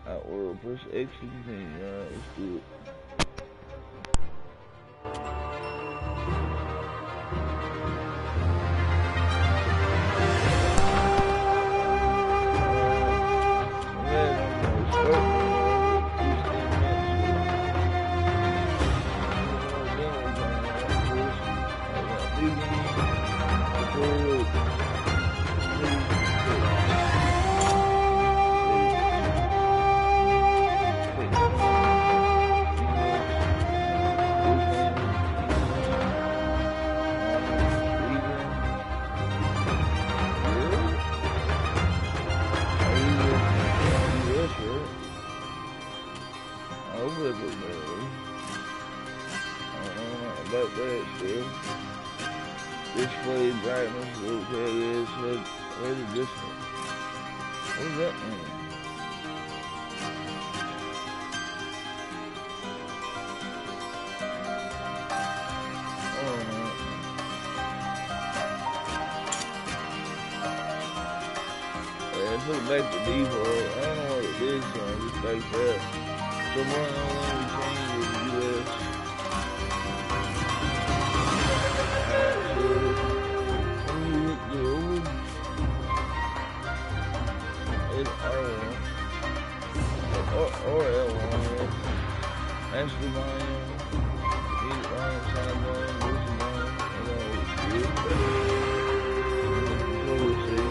Outworld, press X to continue. Alright, let's do it. About that still. Display brightness, okay, yes, where's the distance? What does that mean? Put it back to default. I don't know what it is, so I just like that. So one only change is the US. It's R1 or L1. That's the volume. Each volume, side volume, boost volume. I don't know what it's good.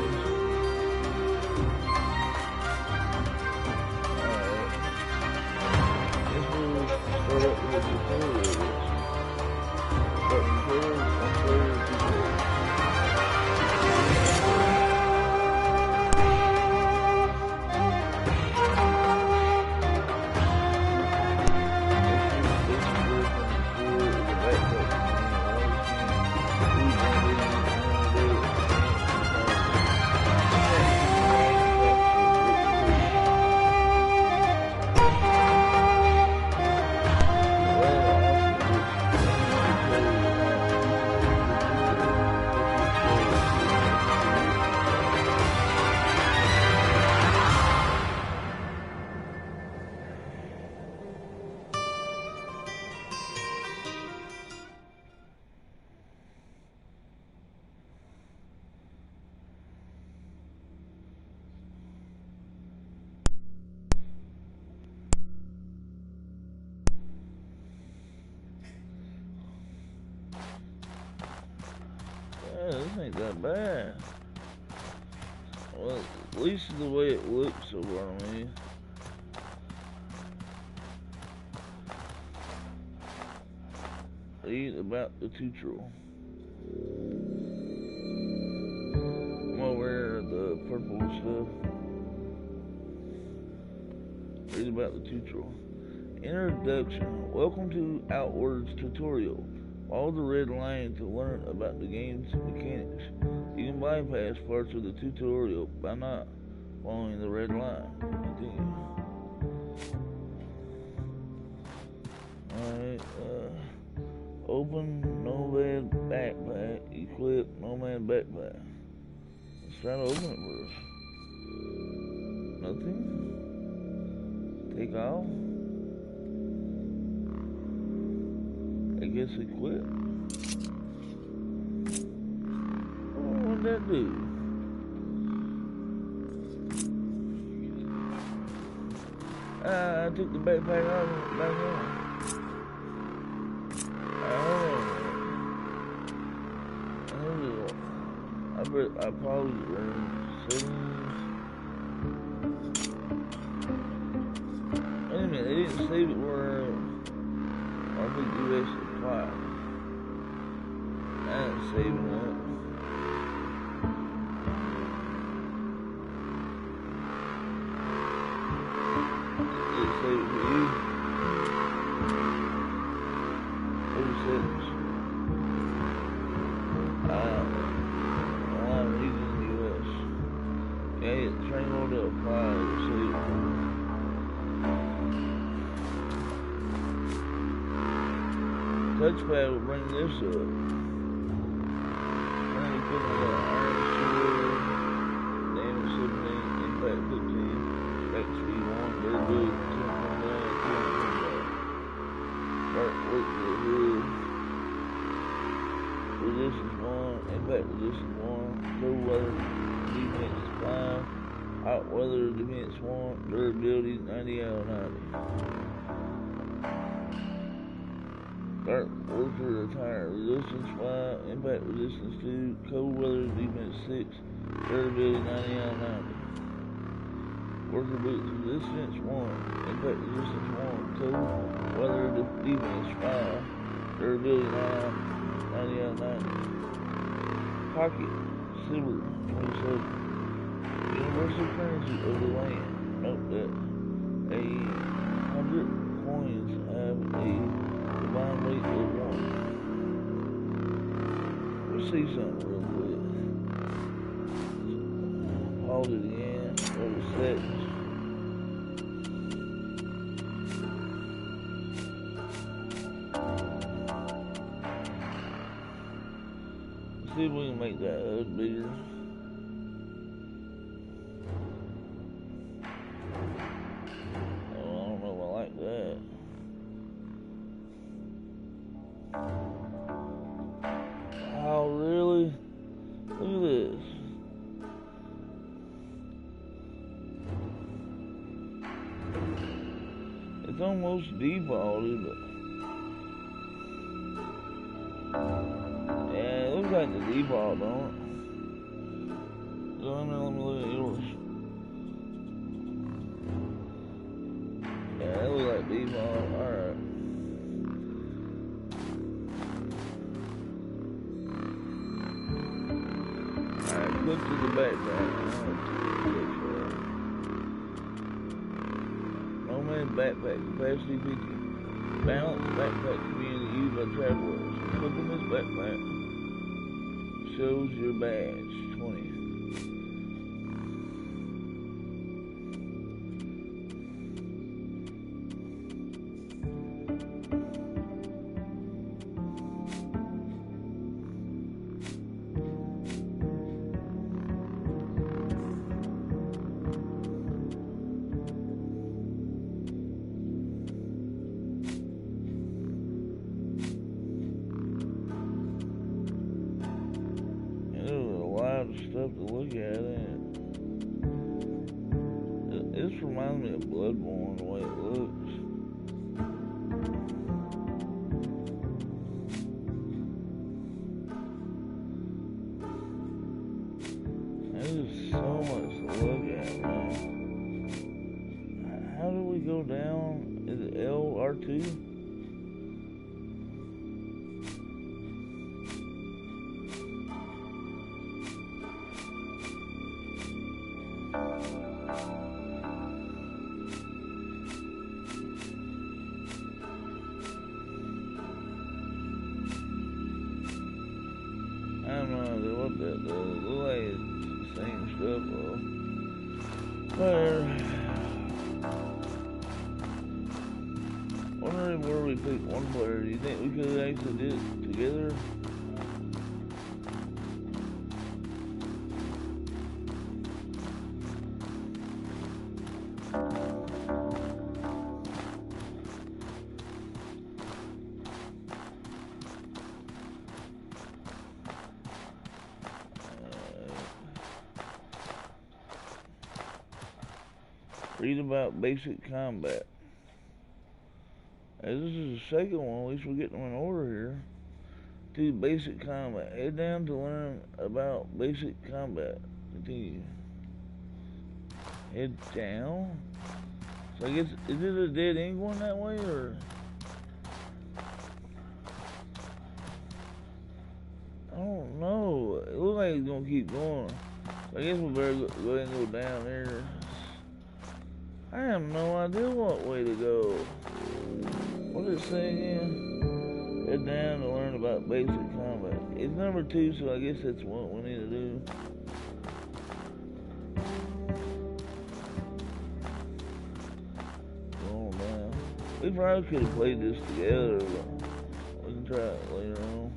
This ain't that bad. Well, at least the way it looks so far on me. Read about the tutorial. I'm aware of the purple stuff. Read about the tutorial. Introduction. Welcome to Outward's tutorial. Follow the red line to learn about the game's mechanics. You can bypass parts of the tutorial by not following the red line. Continue. Alright, open Nomad backpack. Equip Nomad backpack. Let's try to open it first. Nothing. Take off. I guess equip. Oh, what'd that do? I took the backpack off and back on. I probably learned settings. Wait a minute, they didn't save it where I think US apply. I ain't saving that. Did it save it for you? Maybe settings. I'm using the US. Okay, hit train order apply. Let's see. Touchpad will bring this up. Currently putting the iron sword, damage 17, impact 15, strike speed 1, bird impact resistance 1, cold weather defense 5, hot weather defense 1, durability 90 out of 90. Dark worker attire resistance 5, impact resistance 2, cold weather defense 6, durability 90 out of 90. Worker boots resistance 1, impact resistance 1, cold weather defense 5, durability 90 out of 90. Pocket silver 27. Universal currency of the land. Note that 100 coins have a combined weight of 1. Let's see something real quick. Pause it again. Go to settings. See if we can make that HUD bigger. Oh, I don't know if I like that. Oh, really? Look at this. It's almost defaulted, but yeah, it looks like the default, don't it? So let me look at yours. Yeah, that looks like default. Alright. Alright, click to the backpack. Nomad backpack, capacity 50. Balanced backpack community used by travelers. Click on this backpack. Shows your badge 20. Stuff to look at, and this reminds me of Bloodborne the way it looks. There's so much to look at, man. How do we go down? Is it LR2? I don't know what that does. It looks like it's the same stuff, though. Wondering where we pick one player. Do you think we could actually do it together? Read about basic combat. As this is the second one, at least we're getting them in order here. Do basic combat. Head down to learn about basic combat. Continue. Head down. So I guess, is it a dead end going that way, or? I don't know. It looks like it's gonna keep going. So I guess we better go ahead and go down there. I have no idea what way to go. What did it say again? Head down to learn about basic combat. It's number 2, so I guess that's what we need to do. Going down. We probably could have played this together, but we can try it later on.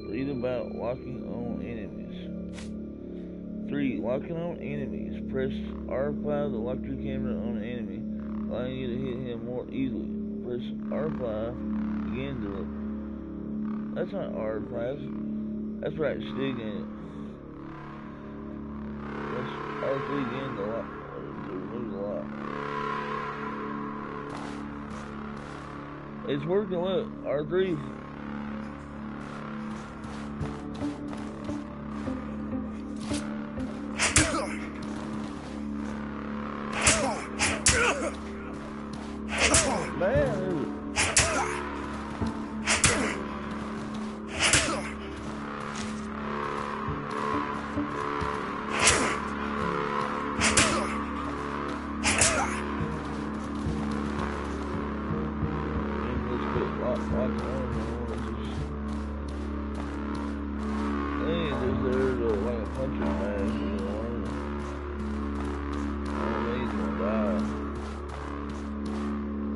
Read about locking on enemies. 3. Locking on enemies. Press R5 to lock your camera on an enemy, allowing you to hit him more easily. Press R5 again to look. That's not R5. That's right, stick in it. Press R3 again to lock. To remove the lock. It's working, look. R3.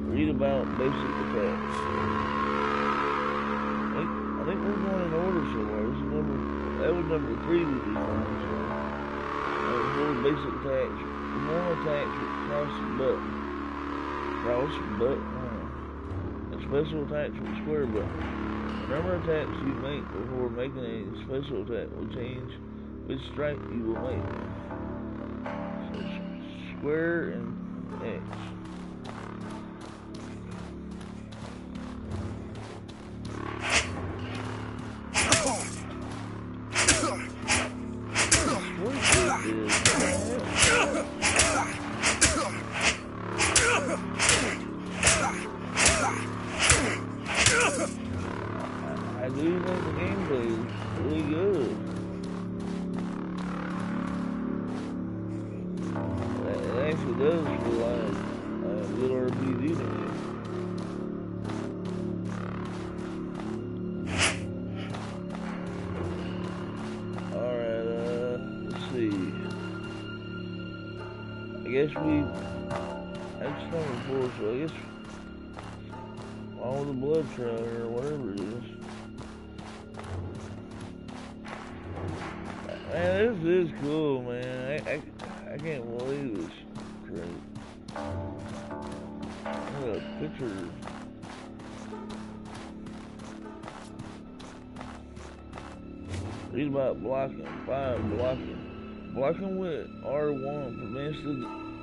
Read about basic attacks. I think we're going in order so far. That was number 3 we did on. So, more basic attacks. More attacks with cross button. Cross button. And special attacks with square button. The number of attacks you make before making a special attack will change which strike you will make. So, square and X. I do think the gameplay is really good. It actually does feel like a good RPG to me. Alright, let's see. I guess that's number 4, so I guess all the blood trail or whatever it is. Man, this is cool, man. I can't believe this crap. Look at a picture. Read about blocking. 5. Blocking. Blocking with R1 prevents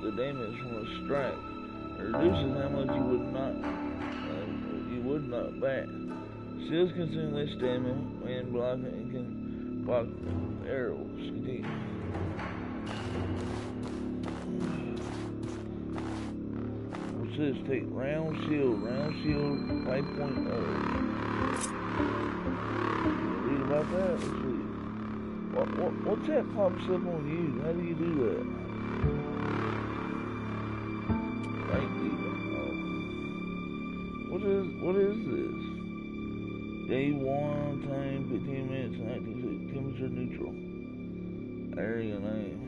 the damage from a strike. It reduces how much you would not back. Shields consume less damage when blocking and can block arrows. Continue. What's this? Take round shield 5.0. Read about that. Let's see. What's that pops up on you? How do you do that? What is this? Day 1, time 15 minutes, 19, temperature neutral. Area name.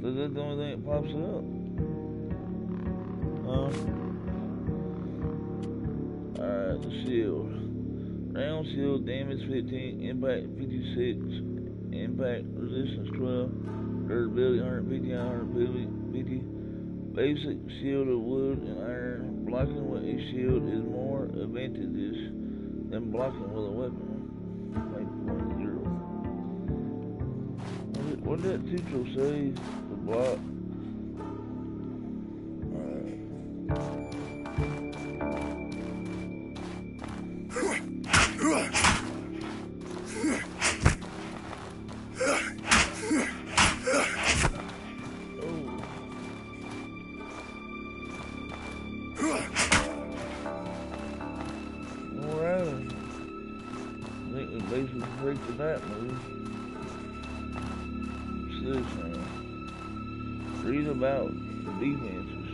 So that's the only thing that pops up? Alright, the shield. Round shield, damage 15, impact 56, impact resistance 12, durability 150, 150. Basic shield of wood and iron. Blocking with a shield is more advantageous than blocking with a weapon. 5.0. What did that tutorial say to block? Basically break to that move. What's this now? Read about the defenses.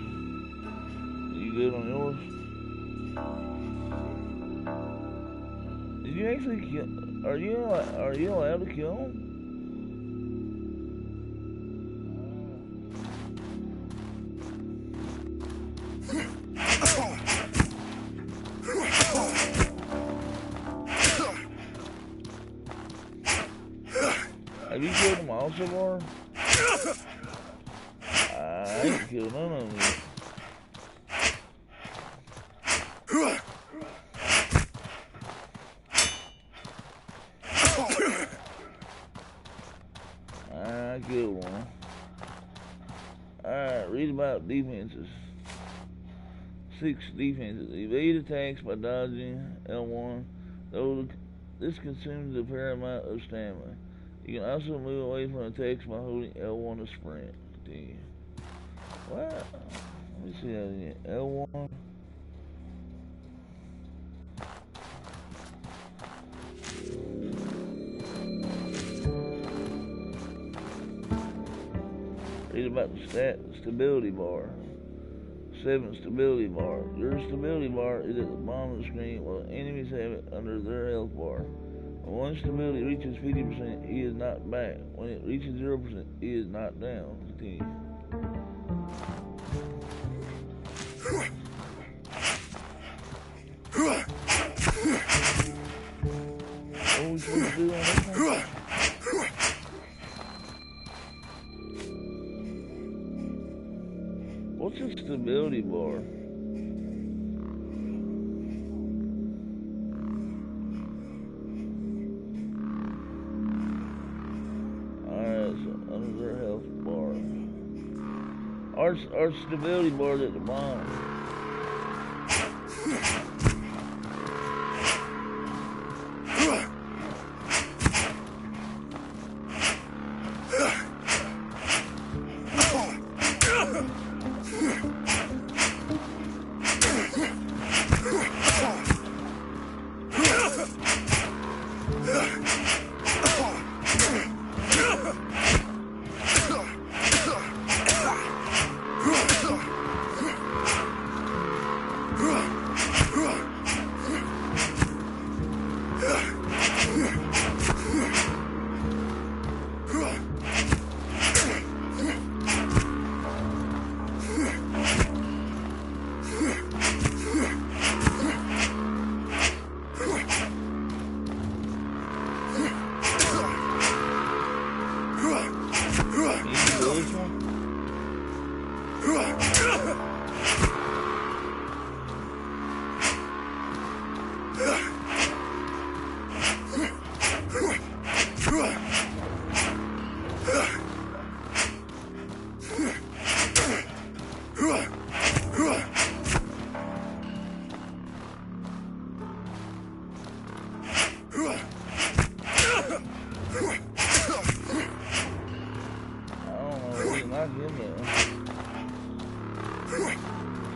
You good on yours? Did you actually kill? Are you allowed to kill him? Have you killed them all so far? I ain't killed none of them yet. I killed one. Alright, read about defenses. 6 defenses. Evade attacks by dodging L1. Though this consumes a fair amount of stamina. You can also move away from attacks by holding L1 to sprint. Continue. What? Let me see that again. L1. Read about the stability bar. 7 stability bar. Your stability bar is at the bottom of the screen while enemies have it under their health bar. When one stability reaches 50%, he is knocked back. When it reaches 0%, he is knocked down. Continue. What are we supposed to do on this one? What's a stability bar? Alright, so under their health bar. Our stability bar is at the bottom.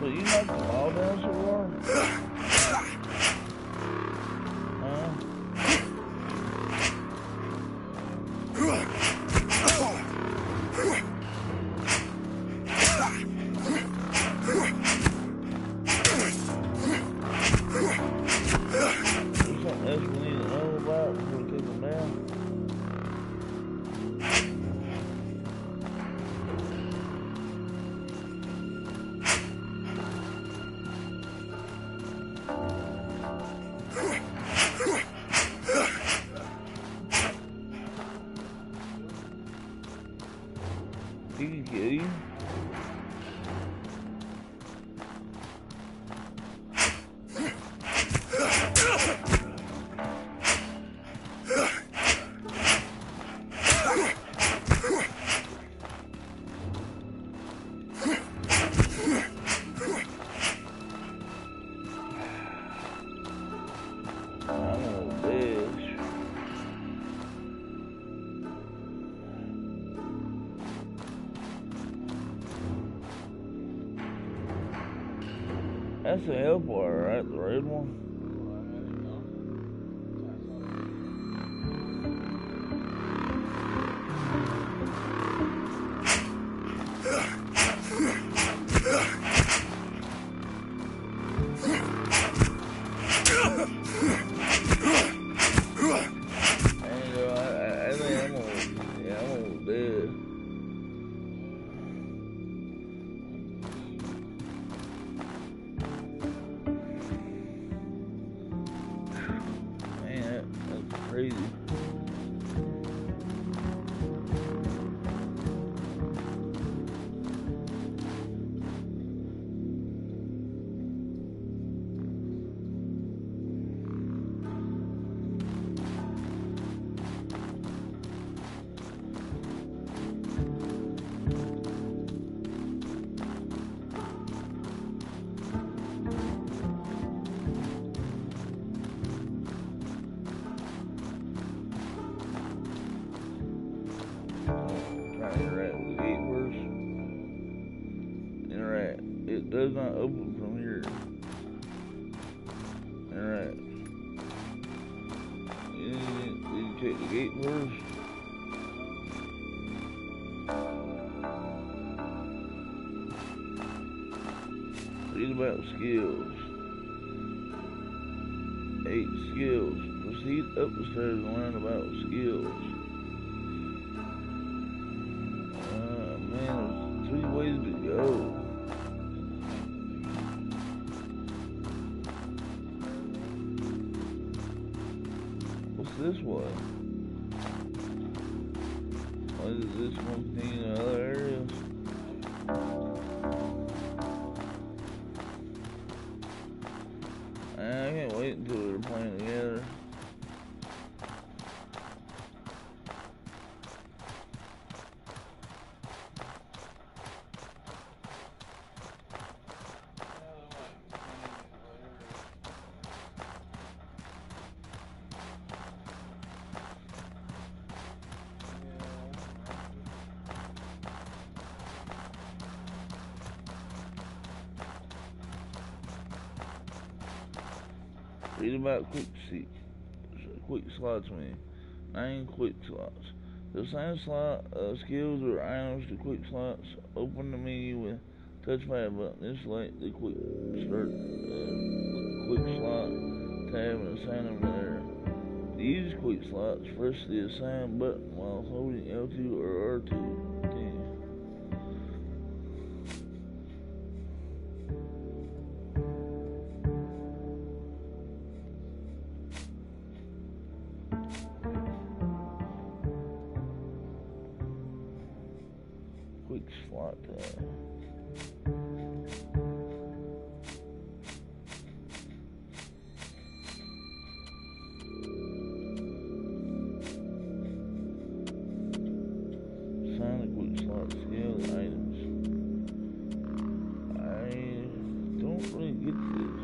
So you knocked them all down so far? He can kill you. That's the health bar, right? The red one? does not open from here. Alright. You check the gate first. Read about skills. 8 skills. Proceed up the stairs and learn about skills. Man, there's 3 ways to go. What's this one? What is this one thing in other areas? I can't wait until we're playing together. Read about quick slots menu. 9 quick slots. To assign slot skills or items to quick slots, open the menu with touchpad button. Then select the quick slot tab and assign them there. To use quick slots, press the assign button while holding L2 or R2. Quick slot tab. Assign the quick slot skill items. I don't really get this.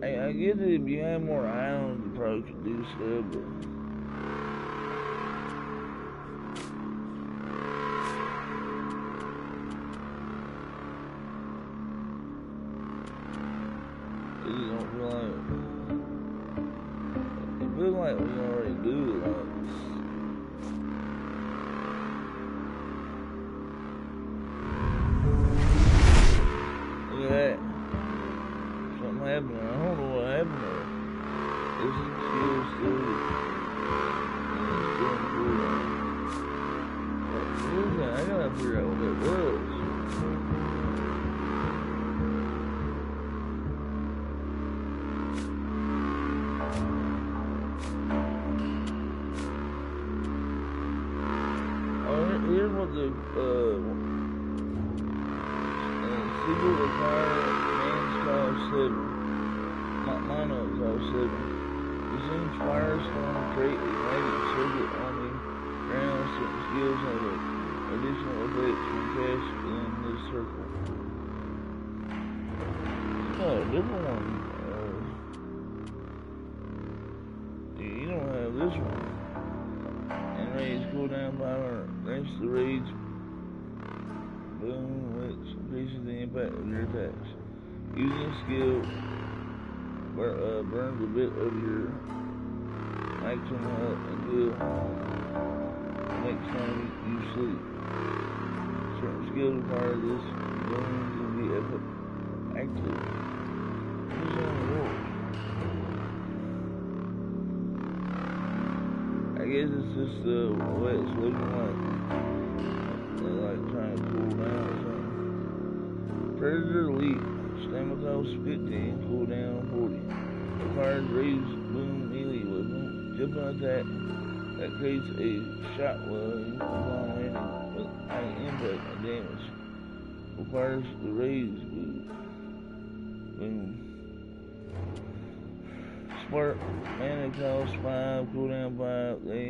I get that if you have more items, you probably could do stuff, but it don't feel like it feels like we already do it. Look at that. Something happened. I don't know what happened there. This is still cool. What is that? I gotta figure out what that was. Here's what the secret required man's call 7. Mono call 7. Using Firestone to create a magic circuit on the ground. Certain skills have additional effects when cast in this circle. Oh, a different one. You don't have this one. And rage cooldown power. Grants the rage boom, which increases the impact of your attacks. Using skill burns a bit of your maximum health until the next time you sleep. Certain skills require this boom to be active. What's on the wall? I guess it's just what it's looking like. Like trying to cool down or something. Predator Leap. Stamina cost 15, cooldown 40. Requires raise boom melee weapon. Jumping attack that creates a shot wave upon landing with high impact and damage. Requires the raise boom. Spark. Mana cost 5, cooldown 5. They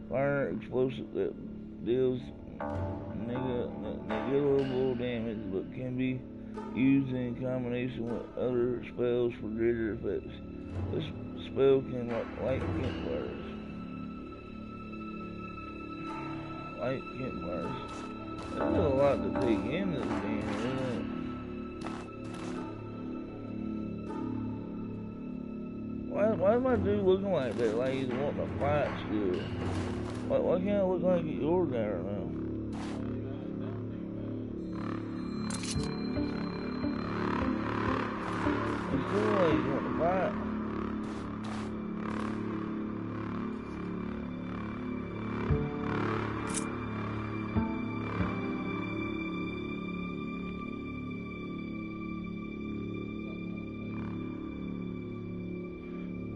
fire explosive that deals negligible damage but can be used in combination with other spells for greater effects. This spell can light campfires. There's a lot to take in this game, isn't it? Why is my dude looking like that? Like he's wanting to fight still. Why can't I look like your guy right now? It's still like he's wanting to fight.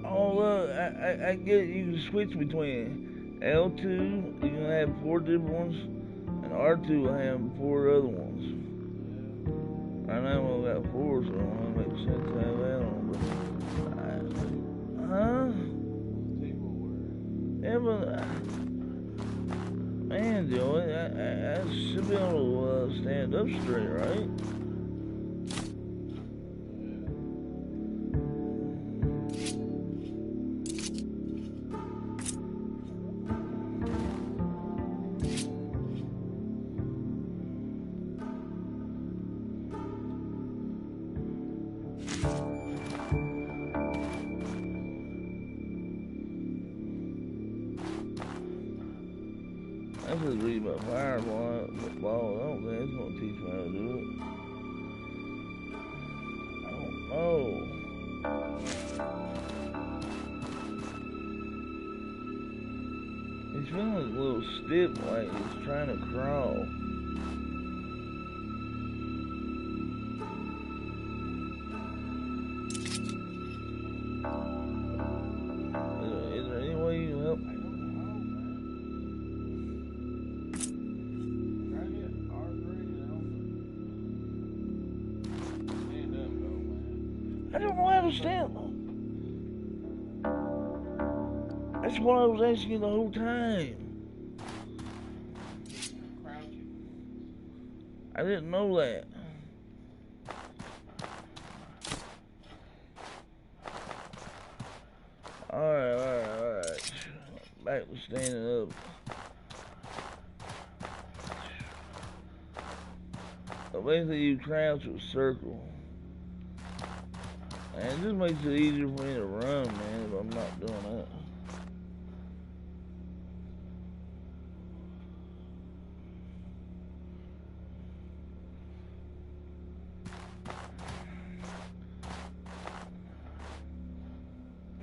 Oh look, I get you can switch between L2, you can have 4 different ones, and R2 will have 4 other ones. I know I only got 4, so it don't make sense to have that on, but huh? Yeah, but man, Joey, I should be able to stand up straight, right? I just read about fireball, ball. I don't think it's gonna teach me how to do it. I don't know. He's feeling a little stiff, like he's trying to crawl. Is there any way you can help? I don't know how to stand. That's what I was asking you the whole time. I didn't know that. Alright. Back to standing up. So basically you crouch or circle. And it just makes it easier for me to run, man, if I'm not doing that.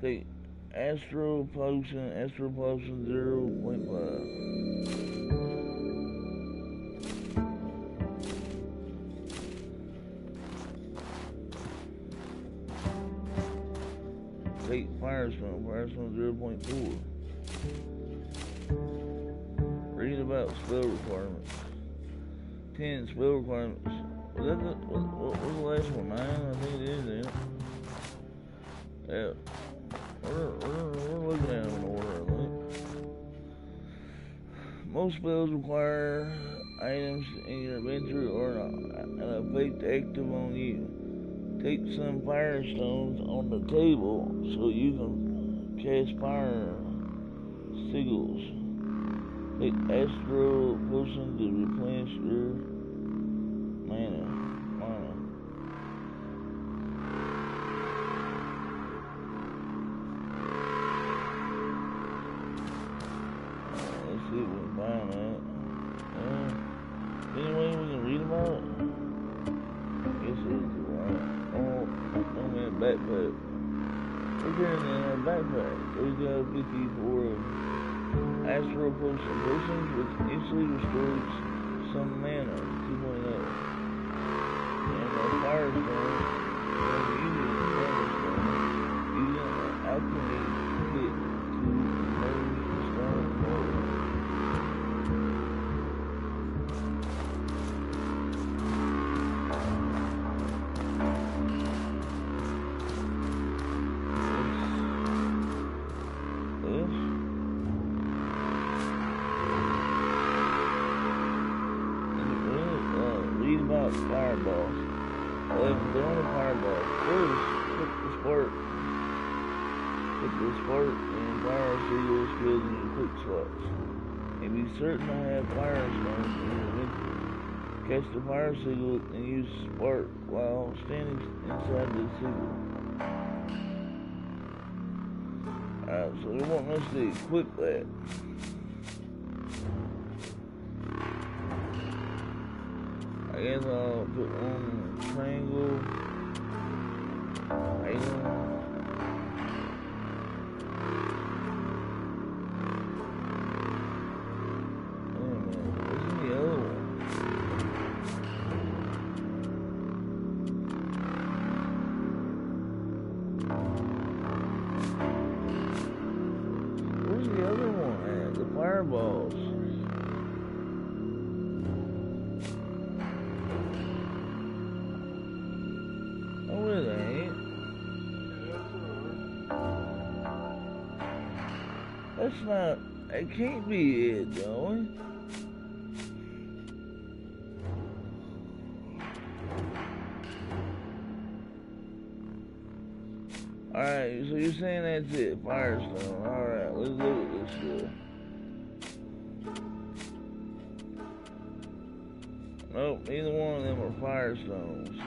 Take Astro Potion 0.5. Take Fire Stone 0.4. Read about spell requirements. 10 spell requirements. Was that what was the last one? 9? I think it is, isn't it? Yeah. We're looking at them in order, I think. Most spells require items in your inventory or an effect active on you. Take some fire stones on the table so you can cast fire sigils. Take Astro Potion to replenish your mana. Let's see if we can find that. Anyway, we can read about it. I guess it's right. Oh man, backpack. Look here in our backpack. There's got 54 of Astro Potion. Potions which instantly restores some mana. 2.0. And a Fire Stone. Using a Fire Stone. Using an alchemy kit to merge the stone water. Fireballs. 11 throwing fireballs. First, put the spark and fire sigils filled in your quick slots. If you certain to have firestones in your inventory. Catch the fire signal and use spark while standing inside the signal. Alright, so they want us to equip that. I guess I'll put on triangle. Item. Fireballs. Oh, it ain't. That's not. It can't be it, Joey. Alright, so you're saying that's it, Firestone. Alright, let's look at this stuff. Nope, neither one of them are firestones.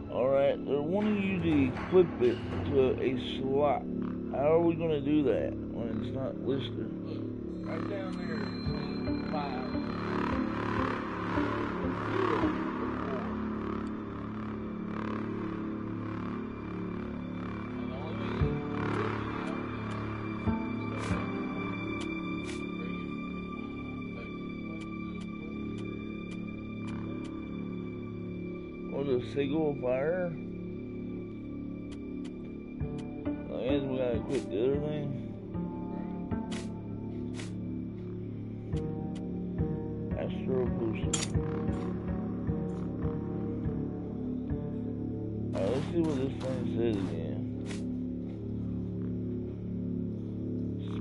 Alright, they're wanting you to equip it to a slot. How are we going to do that when it's not listed? Right down there, it says 5. Or the signal of fire? I guess we gotta quit the other thing. Astro booster. Alright, let's see what this thing says again.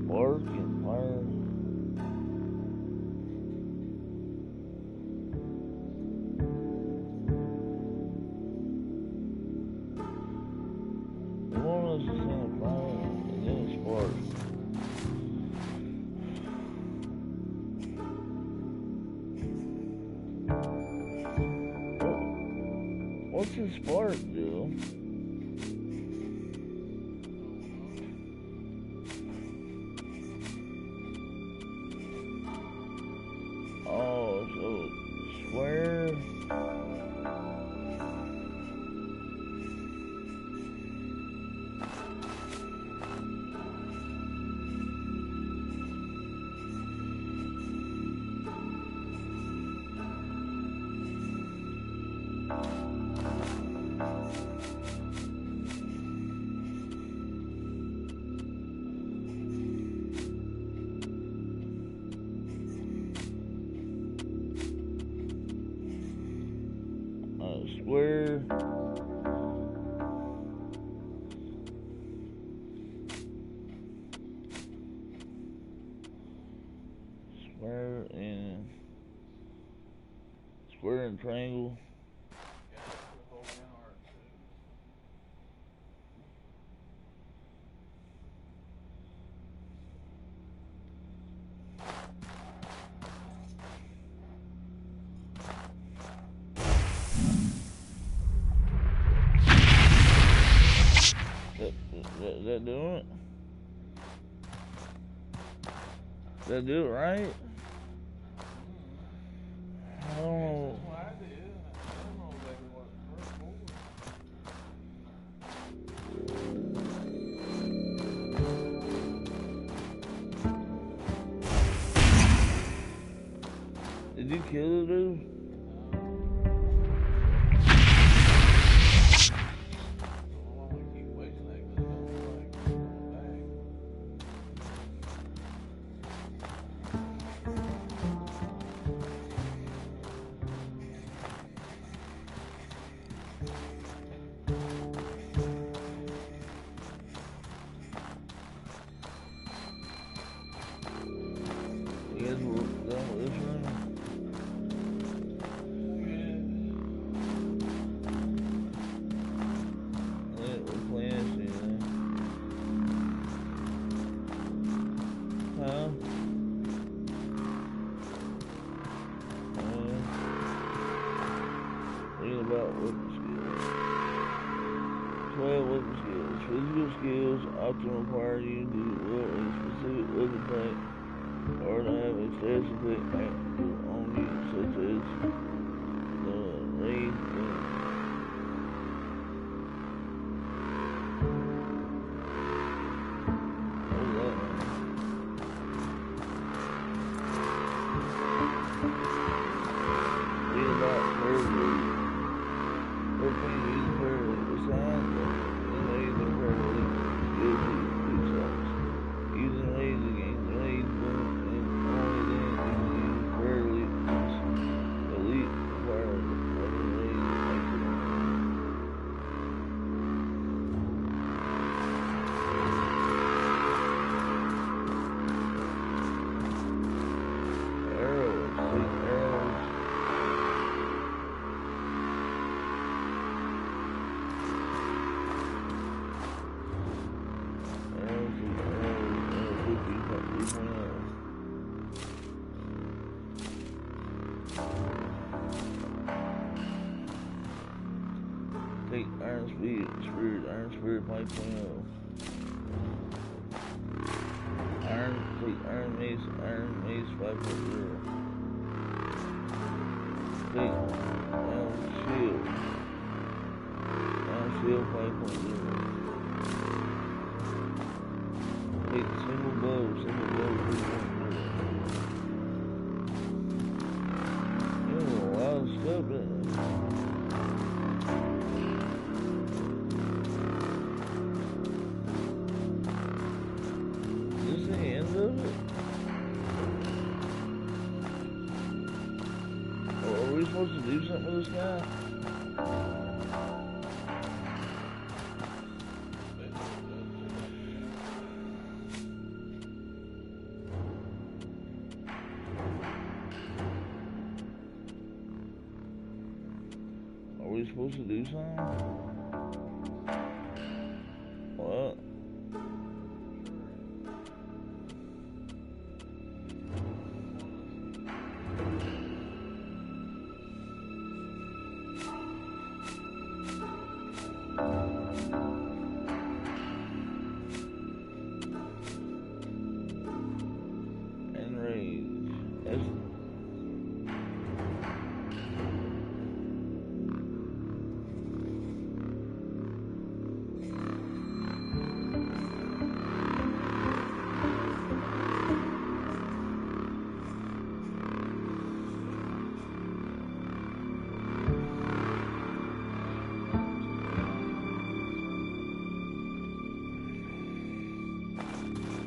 Spark and fire. What's the spark do? Oh, so square. Square. Square and triangle. Is that doing it? Did that do it right? I don't know. Did you kill the dude? We're done with this room? Yeah, we're playing this thing. Huh? Read about weapon skills. 12 weapon skills. Physical skills often require you to do well in a specific weapon type or to have a status effect active on you, such as the raid gun. What is that one? Read about burglary. 13 using paralytic. Besides that, then laser paralytic skills to do shots. Using laser gains laser gun and only then can you use paralytics. Elite requires other laser active on arrows. Shoot arrows. Take Iron Spirit, Iron Spirit 5.0. Take Iron Mace 5.0. Take Down Shield 5.0. Take Single Bow 3.0. There's a lot of stuff in there. Is this the end of it? Or are we supposed to do something with this guy? Are we supposed to do something? What? Enrage. That's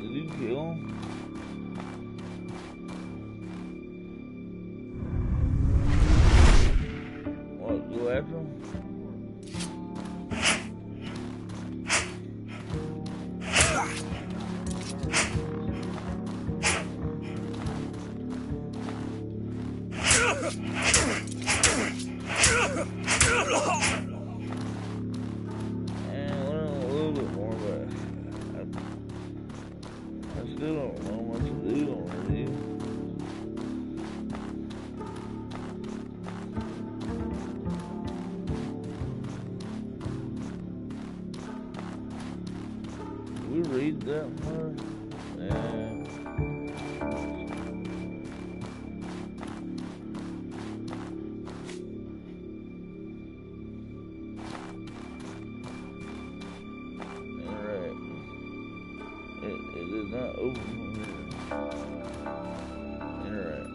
Did you kill him? What, go after him? And learn a little bit more, but I still don't know what to do already. Did we read that much? Yeah. Alright. It is not open from here. Alright.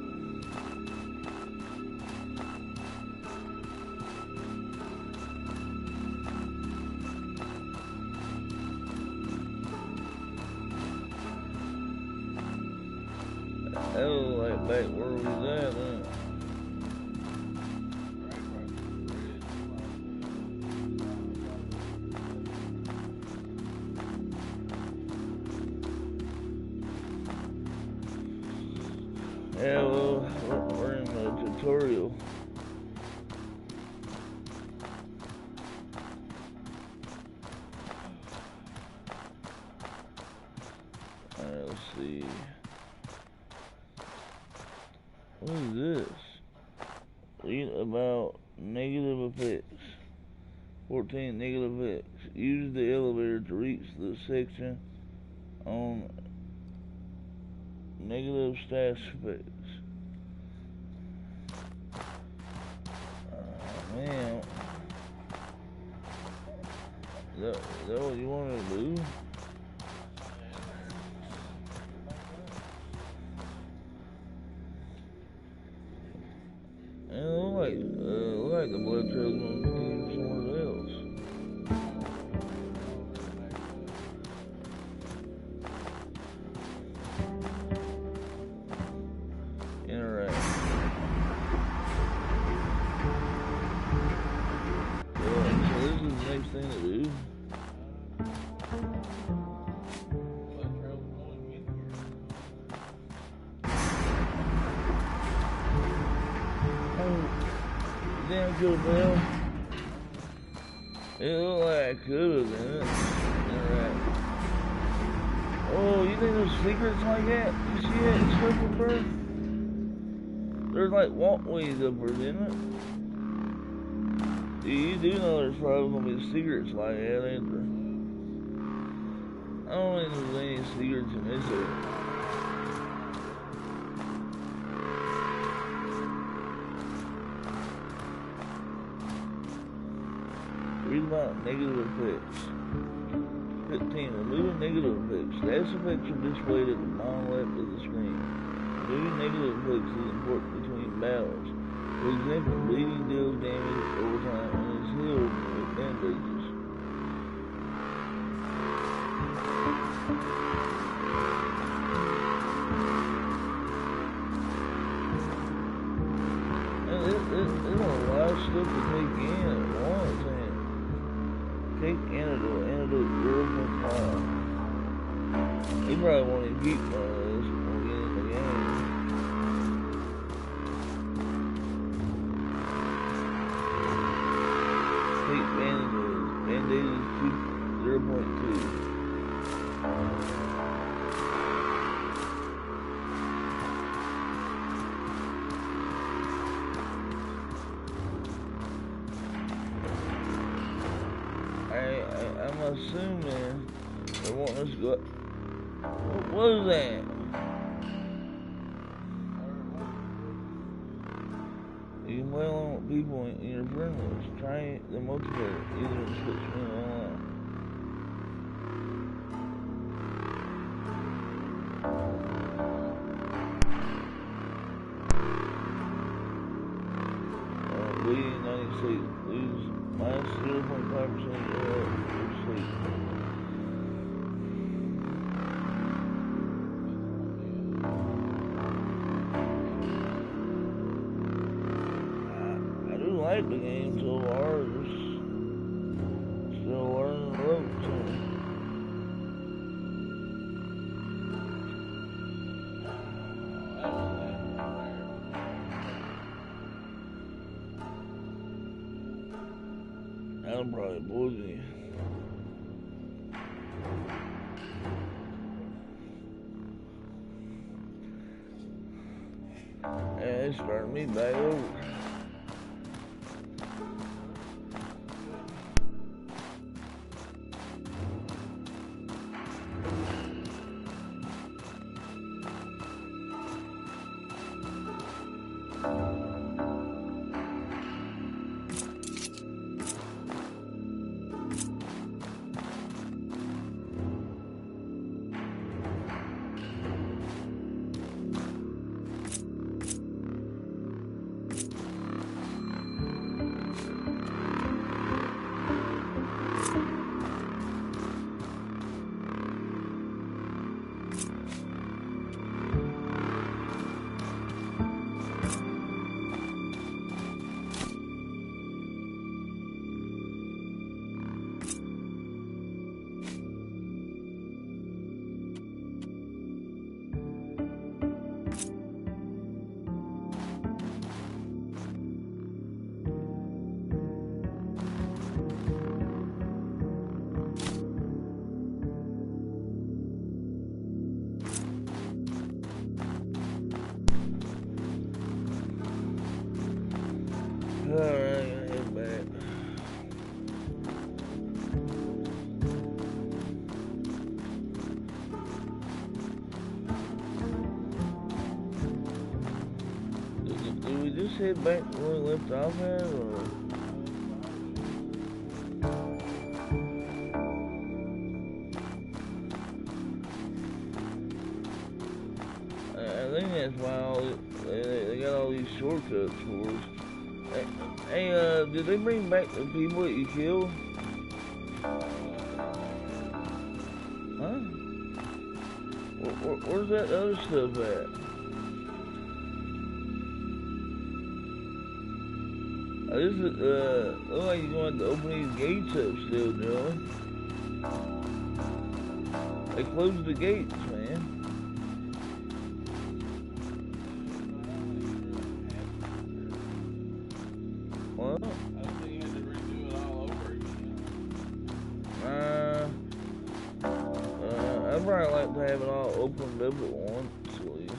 That was like back where we was at, huh? Yeah, well, we're in the tutorial. Let's see. What is this? Read about negative effects. 14 negative effects. Use the elevator to reach the section on negative status effects. Man. Is that what you want to do? And it look like the blood trail's gonna continue somewhere else. Interact. Yeah, so this is the next thing to do. Damn good, Bell. It looked like I could have been it. Interact. Oh, you think there's secrets like that? You see that stuff up there? There's like walkways up there, isn't it? You do know there's probably gonna be secrets like that, ain't there? I don't think there's any secrets in this area. Read about negative effects. 15. Removing negative effects. Status effects are displayed at the bottom left of the screen. Removing negative effects is important between battles. For example, bleeding deals damage over time and is healed with bandages. And there's a lot of stuff to take in at once. Take antidote 0.5. He probably won't even keep one of those when we get in the game. Take bandages 0.2. I'm assuming they want us to go. What is that? You can play along with people in your friend list. Try the multiplayer, either in split screen or online. Bleeding 96. Lose minus 0.5% of sleep. I do like the game so far. Still learning the ropes. That'll probably poison you. Yeah, it's starting me back over. Alright, head back. Did we just head back where we left off at, or? I think that's why they got all these shortcuts for us. Hey, did they bring back the people that you killed? Huh? Where's that other stuff at? This is, look like you're going to have to open these gates up still, Joe. They closed the gates, man. What? I don't think you had to redo it all over again. I'd probably like to have it all opened up at once, at least.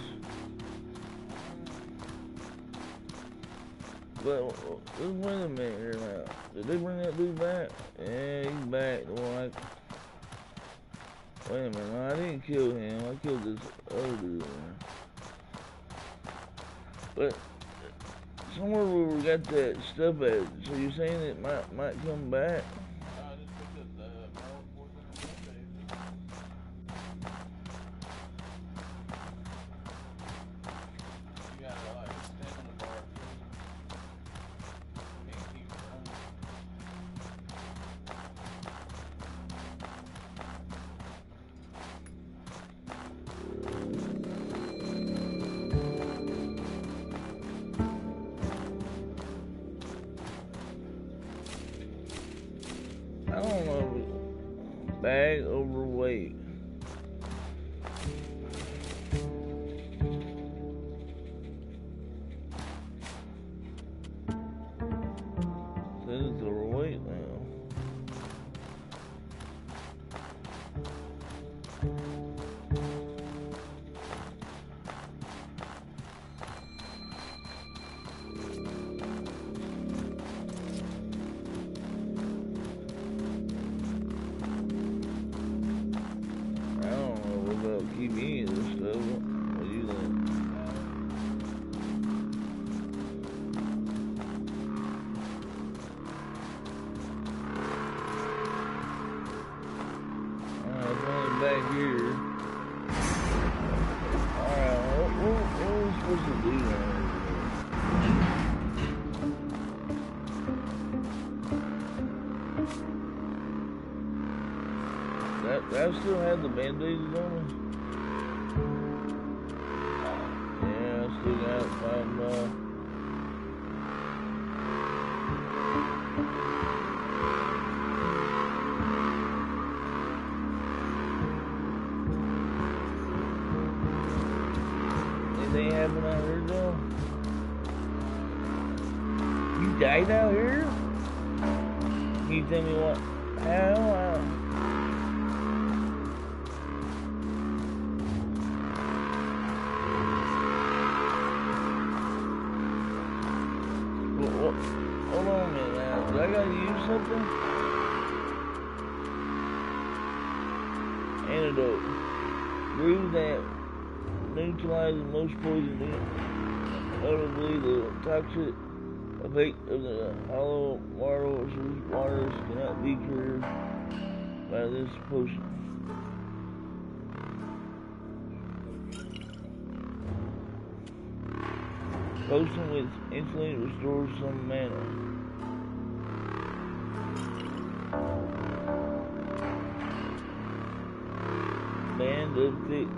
But, just wait a minute here now. Did they bring that dude back? Yeah, he's back. Like, wait a minute, no, I didn't kill him. I killed this other dude. But, somewhere where we got that stuff at, so you're saying it might come back? I just picked up the metal portion of the you gotta like stand on the bar. Can't keep running. I don't know. Bag overweight. Says it's overweight now. Keep eating this stuff. What do you think? Alright, it's only back here. Alright, what are we supposed to do now? I still have the band-aids on me. Still got $5. Anything happen out here, though? You died out here? Can you tell me what? How? Hold on a minute now. Do I gotta use something? Antidote. Brew that neutralizes most poison, notably the toxic effect of the hollow waters cannot be cured by this potion. Potion with instantly restores some mana. Band of thick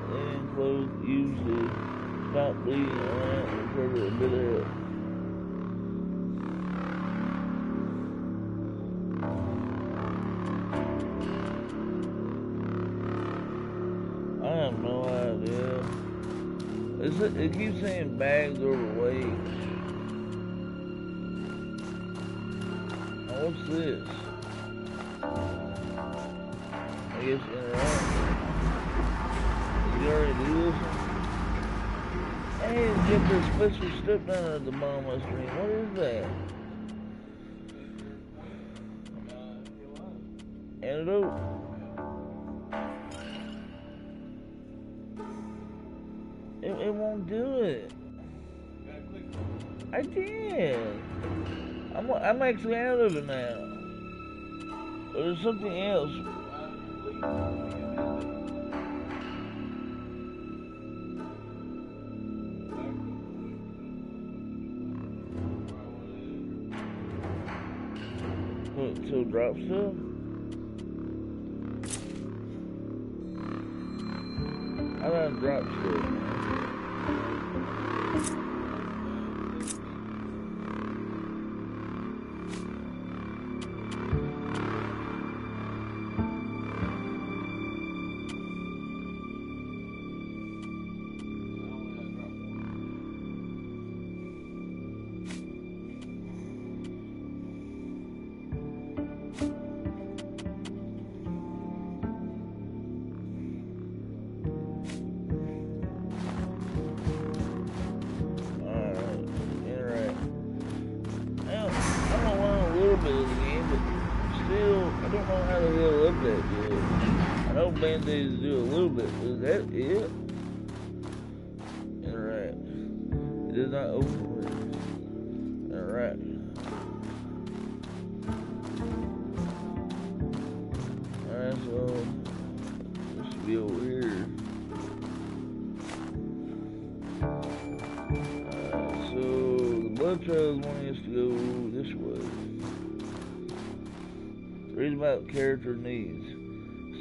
linen clothes used to stop bleeding around and recover a bit of health. I have no idea. It keeps saying bags overweight. What's this? I guess interact. You already do this one? Hey, it's got this special step down at the bottom of my screen. What is that? Antidote? It won't do it. I did. I'm actually out of it now. But there's something else. What, to drop stuff? I gotta drop stuff. Band-Aids do a little bit. Is that it? Alright. It is not open. Alright. Alright, so this should be over here. So the blood trail is wanting us to go this way. Read about character needs.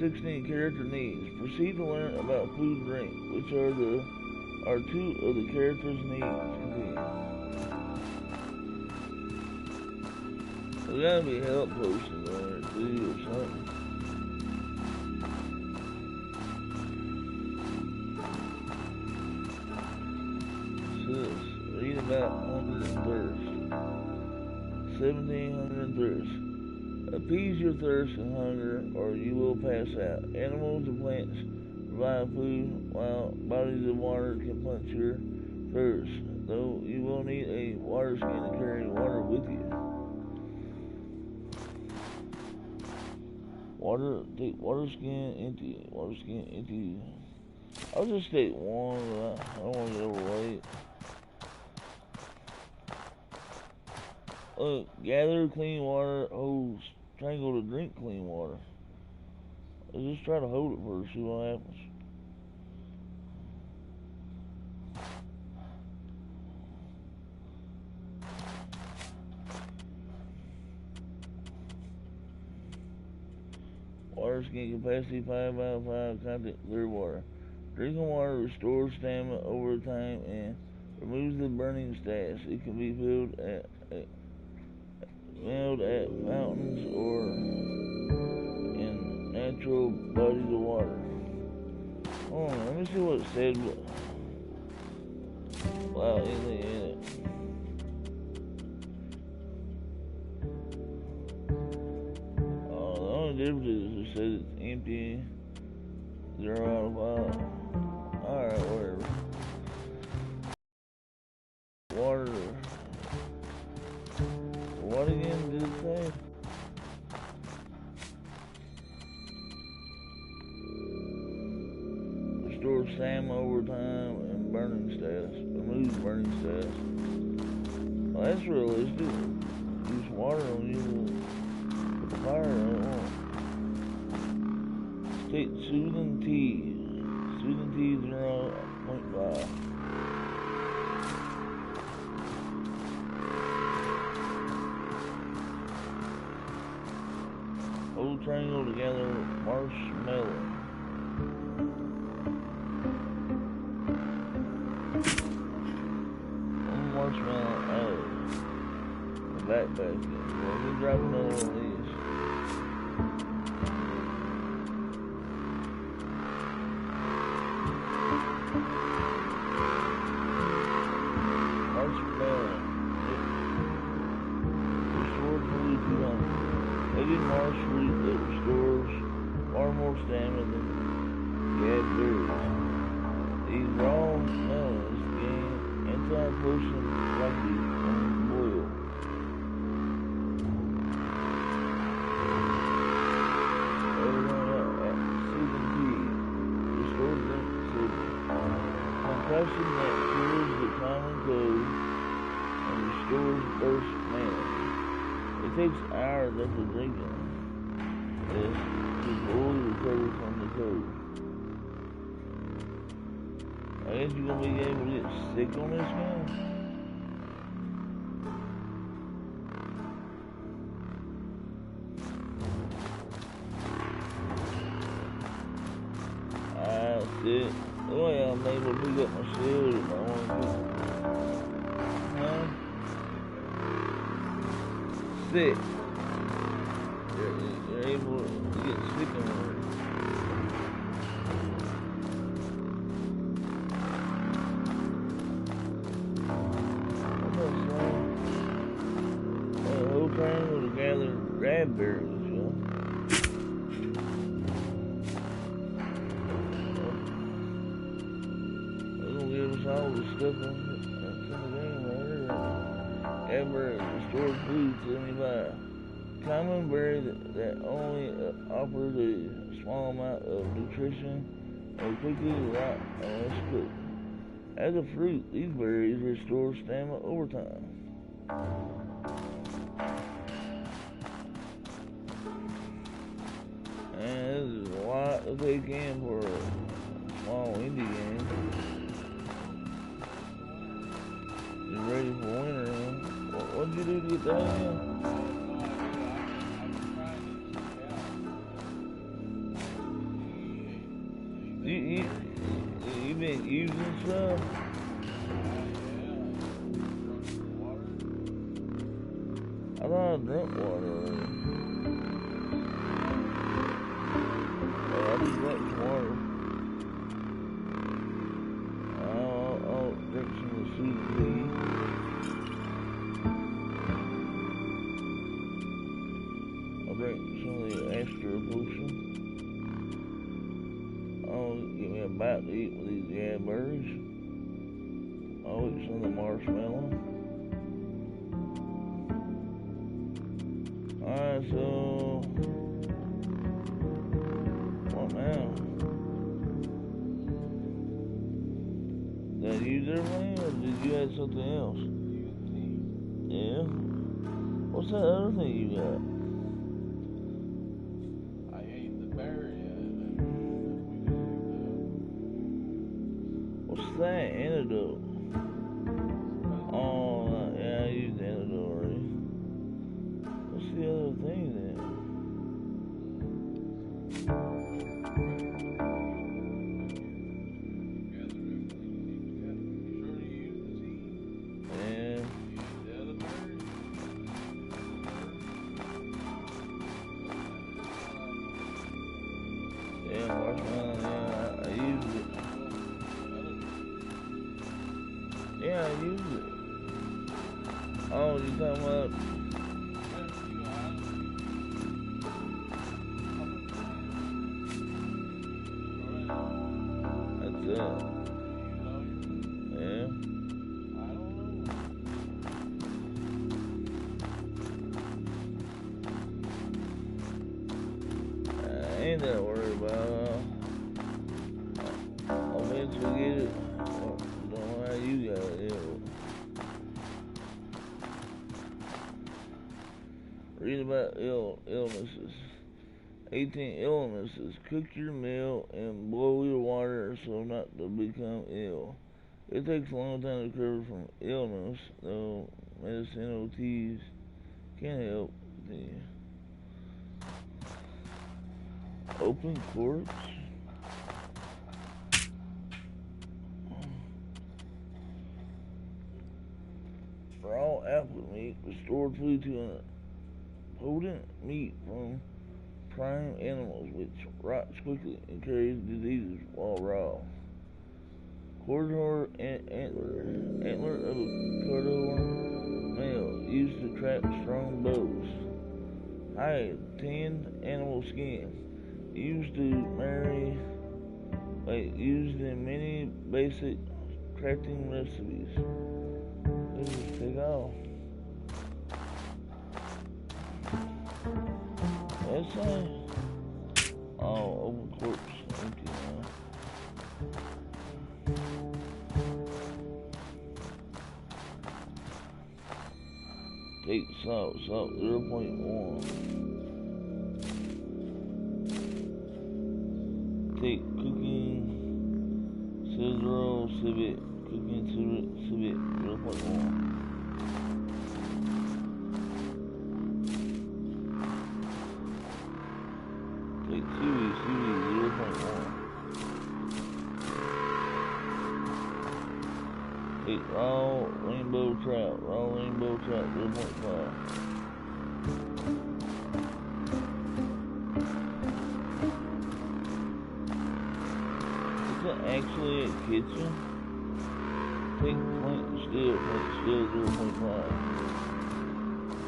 16 character needs. Proceed to learn about food and drink, which are two of the character's needs. Continue. There's gotta be help potions on there too or something. What's this? Read about hunger and thirst. 17 hunger and thirst. Appease your thirst and hunger, or you will pass out. Animals and plants provide food, while bodies of water can quench your thirst, though you will need a water skin to carry water with you. Take water skin, empty. Water skin, empty. I'll just take one, but I don't want to get overweight. Look, gather clean water hose. Triangle to drink clean water. Let's just try to hold it first, see what happens. Water skin capacity 5 out of 5, content clear water. Drinking water restores stamina over time and removes the burning stash. It can be filled at fountains or in natural bodies of water. Hold on, let me see what it said. Wow, anything in it. Oh, the only difference is it says it's empty. 0 out of 5. Alright, whatever. Water. What again did it say? Restore stamina over time and burning status. Remove burning status. Well, that's realistic. Use water on you to put the fire on. Take soothing tea. Soothing tea 0.5. Hold triangle together, marshmallow. One marshmallow out. The backpack. Let me drop another one of these. Marshmallow. Restore food to hunger. Heavy marsh fruit that restores far more stamina than gad berries. These raw melons gain potassium that cures the common cold and restores burst mana. It takes hours after drinking this to fully recover from the cold. I guess you're gonna be able to get sick on this one. That's it. The way I'm able to pick up my shield if I want to. Huh? Sick. You're able to get sick on it. What's up, son? The whole time would have gathered raspberries, you know? Give us all the stuff that's in the game right here. Ever restored food to anybody. Common berry that only offers a small amount of nutrition or quickly rot unless cooked. As a fruit, these berries restore stamina over time. And this is a lot to take in for a small indie game. You're ready for winter, huh? What'd you do to get that in? You been using stuff? I thought I drank water already. Oh, I just drank some water. I'll drink some of the sweet tea. I'll drink some of the extra potion. I'll get me a bite to eat with these berries. I'll eat some of the marshmallow. Alright, so what now? Did I use everything or did you add something else? Yeah? What's that other thing you got? I ate the berry. What's that? Antidote. Oh, yeah, I used the antidote already. What's the other thing then? Yeah. Yeah, marshmallow, yeah, I used it. Yeah, I used it. Oh, you talking about? That's it. Yeah. I ain't that worried about. I'll eventually get it. Don't know how you got it. Yeah. Read about illnesses. 18 illnesses. Cook your meal and boil your water so not to become ill. It takes a long time to recover from illness, though medicine OTs can help. Open corpse. Raw apple meat, restored food to a potent meat from prime animals, which rots quickly and carries diseases while raw. Corridor antler of a corridor male used to craft strong bows. Hide, tanned animal skin used in many basic crafting recipes. Let's just take off. That's open corpse, empty now. Take salt, 0.1. Take cooking scissor, civet, cooking civet, 0.1. Take seaweed, 0.1. Take raw rainbow trout, 0.5. Is it actually a kitchen? Take flint and steel, 0.5.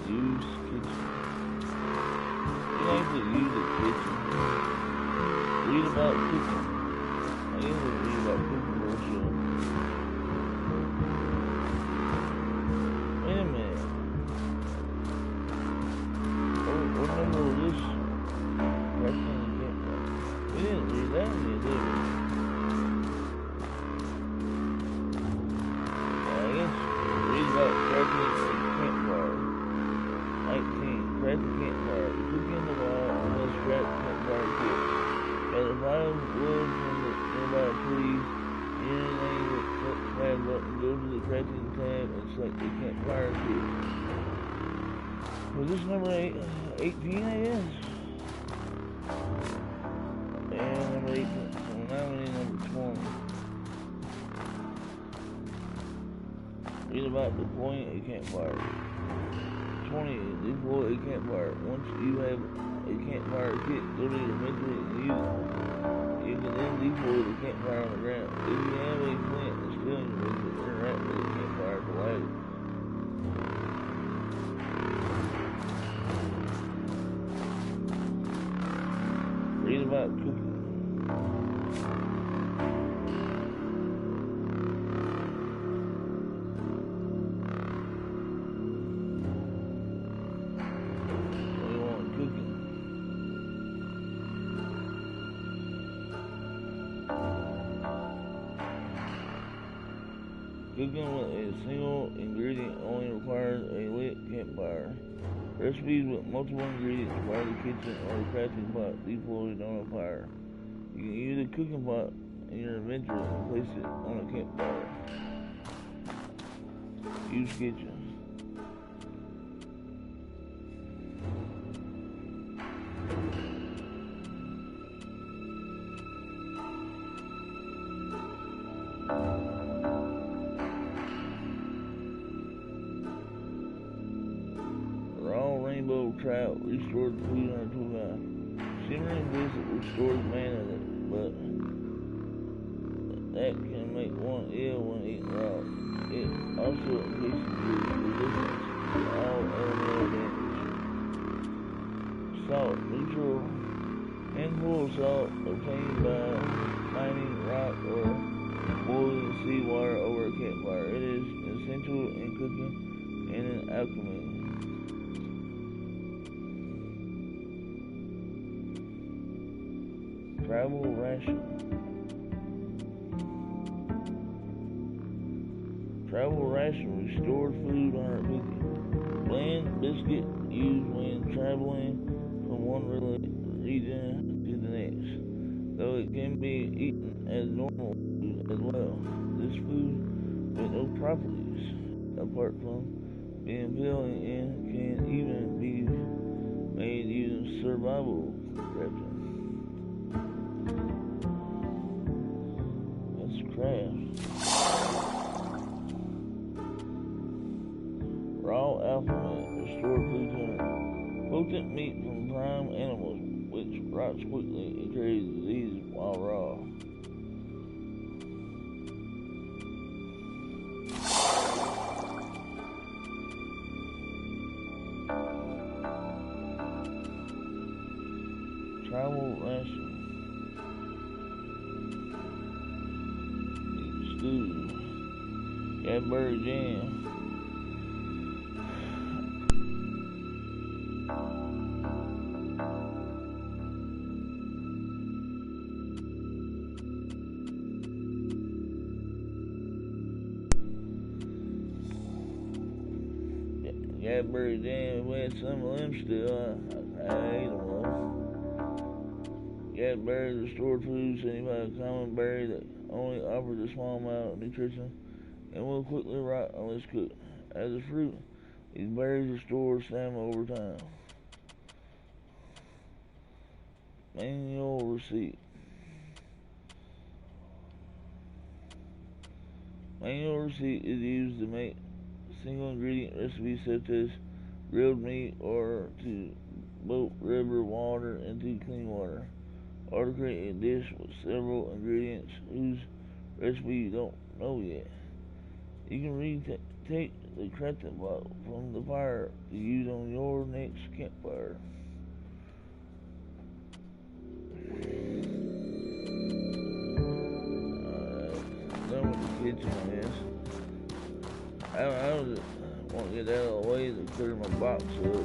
Use kitchen. You actually use a kitchen. Read about cooking. I usually read about cooking brochure. Wait a minute. Remember this? We didn't read that in there, did we? I guess read about cracking a campfire. 19. Crack the campfire. Cook in the wall unless crack campfire kit. Gather 5 wood from the nearby trees. Urinate with flags up and go to the cracking tab and select the campfire kit. Was this number 18, I guess? And number 18. So now we need number 20. Read about deploying a campfire. 20. Deploy a campfire. Once you have a campfire kit, go to your inventory and use it. You can then deploy the campfire on the ground. If you have a flint and steel in your inventory, interact with the campfire to light it. Read about cooking. Cooking with a single ingredient only requires a lit campfire. Recipes with multiple ingredients require the kitchen or a crafting pot deployed on a fire. You can use a cooking pot in your inventory and place it on a campfire. Use kitchen. Rainbow trout restored food on a tool guy. Simmering bliss restores mana, but that can make one ill when eaten raw. It also increases your resistance to all elemental damage. Salt, neutral, handful of salt obtained by mining rock or boiling seawater over a campfire. It is essential in cooking and in alchemy. Travel ration. Travel ration restored food on our cooking. Bland biscuit used when traveling from one region to the next, though it can be eaten as normal food as well. This food with no properties apart from being filling in can even be made using survival crafting. Craft. Raw alpha meat, restored plutonium. Potent meat from prime animals, which rots quickly and carries disease while raw. Travel ration. Stew. Cadbury jam. Gadberry jam, we had some of them still. I ate them all. Gadberry, the stored food, setting by a common berry that only offers a small amount of nutrition and will quickly rot unless cooked. As a fruit, these berries are stored stamina over time. Manual receipt. Manual receipt is used to make single ingredient recipes such as grilled meat or to boat river water into clean water, or to create a dish with several ingredients whose recipe you don't know yet. You can retake the crafting bottle from the fire to use on your next campfire. Done with the kitchen, I guess. I want to get that out of the way to clear my box up.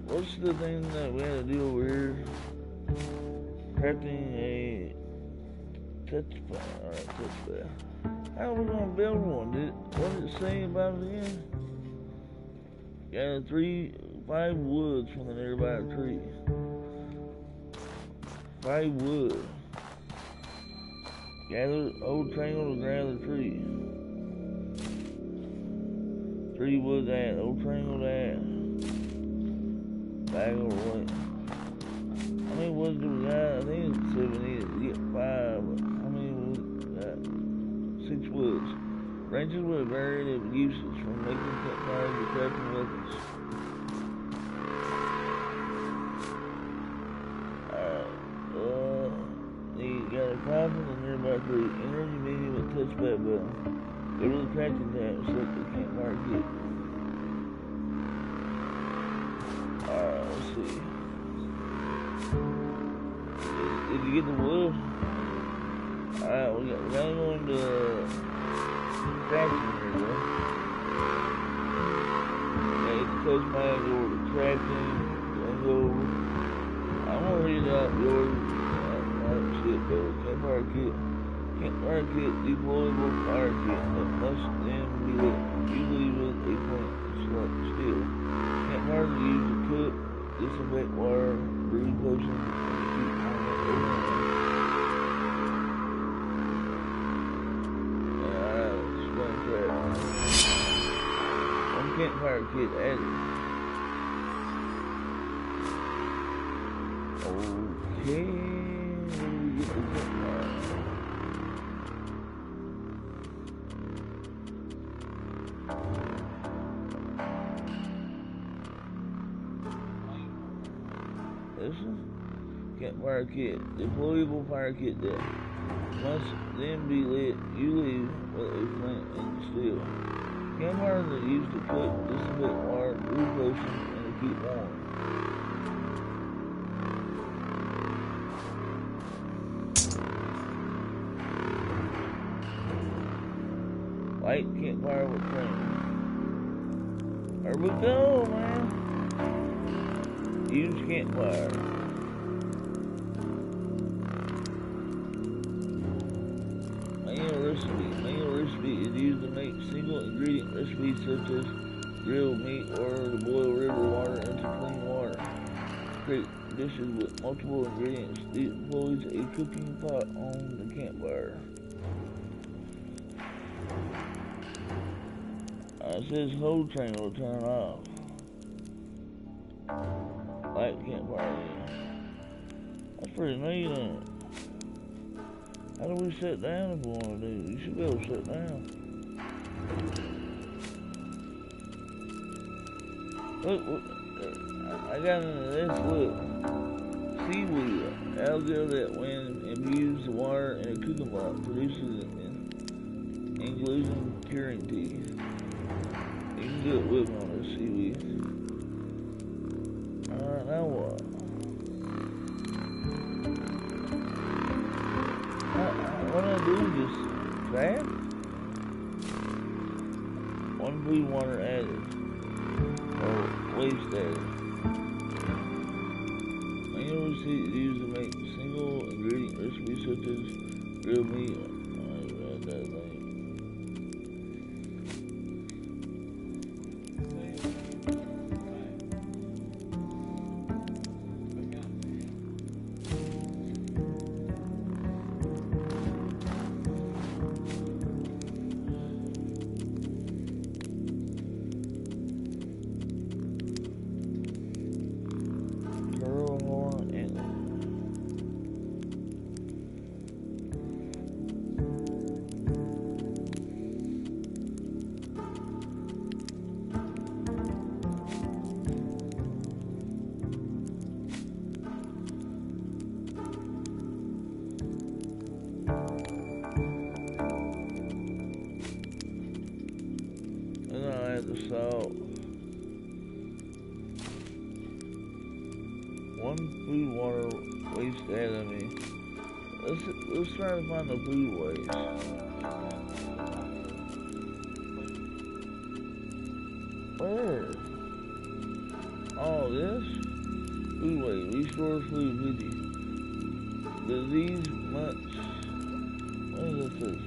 What's the thing that we had to do over here? Crafting a touchpad. Alright, touchpad. How are we going to build one? What did it say about it again? Gather 5 woods from the nearby tree. 5 wood. Gather old triangle to grab the tree. 3 wood that, old triangle that. Bag over what? How many woods do we got? I think it said we needed to get 5. How many woods we got? 6 woods. Branches with a variety of uses, from making campfires to crafting weapons. You got a 5 from the nearby tree. Enter your menu with touchpad button. Go to the crafting tab and select the campfire kit. Alright, let's see. Did you get the wood? Alright, we gotta go into crafting here, bro. Yeah, it's the touchpad, go over to crafting, then go over. I'm gonna read out yours. Shit, though. Campfire kit. Campfire kit, deployable fire kit that must then be lit, usually with a flint steel. Campfires are used to cook, disinfect water, brew potions, and keep on it overnight. Explain that. One campfire kit added. Okay. Listen, campfire kit, deployable fire kit that must then be lit, usually with a flint and steel. Campfires are used to cook, disinfect water, brew potions, and to keep warm. Light campfire with flame. There we go, man. Use campfire. Manual recipe is used to make single ingredient recipes such as grilled meat or to boil river water into clean water. Create dishes with multiple ingredients. Deploys a cooking pot on the campfire. It says hold triangle to turn off. Light campfire. That's pretty neat, ain't it? How do we sit down if we want to do it? You should be able to sit down. Look, I got into this, look. Seaweed, algae that when imbues the water in a cooking pot produces an inclusion curing tea. You can do it with me on this seaweed. Alright, now what? What I do is just craft. 1 food water added. Or waste added. Manual receipt is used to make single ingredient recipes such as grilled meat. add the salt. 1 food water waste added me. Let's try to find the food waste. Where? Oh, this? Food waste. Restore food 50. Disease much. What is this?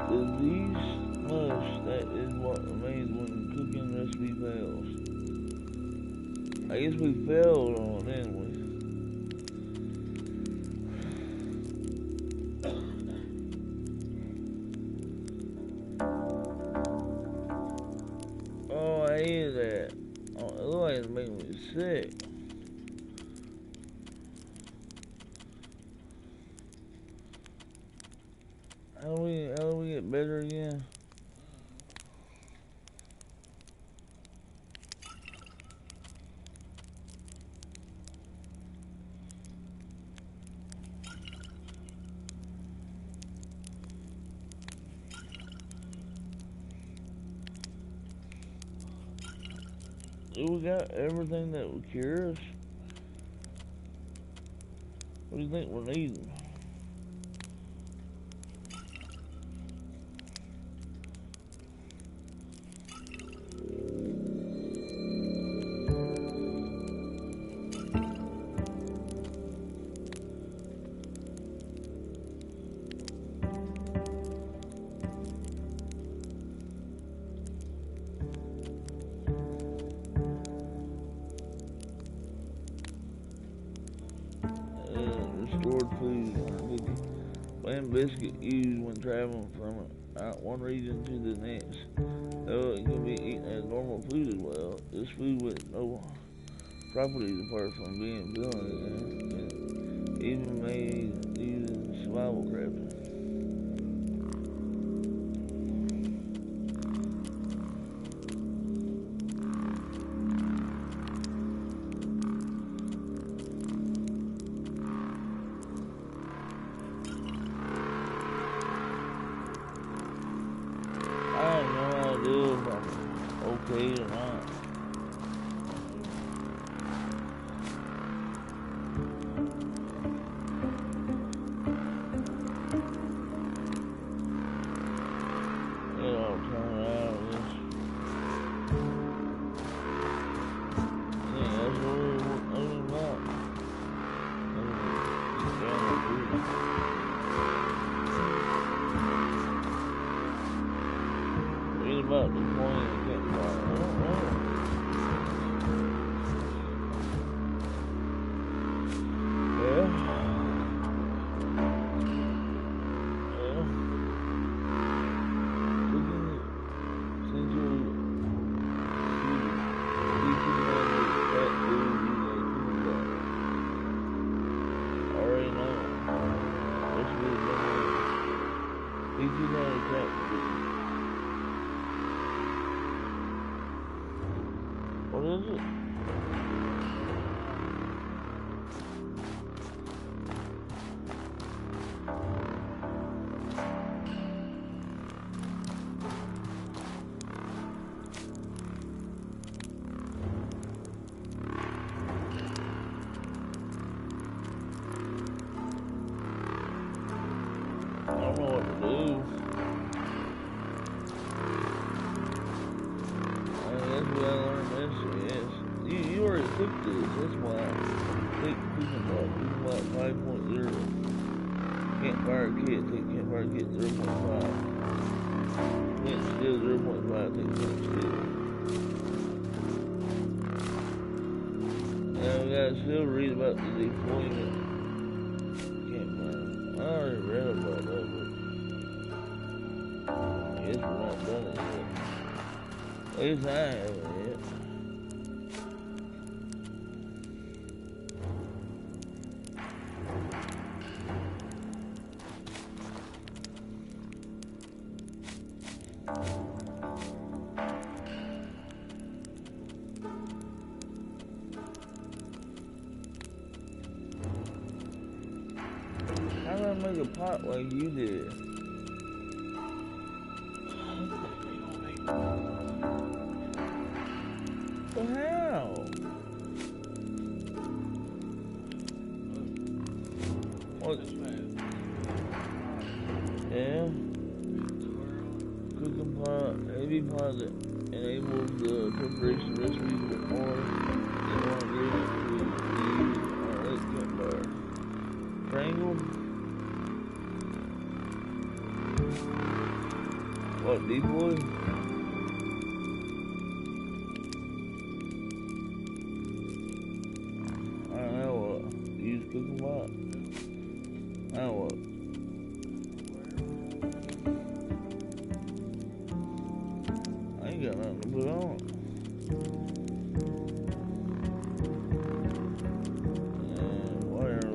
Disease much. That is what remains when cooking recipe fails. I guess we failed on it, didn't we? Oh, I ate that. Oh, it looked like it's making me sick. How do we get better again? Do we got everything that would cure us? What do you think we're needing? Restored food. Plain biscuit used when traveling from one region to the next. Though it can be eaten as normal food as well, this food with no properties apart from being filling and even made using survival crafting. I have no idea if I'm okay or not. It all turned out. Yeah, that's what we're about. Read about the point of campfire. I don't know. Yeah. Cooking essential teaching cat food using a cooking pot. Already know. What's good teaching how to cat food. What is it? I don't know what to do. That's what I learned yesterday. Yes. You already took this. That's why I take cooking pot. Cooking pot 5.0. Campfire kit. Take campfire kit 0.5. Flint steel 0.5. Take flint steel. Now we gotta still read about the deployment. Campfire. I already read about that, but I guess we're not done it yet. At least I haven't yet. How do I make a pot like you did? heavy pot that enables the preparation of recipes with more than one ingredient to be used on an electric campfire. Triangle. What, decoy? Alright, now what? Use cooking pot. Now what? I ain't got nothing to put on it. Whatever.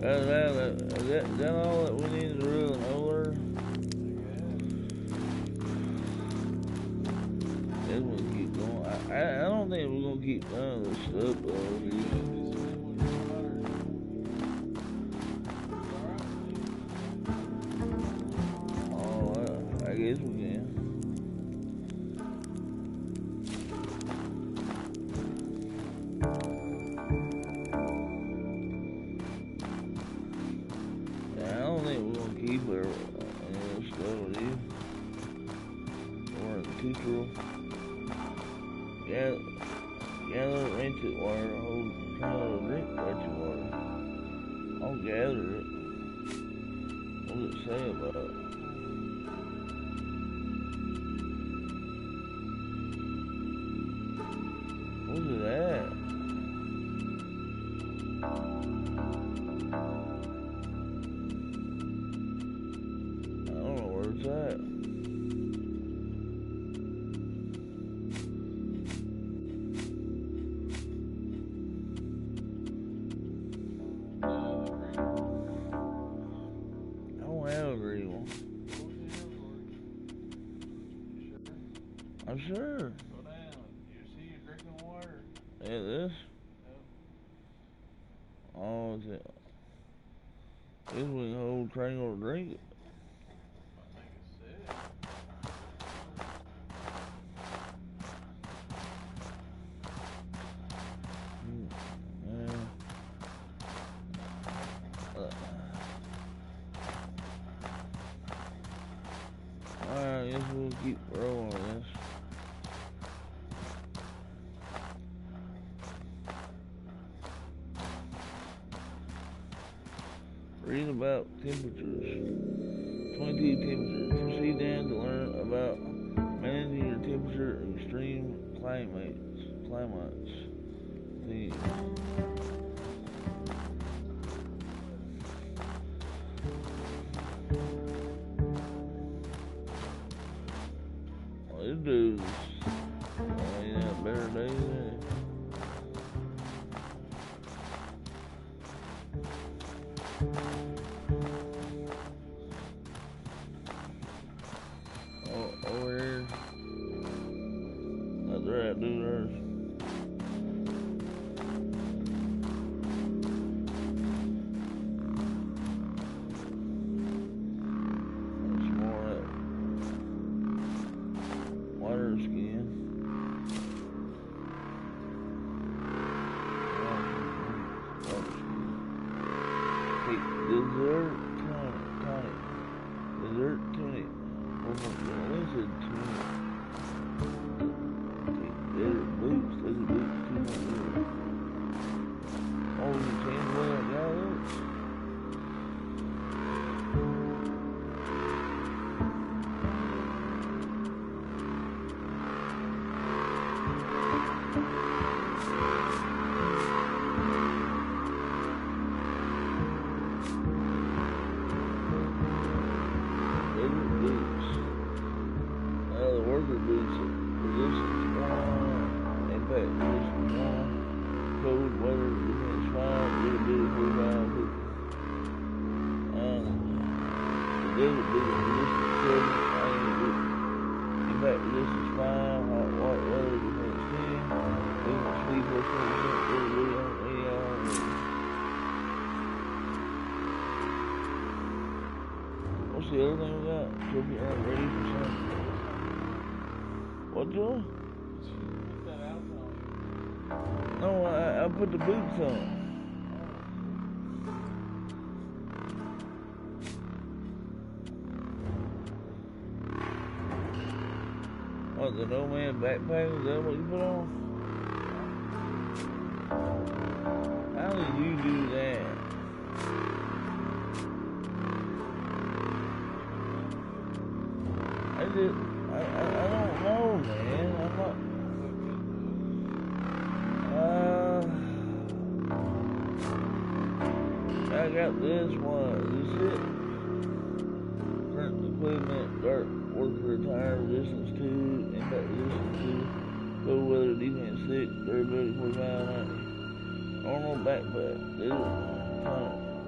Is that all that we need to really know there? This one keep going. I don't think we're gonna keep none of this stuff though. Oh, I guess we can. I don't think we're gonna keep any of this stuff with you. Or the tutorial. Gather rancid water, hold control of drink rancid water. I'll gather it. What does it say about it? What's it at? I don't know where it's at. I don't have a green one. I'm sure. Go down. You see you're drinking water? Yeah, this? Yep. Oh, is it? This we can hold triangle to drink it. I think it's sick. Yeah. Alright, I guess we'll keep rolling with this. Read about temperatures. 22 temperatures. Proceed down to learn about managing your temperature in extreme climates. Theme. Well, this dude's ain't that better days than it. Over here. Let the rat do theirs. There's some more of that water skin. Water skin. Hey, dessert tonic. Dessert tonic. What is it? There's boots. There's a boot. Oh, you change the way that guy looks. Favorite boots. The worker boots. Resistance 1. Impact resistance 1. Cold weather defense 5. Durability 45. The desert boot resistance 7. Impact resistance 5. Hot weather defense 10. Movement speed plus 20%. Durability 80 hours. What's the other thing we got? Should be ready for something. What, Joe? Put that out on. No, I put the boots on. What, the Nomad backpack? Is that what you put on? How did you do that? I don't know, man. I got this one. Is this it? Current equipment, dark worker attire, resistance 2, impact resistance 2, cold weather defense 6, durability 4590. Normal backpack,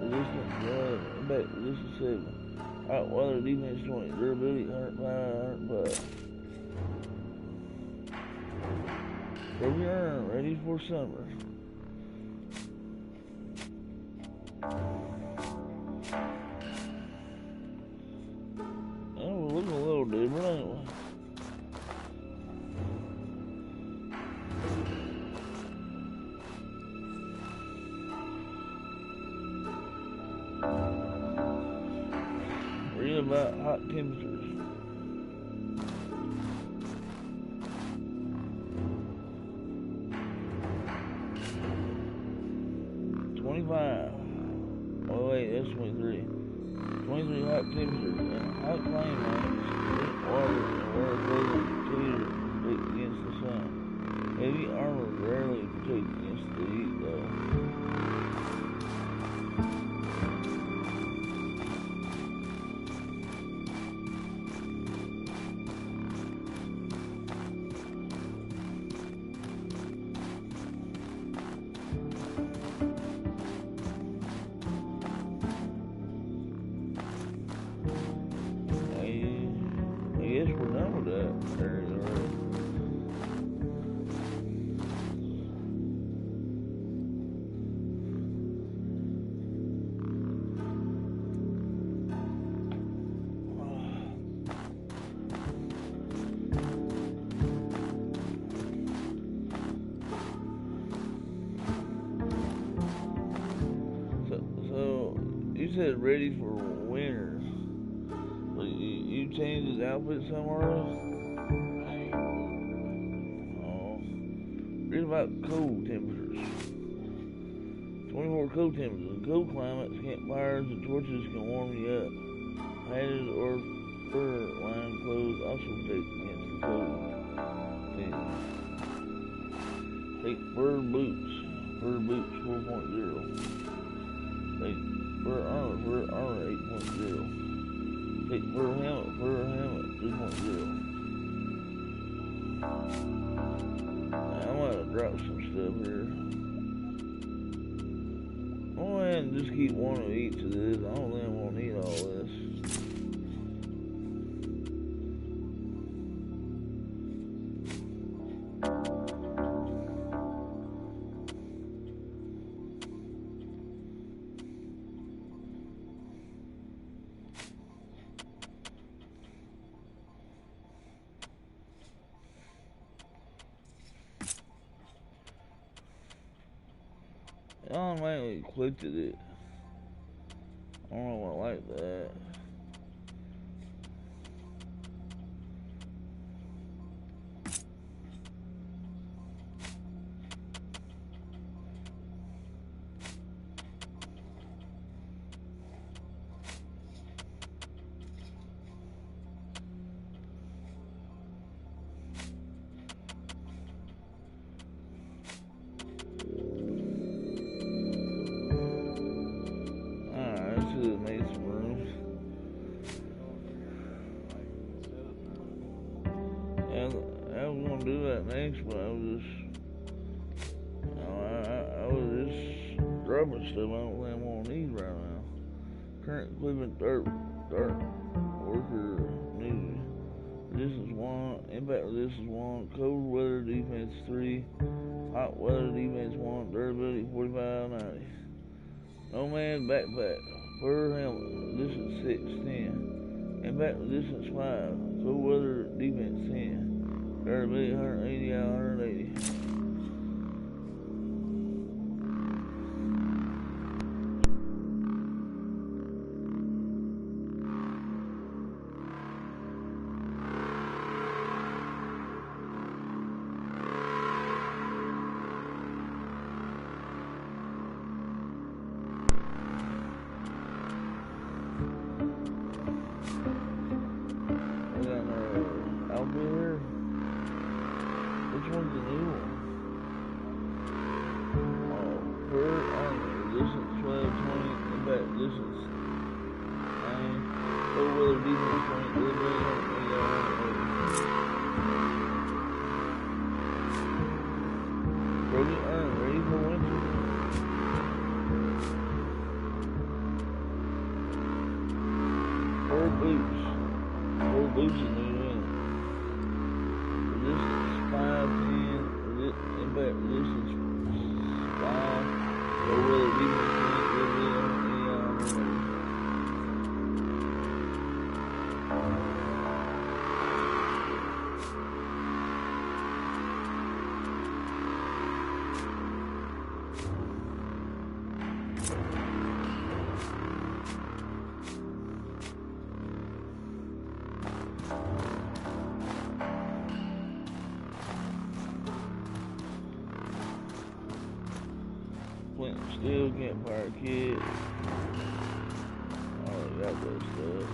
resistance 1, impact resistance 7. Hot weather defense 20, durability 105, 105. Procure, ready for summer. Oh, we're looking a little different, ain't we? Read about hot temperatures. Oh wait, that's 23. 23 hot temperatures and hot flame range. Drink water and wear clothing to protect against the sun. Heavy armor rarely protects against the heat though. I guess we're done with that area already. So you said ready for winter. You changed his outfit somewhere else? Oh. Read about cold temperatures. 24 cold temperatures. In cold climates, campfires and torches can warm you up. Padded or fur-lined clothes also protect against the cold. Take fur boots. Fur boots 4.0. Take fur armor 8.0. Take fur helmet 3.0. I'm gonna drop some stuff here. I'm gonna go ahead and just keep one of each of this. I don't think I'm gonna need all this. I automatically clicked it. I don't know if I like that. Alright, let's see if make some room. I was gonna do that next, but I was just, I was just dropping stuff I don't think I'm gonna need right now. Current equipment, dark worker needed. This is 1, impact this is 1, cold weather defense 3, hot weather defense 1, durability 4590. Nomad backpack, fur helmet, distance 6, 10. Impact distance 5, cold weather defense 10. Durability 180 out of 180. point, Broken urn, ready for winter. Four boots. Four boots is new in. Resistance 5, 10. Impact resistance 5. Over the defense 10. Flint and steel, campfire kit. Already got that stuff.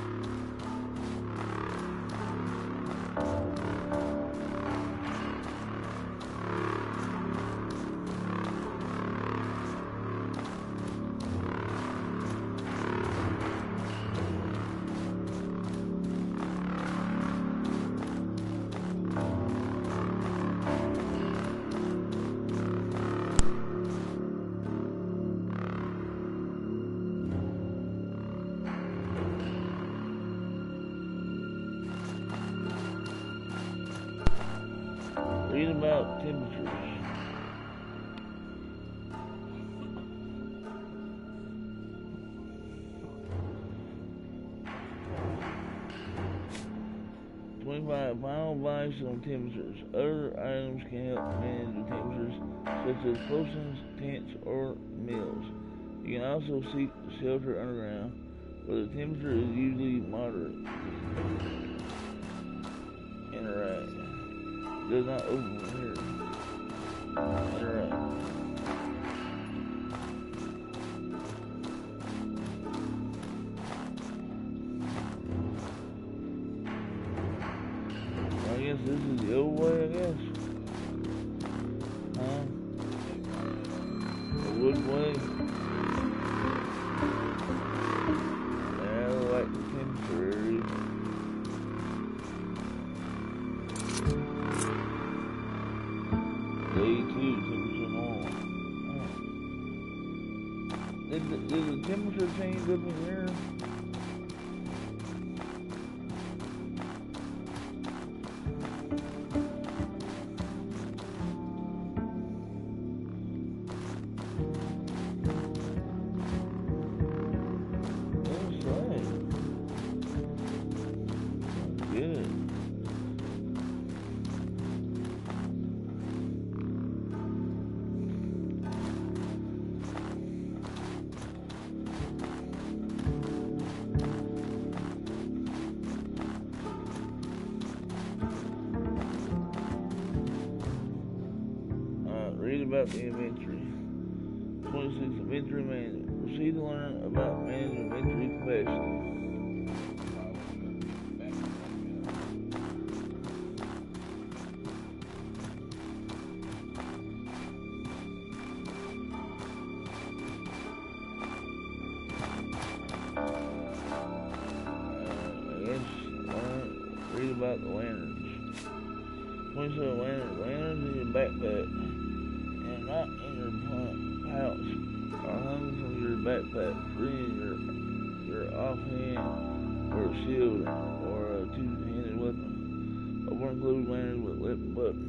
Read about temperatures. "25 final advice on temperatures. Other items can help manage the temperatures, such as potions, tents, or meals. You can also seek shelter underground, where the temperature is usually moderate. Interact. Does not open from here. Interact. I guess this is the old way, I guess. Huh? The wood way. Yeah, I like the temporary. Day 2, temperature normal. Did the temperature change up in here? That's right. Good. Read about the inventory. 26 inventory management. Proceed to learn about managing inventory capacity. Read about the lanterns. 27 lanterns. Lanterns in your backpack and not in your pouch are hung from your backpack, freeing your offhand or a shield or a two-handed weapon. Open and close lanterns with left button.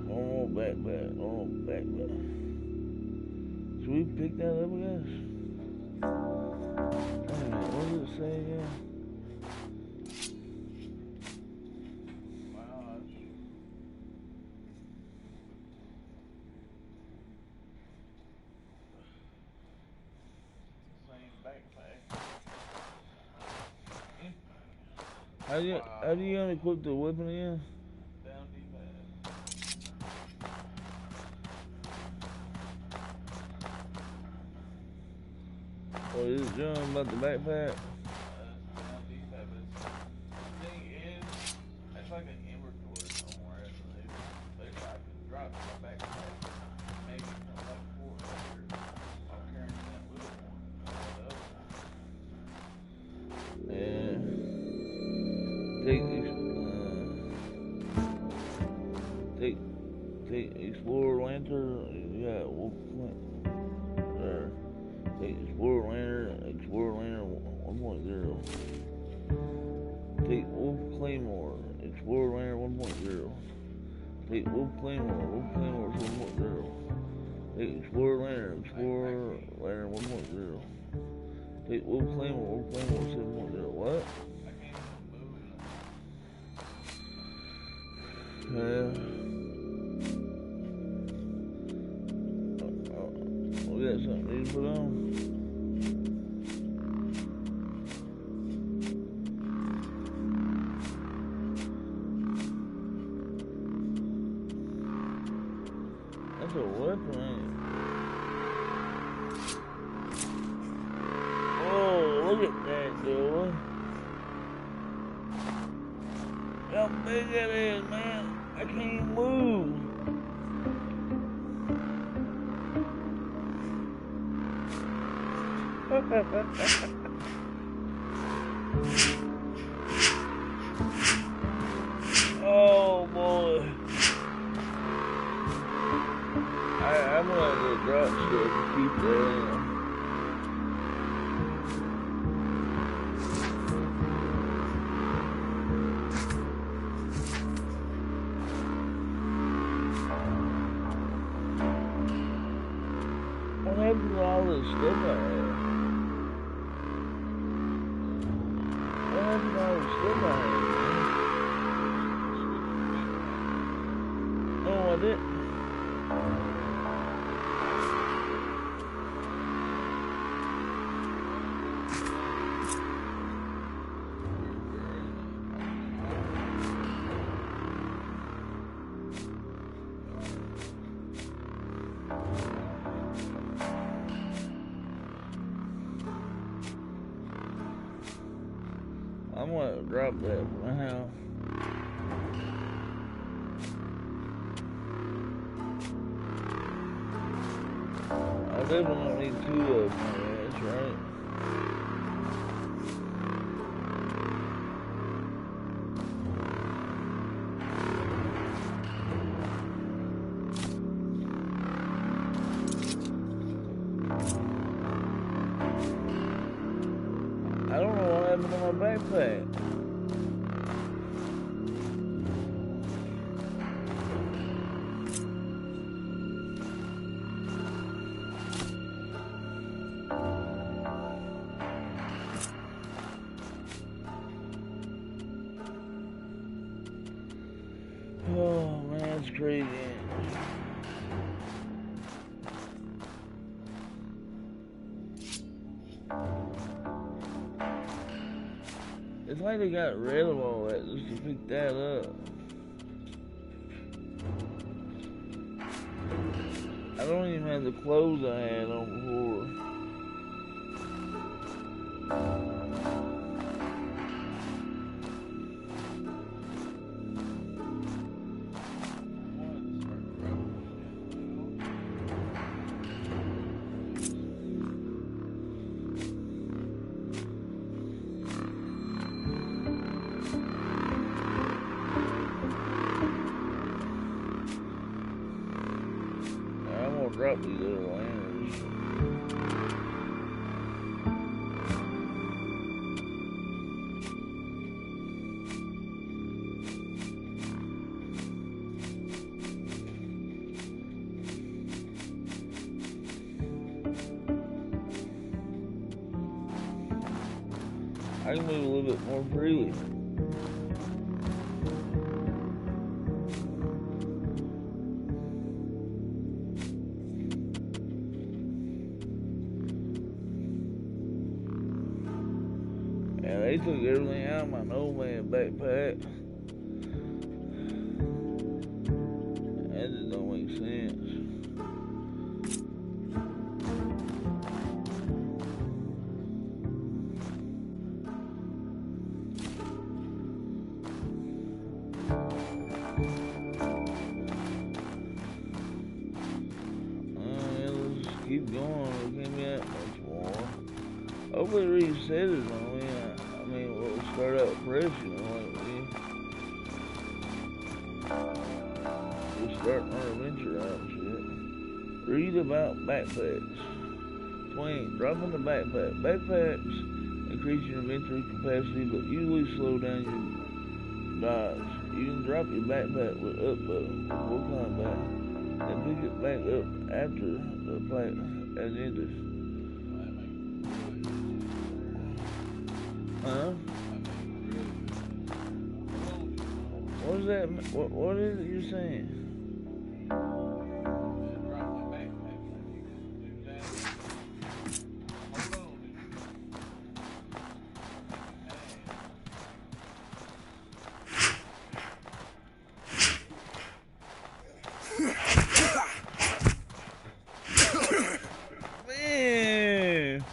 Normal backpack. Should we pick that up, I guess? Wait a minute, what does it say again? How do you unequip the weapon again? Down D-pad. Or is it doing about the backpack? Down D-pad, but the thing is, it's like an inventory somewhere. They like drop my backpack. Maybe come like 4 later. I'm carrying that little one. The other one. Explorer Lantern. You got Wolf there. Take Explorer Lantern 1.0. Take Wolf Claymore, Explorer Lantern 1.0. Take Wolf Claymore 1.0. Take Explorer Lantern 1.0. Take Wolf Claymore 7.0. What? Yeah. We got something new to put on. That's a weapon, ain't it? Oh, look at that, dude. How big it is, man. I can't even move. Oh boy. I'm gonna have to drop stuff to keep that in. What happened to all this stuff I had? What happened to all the stuff I had, man? No, I didn't. I'm gonna drop that for now. I definitely need two of them, that's right. I don't know what happened to my backpack. Oh man, that's crazy. It's like they got rid of all that just to pick that up. I don't even have the clothes I had on before. I'm gonna drop these other lanterns. I can move a little bit more freely. Yeah, they took everything out of my nomad backpack. That just don't make sense. Yeah, let's keep going. We can't be that much more. Hopefully reset it on me. I mean, we'll start out fresh, you know, like we'll start our adventure out. Read about backpacks. 20. Drop in the backpack. Backpacks increase your inventory capacity, but usually slow down your dodge. You can drop your backpack with up button before combat, and pick it back up after the fight has ended. Huh? What is that? What is it you're saying? Man!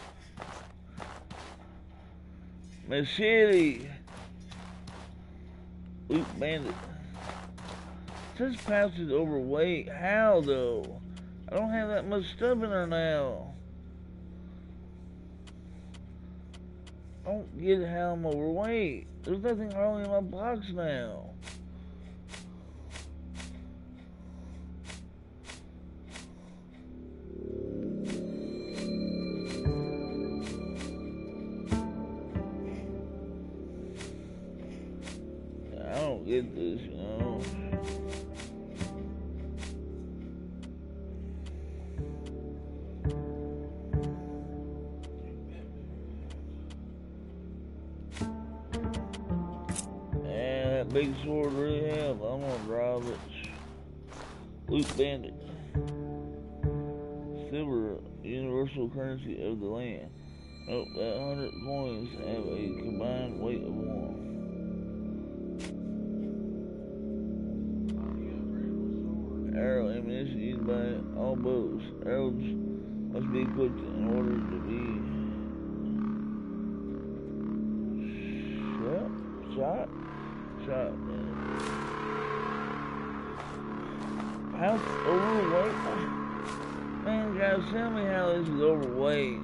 Machete! Loot bandit. This pouch is overweight. How though? I don't have that much stuff in there now. I don't get how I'm overweight. There's nothing hardly in my box now. I don't get this, you know. That big sword really helps. I'm gonna drive it. Loot bandit. Silver, universal currency of the land. Nope, that 100 coins have a combined weight of 1. Arrow ammunition used by all bows. Arrows must be equipped in order to be shot. How overweight? Man, guys, tell me how this is overweight.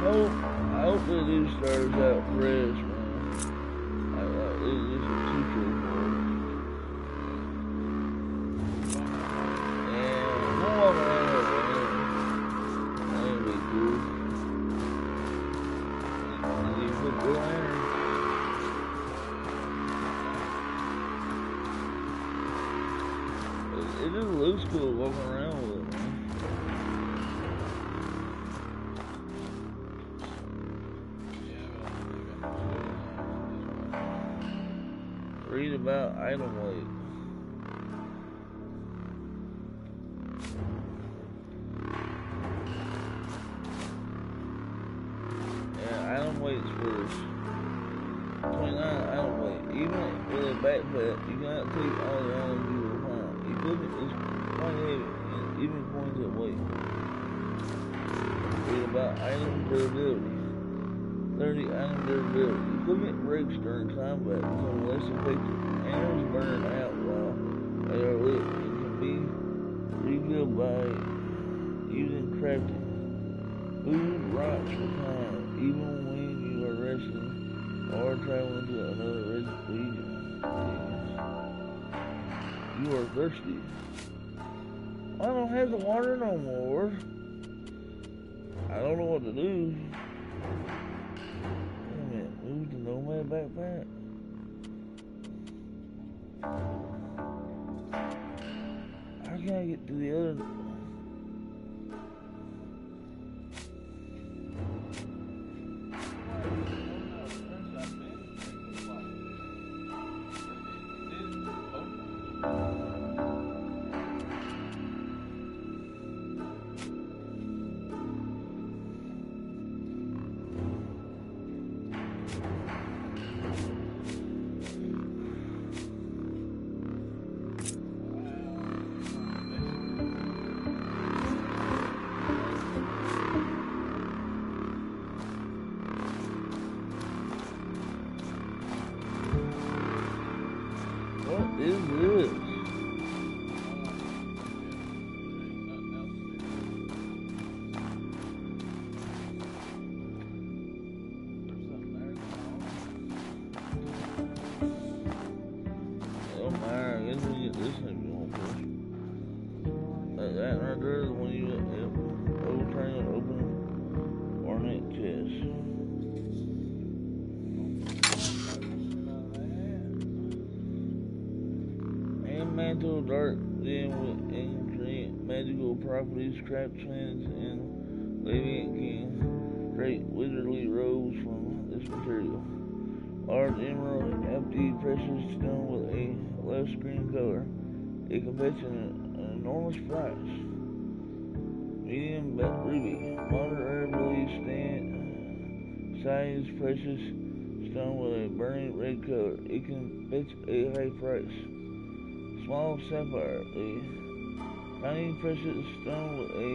I hope that this starts out fresh, man. This is too cool. Yeah, we'll walk around here, man. That'd be cool. And you put the lantern. It just looks cool walking around with it, man. Read about item weight. Yeah, item weight's first. 29 item weight. Even with a backpack, you cannot take all the items you will find. Equipment is quite heavy, and even coins at weight. Read about item durability. 30 item durability. Equipment breaks during combat, become less effective. Items burn out while they are lit and can be refilled by using crafting. Food rots for time, even when you are resting or traveling to another region. You are thirsty. I don't have the water no more. I don't know what to do. Move the Nomad backpack. How can I get to the other? Elemental dark gem with ancient magical properties. Craftsmen and Leviant King create wizardly robes from this material. Large emerald, empty precious stone with a lush green color. It competes an enormous price. Medium ruby, moderate release size precious stone with a burning red color. It can fetch a high price. Small sapphire, a tiny precious stone with a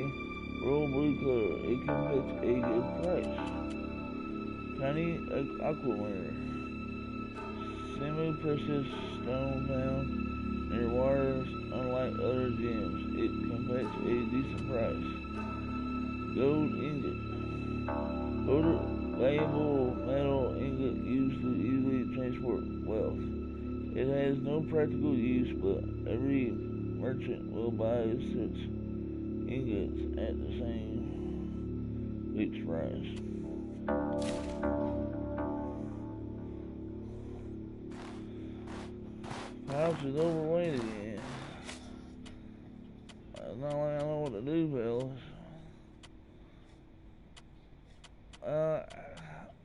royal blue color. It can fetch a good price. Tiny aquamarine, semi-precious stone found near waters. Unlike other gems, it can fetch a decent price. Gold ingot, gold valuable metal ingot used to easily transport wealth. It has no practical use, but every merchant will buy such ingots at the same fixed price. House is overweight again. It's not like I know what to do, fellas.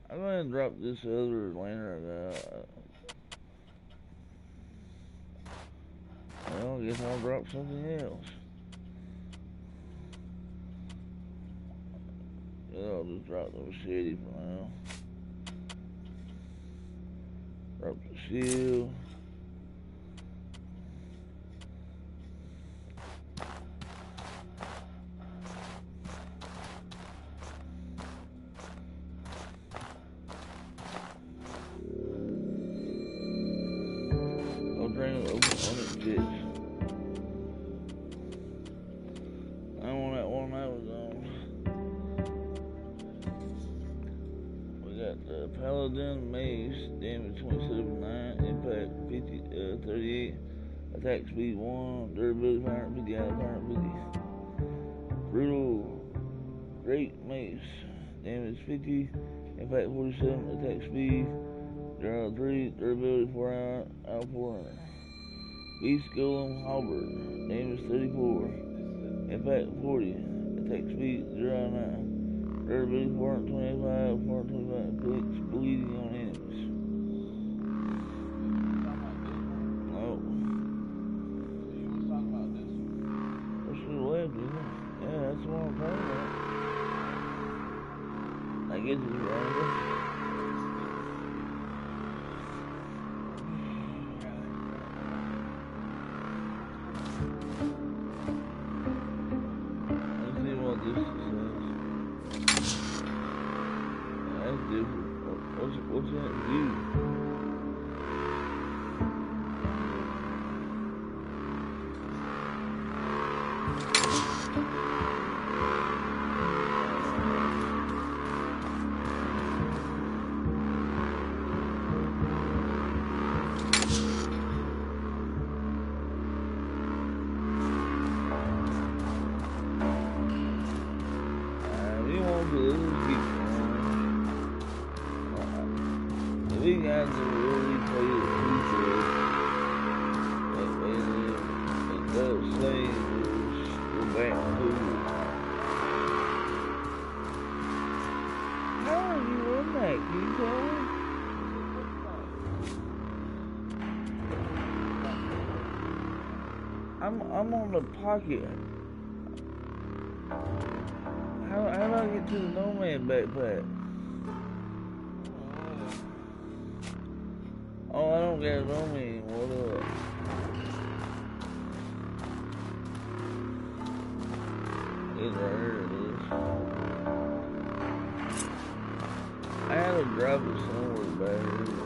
I'm gonna drop this other lantern I got. Well, I guess I'll drop something else. I'll just drop the machete for now. Drop the shield. Paladin Mace, damage 27.9, impact 38, attack speed 1, durability 550 out of 550. Brutal Great Mace, damage 50, impact 47, attack speed 0 3, durability 4 out of 400. Beast Golem Halberd, damage 34, impact 40, attack speed 0 out of 9. Durability 425, 425 clicks, bleeding on enemies. Oh. You was talking about this one. That's to the left, isn't it? Yeah, that's the one I'm talking about. I guess it's random. Let's see what this says. That's different. What's that view? We won't do this. We got to really play the future. It does say we'll go back to it. How are you in that? Can you tell me? I'm on the pocket. How do I get to the Nomad backpack? Oh, I don't get it on me anymore. What up? It's right here, it is. I had to drop it somewhere back here.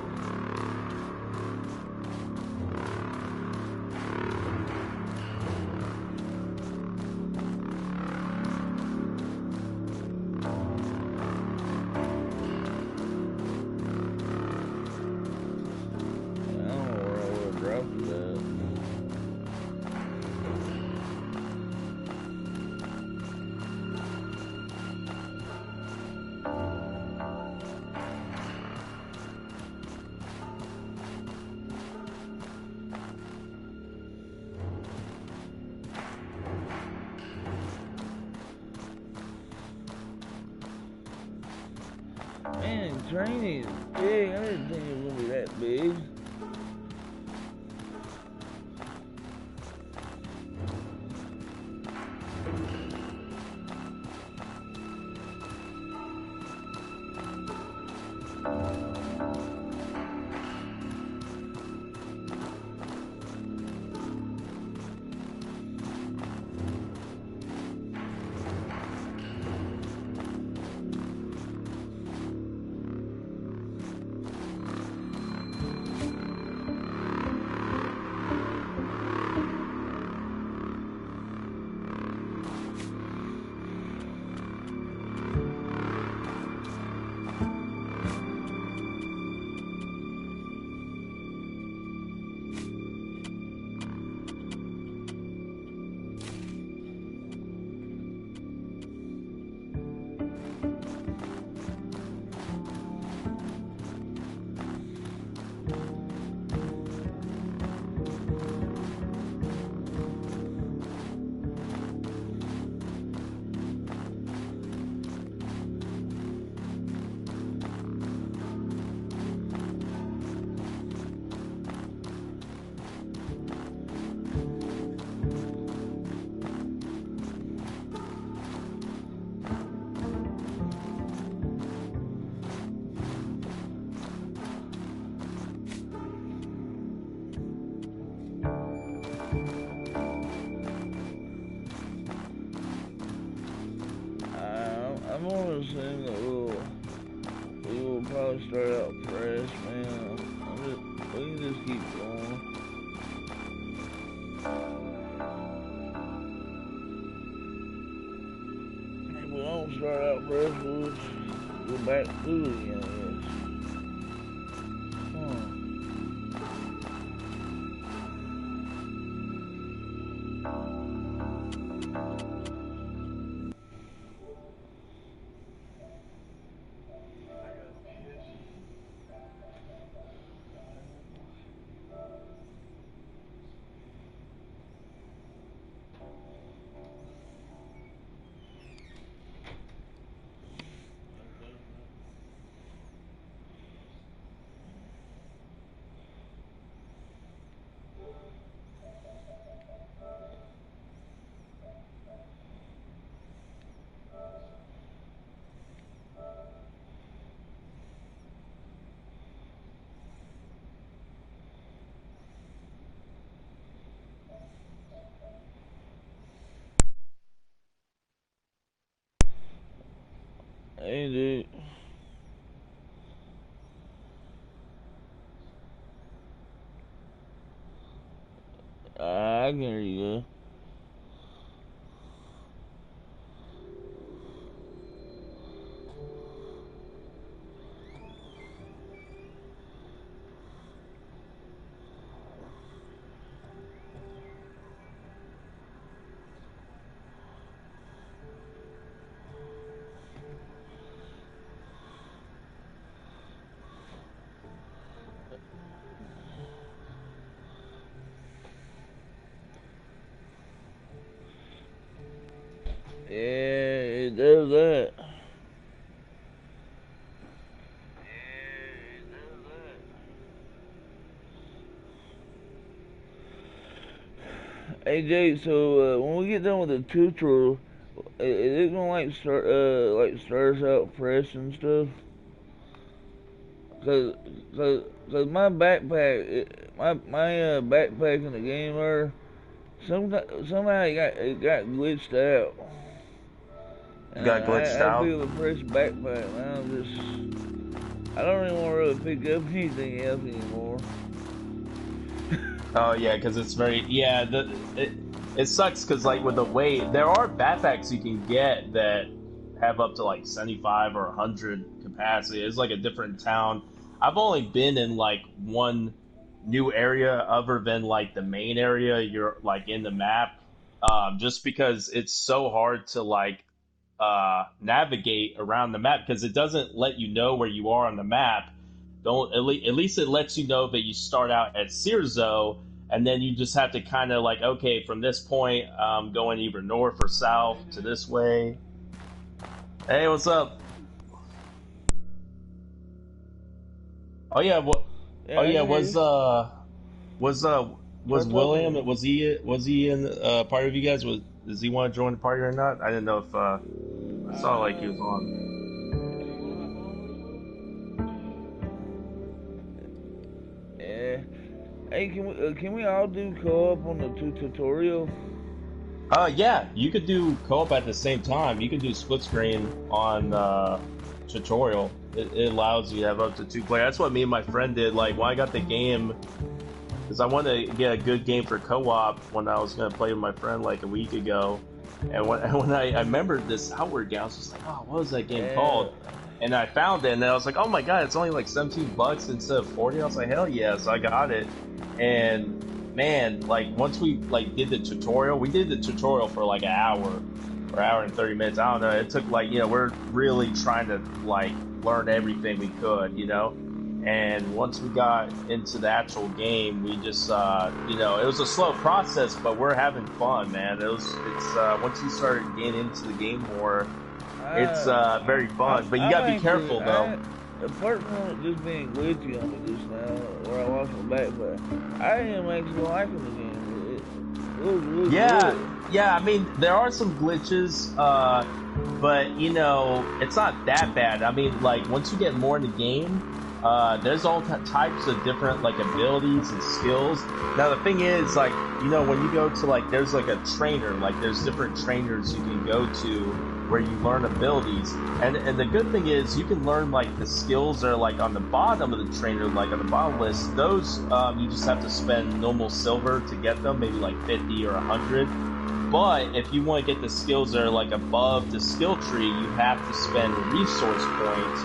Man, training. Dang, I didn't think it was gonna be that big. I'm gonna assume that we will probably start out fresh, man. We can just keep going. If we don't start out fresh, we'll just go back through it again, I guess. Hey, dude. I can hear you. Yeah, it does that. Hey Jake, so when we get done with the tutorial, is it gonna start us out fresh and stuff? Cause, cause my backpack, my backpack in the game there, somehow it got glitched out. And Got glitched I out. picked up a fresh backpack. Now I don't even want to really pick up anything else anymore. Oh yeah, because it's very it sucks because like with the weight, there are backpacks you can get that have up to like 75 or 100 capacity. It's like a different town. I've only been in like one new area other than like the main area you're like in the map, just because it's so hard to like navigate around the map because it doesn't let you know where you are on the map. Don't at least it lets you know that you start out at Searzo, and then you just have to kind of like, okay, from this point, going either north or south to this way. Hey, what's up? Oh yeah, what? Yeah, Oh I yeah, can hear you. was Try was talking William? again. Was he in part of you guys? Does he want to join the party or not? I didn't know if I saw like he was on. Do you want to hop on with us, Will? Yeah. Hey, can we all do co-op on the two tutorial? Yeah, you could do co-op at the same time. You could do split screen on tutorial. It allows you to have up to two players. That's what me and my friend did. Like when I got the game, because I wanted to get a good game for co-op when I was gonna play with my friend like a week ago. And when when I remembered this Outward game, I was just like, oh, what was that game Yeah. called? And I found it, and I was like, oh my god, it's only like $17 instead of 40. I was like, hell yeah! So I got it, and man, like once we like did the tutorial, we did the tutorial for like an hour, or hour and 30 minutes. I don't know. It took like we're really trying to like learn everything we could, and once we got into the actual game, we just, it was a slow process, but we're having fun, man. It's once you start getting into the game more, it's I, very fun. But you I'm gotta be actually, careful, though. apart from it just being glitchy on me just now, where I lost my backpack, I am actually liking the game. It looks really Yeah, good. yeah. I mean, there are some glitches, but it's not that bad. I mean, like once you get more in the game, there's all types of different like abilities and skills. Now the thing is, like when you go to like there's like a trainer, like there's different trainers you can go to where you learn abilities, and the good thing is you can learn like the skills that are like on the bottom of the trainer, like on the bottom list. Those you just have to spend normal silver to get them, maybe like 50 or 100. But if you want to get the skills that are like above the skill tree, you have to spend resource points.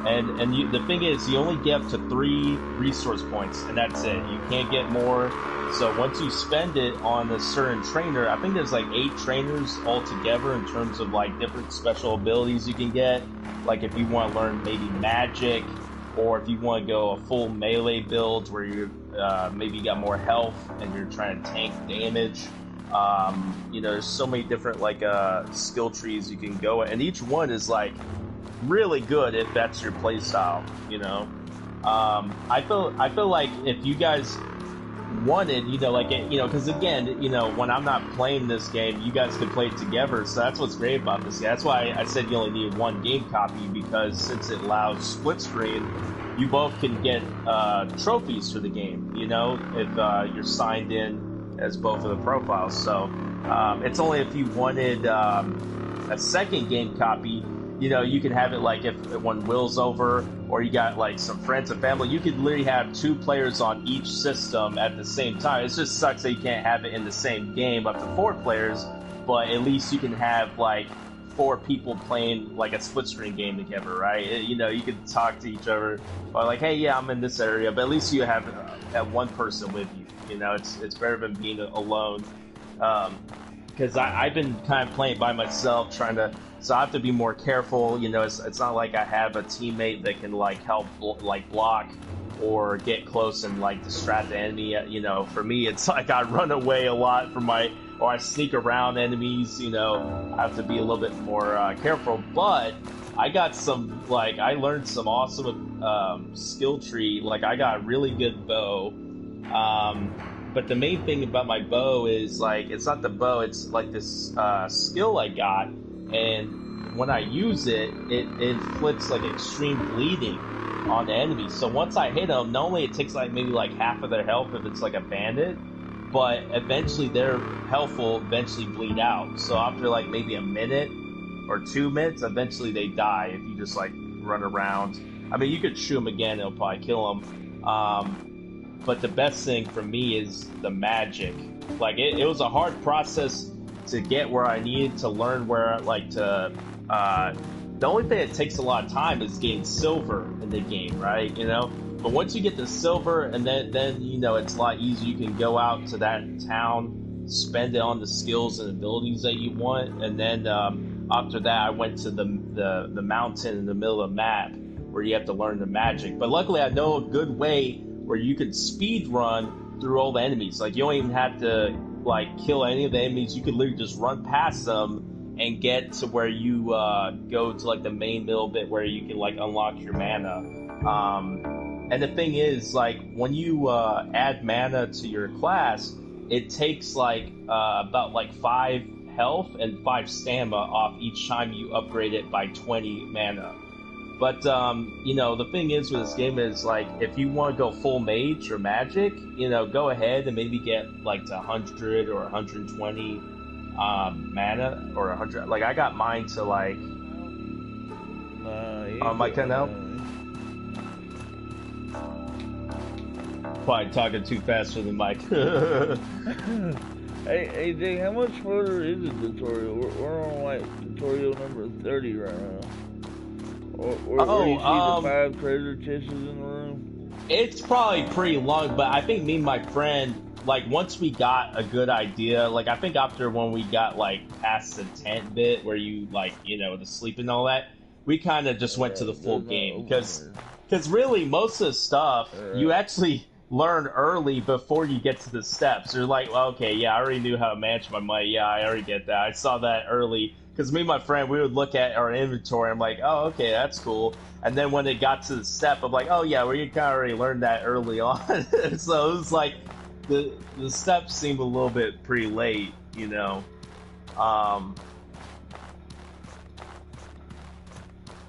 And the thing is, you only get up to 3 resource points, and that's it. You can't get more. So once you spend it on a certain trainer, I think there's like 8 trainers altogether in terms of like different special abilities you can get. Like if you want to learn maybe magic, or if you want to go a full melee build where you maybe got more health and you're trying to tank damage. There's so many different like skill trees you can go, and each one is like really good if that's your play style. I feel like if you guys wanted, because again, when I'm not playing this game, you guys can play it together. So that's what's great about this game. That's why I said you only need one game copy, because since it allows split screen, you both can get trophies for the game. If you're signed in as both of the profiles. So it's only if you wanted a second game copy. You could have it like if when Will's over, or you got like some friends and family, you could literally have 2 players on each system at the same time. It just sucks that you can't have it in the same game up to 4 players, but at least you can have like 4 people playing like a split screen game together, right? You could talk to each other, or like, hey, yeah, I'm in this area, but at least you have one person with you. It's better than being alone. Because I've been kind of playing by myself, so I have to be more careful. It's not like I have a teammate that can like help block or get close and like distract the enemy. For me, it's like I run away a lot or I sneak around enemies. I have to be a little bit more careful. But I got I learned some awesome skill tree. Like I got a really good bow. But the main thing about my bow is like it's not the bow, it's like this skill I got, and when I use it, it inflicts like extreme bleeding on the enemy. So once I hit them, not only it takes like maybe like half of their health if it's like a bandit, but eventually their health will eventually bleed out. So after like maybe a minute or 2 minutes, eventually they die if you just like run around. I mean, you could shoot them again, it'll probably kill them. But the best thing for me is the magic. Like it was a hard process to get where I needed to learn where like to. The only thing that takes a lot of time is getting silver in the game, right? But once you get the silver, and then it's a lot easier. You can go out to that town, spend it on the skills and abilities that you want, and then after that, I went to the mountain in the middle of the map where you have to learn the magic. But luckily, I know a good way where you can speed run through all the enemies. Like you don't even have to like kill any of the enemies. You can literally just run past them and get to where you go to like the main middle bit where you can like unlock your mana. And the thing is, like, when you add mana to your class, it takes like about like 5 health and 5 stamina off each time you upgrade it by 20 mana. But you know, the thing is with this game is like, if you want to go full mage or magic, you know, go ahead and maybe get like to 100 or 120 mana or 100. Like I got mine to like. Mike 10 now. Probably talking too fast for the mic. Hey, Jay, how much further is the tutorial? We're on like tutorial number 30 right now. Or where you see the 5 treasure chests in the room? It's probably pretty long, but I think me and my friend, like, once we got a good idea, like, I think after when we got, like, past the tent bit where you, like, you know, the sleep and all that, we kind of just went to the full game. Because really, most of the stuff, you actually learn early before you get to the steps. You're like, well, okay, yeah, I already knew how to manage my money. Yeah, I already get that. I saw that early. Because me and my friend, we would look at our inventory. I'm like, oh, okay, that's cool. And then when it got to the step, I'm like, oh, yeah, we kind of already learned that early on. So it was like the steps seemed a little bit pretty late, you know.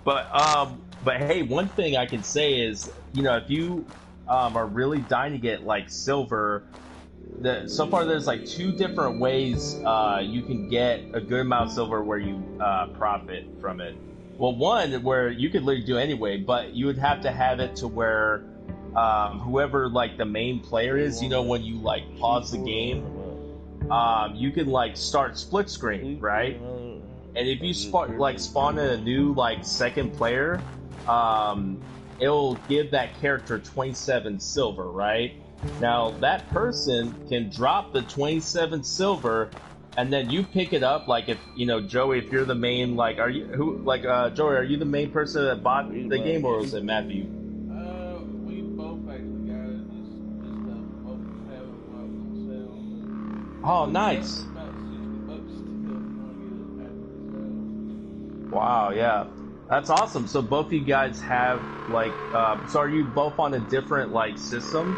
But hey, one thing I can say is, you know, if you are really dying to get like silver, so far there's like 2 different ways you can get a good amount of silver where you profit from it. Well, one where you could literally do anyway, but you would have to have it to where whoever like the main player is, you know, when you like pause the game, you can like start split screen, right? And if you spawn in a new like second player, it'll give that character 27 silver, right? Now that person can drop the 27 silver, and then you pick it up. Like if you know Joey, if you're the main, like are you Joey? Are you the main person that bought the game, or was it Matthew? We both actually got it. Just both have it themselves. Oh, nice. About $60 still. Wow, yeah, that's awesome. So both of you guys have like, so are you both on a different like system?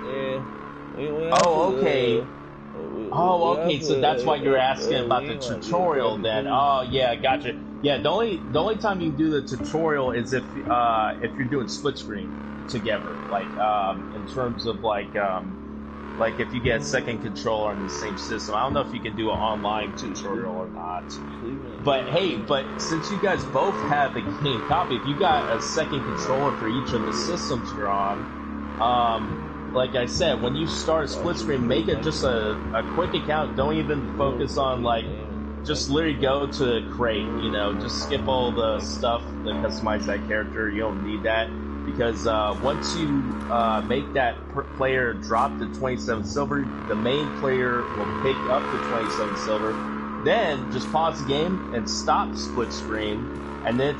Yeah. Oh, okay. Okay, so that's why you're asking about the tutorial then. Oh, yeah, gotcha. Yeah, the only time you do the tutorial is if you're doing split screen together, like in terms of like if you get a second controller on the same system. I don't know if you can do an online tutorial or not. But hey, since you guys both have the game copy, if you got a second controller for each of the systems you're on, like I said, when you start split screen, make it just a quick account. Don't even focus on like, just literally go to crate, you know, just skip all the stuff that customize that character. You don't need that, because once you make that player drop the 27 silver, the main player will pick up the 27 silver. Then just pause the game and stop split screen, and then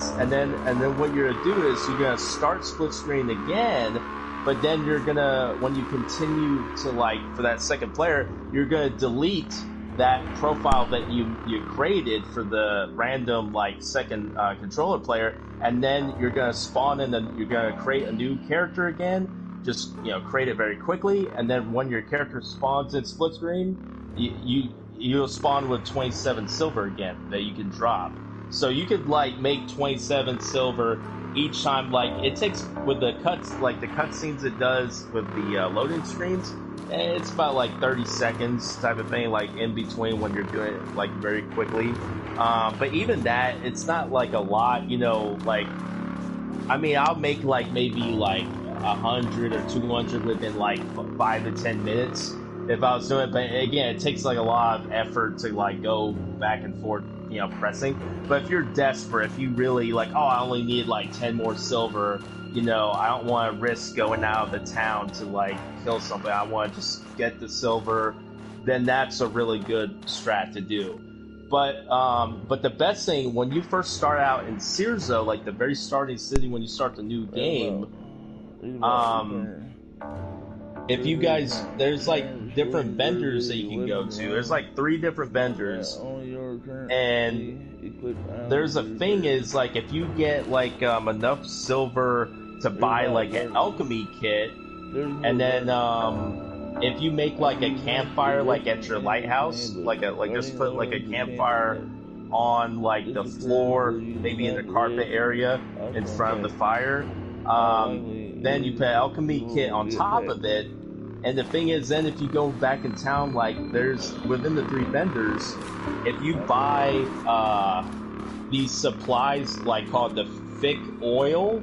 what you're gonna do is you're gonna start split screen again. But then you're gonna, when you continue to like, for that second player, you're gonna delete that profile that you created for the random like second controller player, and then you're gonna spawn in and you're gonna create a new character again. Just, you know, create it very quickly, and then when your character spawns in split screen, you'll spawn with 27 silver again that you can drop. So you could like make 27 silver each time. Like it takes with the cutscenes it does with the loading screens, it's about like 30 seconds type of thing, like in between when you're doing it like very quickly. But even that, it's not like a lot, you know. Like, I mean, I'll make like maybe like 100 or 200 within like 5 to 10 minutes if I was doing it. But again, it takes like a lot of effort to like go back and forth, you know, pressing. But if you're desperate, if you really like, oh, I only need like 10 more silver, you know, I don't want to risk going out of the town to like kill something, I want to just get the silver, then that's a really good strat to do. But the best thing, when you first start out in Cirzo, like the very starting city when you start the new game, if you guys, there's like different vendors that you can go to. There's like 3 different vendors, and there's a thing is like if you get like enough silver to buy like an alchemy kit, and then if you make like a campfire like at your lighthouse, like just put like a campfire on like the floor, maybe in the carpet area in front of the fire, then you put an alchemy kit on top of it. And the thing is, then if you go back in town, like there's within the 3 vendors, if you buy these supplies like called the thick oil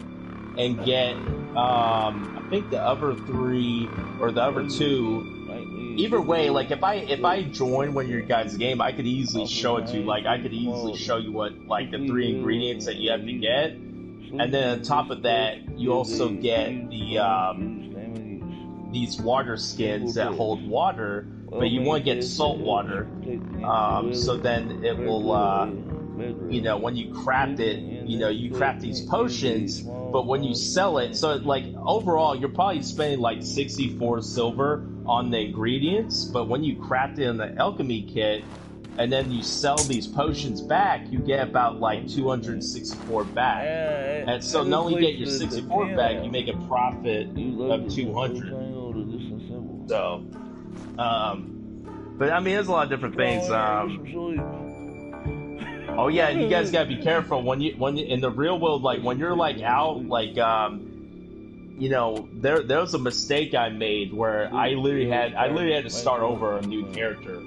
and get I think the other 3 or the other 2, either way, like if I join one of your guys' game, I could easily show it to you. Like I could easily show you what like the 3 ingredients that you have to get, and then on top of that, you also get the these water skins that hold water, but you want to get salt water, so then it will, you know, when you craft it, you know, you craft these potions, but when you sell it, so like overall, you're probably spending like 64 silver on the ingredients, but when you craft it in the alchemy kit, and then you sell these potions back, you get about like 264 back. And so not only get your 64 back, you make a profit of 200. So, but I mean, there's a lot of different things. Oh yeah, and you guys gotta be careful when you in the real world, like when you're like out, like you know, there was a mistake I made where I literally had to start over a new character,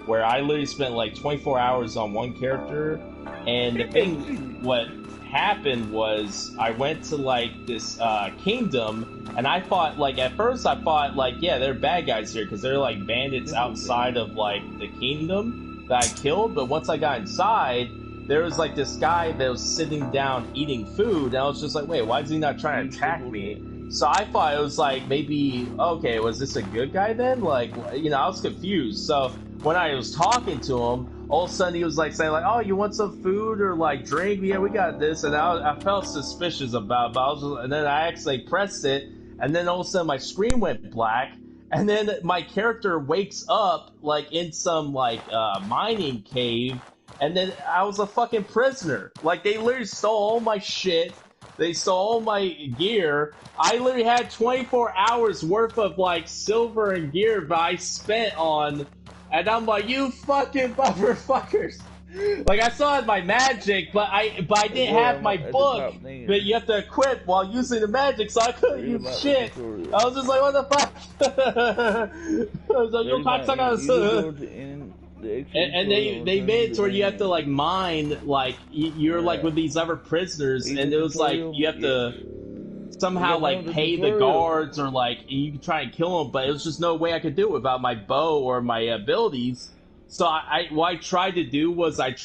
where I literally spent like 24 hours on one character, and the thing what happened was I went to like this kingdom, and I thought, like, at first I thought like, yeah, they're bad guys here because they're like bandits outside of like the kingdom that I killed, but once I got inside, there was like this guy that was sitting down eating food, and I was just like, wait, why is he not trying to attack me? So I thought it was like, maybe, okay, was this a good guy then? Like, you know, I was confused. So when I was talking to him, all of a sudden he was like saying like, oh, you want some food or like drink? Yeah, we got this. And I felt suspicious about it, but I was just, and then I actually pressed it, and then all of a sudden my screen went black, and then my character wakes up like in some like mining cave, and then I was a fucking prisoner. Like they literally stole all my shit. They stole all my gear. I literally had 24 hours worth of like silver and gear that I spent on, and I'm like, you fucking motherfuckers. Like I still had my magic, but I didn't have my book. But you have to equip while using the magic, so I couldn't use shit. I was just like, what the fuck? I was like, yo, and they made it to where you have to like mine, like you're like with these other prisoners, and it was like you have to somehow like pay the guards, or like you can try and kill them, but it was just no way I could do it without my bow or my abilities. So what I tried to do was I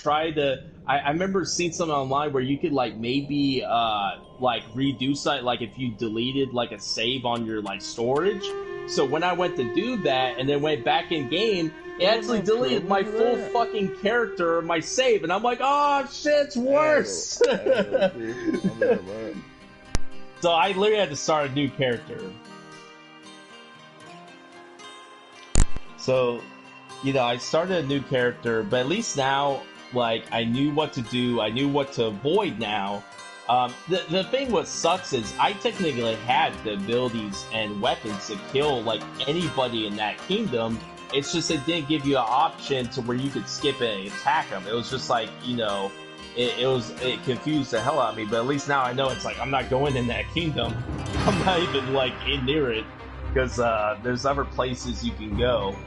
remember seeing something online where you could like maybe like redo something, like if you deleted like a save on your like storage. So when I went to do that and then went back in game, it actually deleted my full fucking character, my save, and I'm like, oh shit, it's worse. So I literally had to start a new character. So, you know, I started a new character, but at least now, like, I knew what to do, I knew what to avoid now. The thing what sucks is I technically had the abilities and weapons to kill, like, anybody in that kingdom. It's just it didn't give you an option to where you could skip it and attack them. It was just like, you know, it confused the hell out of me. But at least now I know it's like I'm not going in that kingdom. I'm not even like in near it, because there's other places you can go.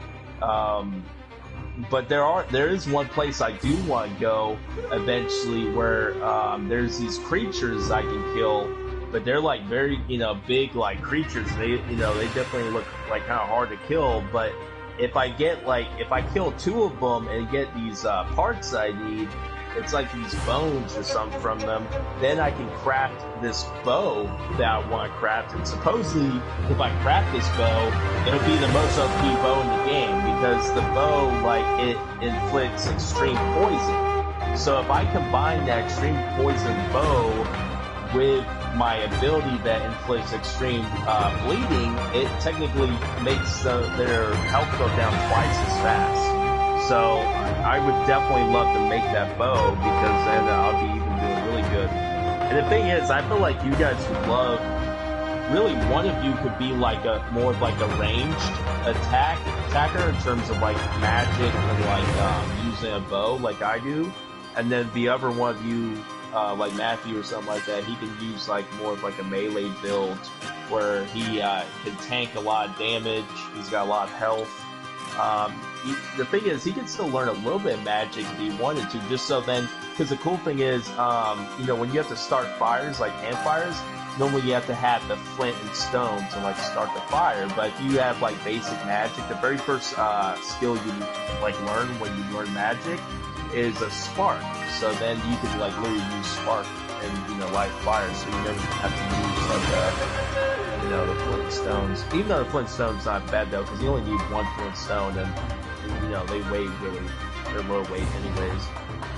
But there is one place I do want to go eventually, where there's these creatures I can kill, but they're like very, you know, big like creatures. They, you know, they definitely look like kind of hard to kill. But if I kill 2 of them and get these parts I need, it's like these bones or something from them, then I can craft this bow that I want to craft. And supposedly, if I craft this bow, it'll be the most OP bow in the game, because the bow, like, it inflicts extreme poison. So if I combine that extreme poison bow with my ability that inflicts extreme bleeding, it technically makes their health go down twice as fast. So I would definitely love to make that bow because then I'll be even doing really good. And the thing is, I feel like you guys would love. Really, one of you could be like a more of like a ranged attacker in terms of like magic and like using a bow, like I do. And then the other one of you, like Matthew or something like that, he can use like more of like a melee build where he can tank a lot of damage. He's got a lot of health. The thing is, he can still learn a little bit of magic if he wanted to, just so then, because the cool thing is, when you have to start fires, like campfires, normally you have to have the flint and stone to like start the fire, but if you have like basic magic, the very first skill you like learn when you learn magic is a spark. So then you can like literally use spark and light fire, so you never have to use like the flint stones. Even though the flint stone's not bad though, because you only need one flint stone, and they weigh really, they're low weight anyways.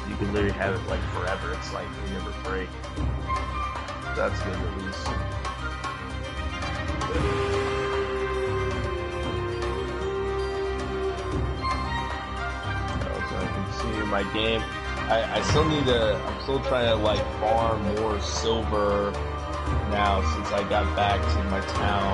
You can literally have it like forever. It's like you never break. That's good at least. So I can see in my game. I still need to. I'm still trying to like farm more silver now since I got back to my town.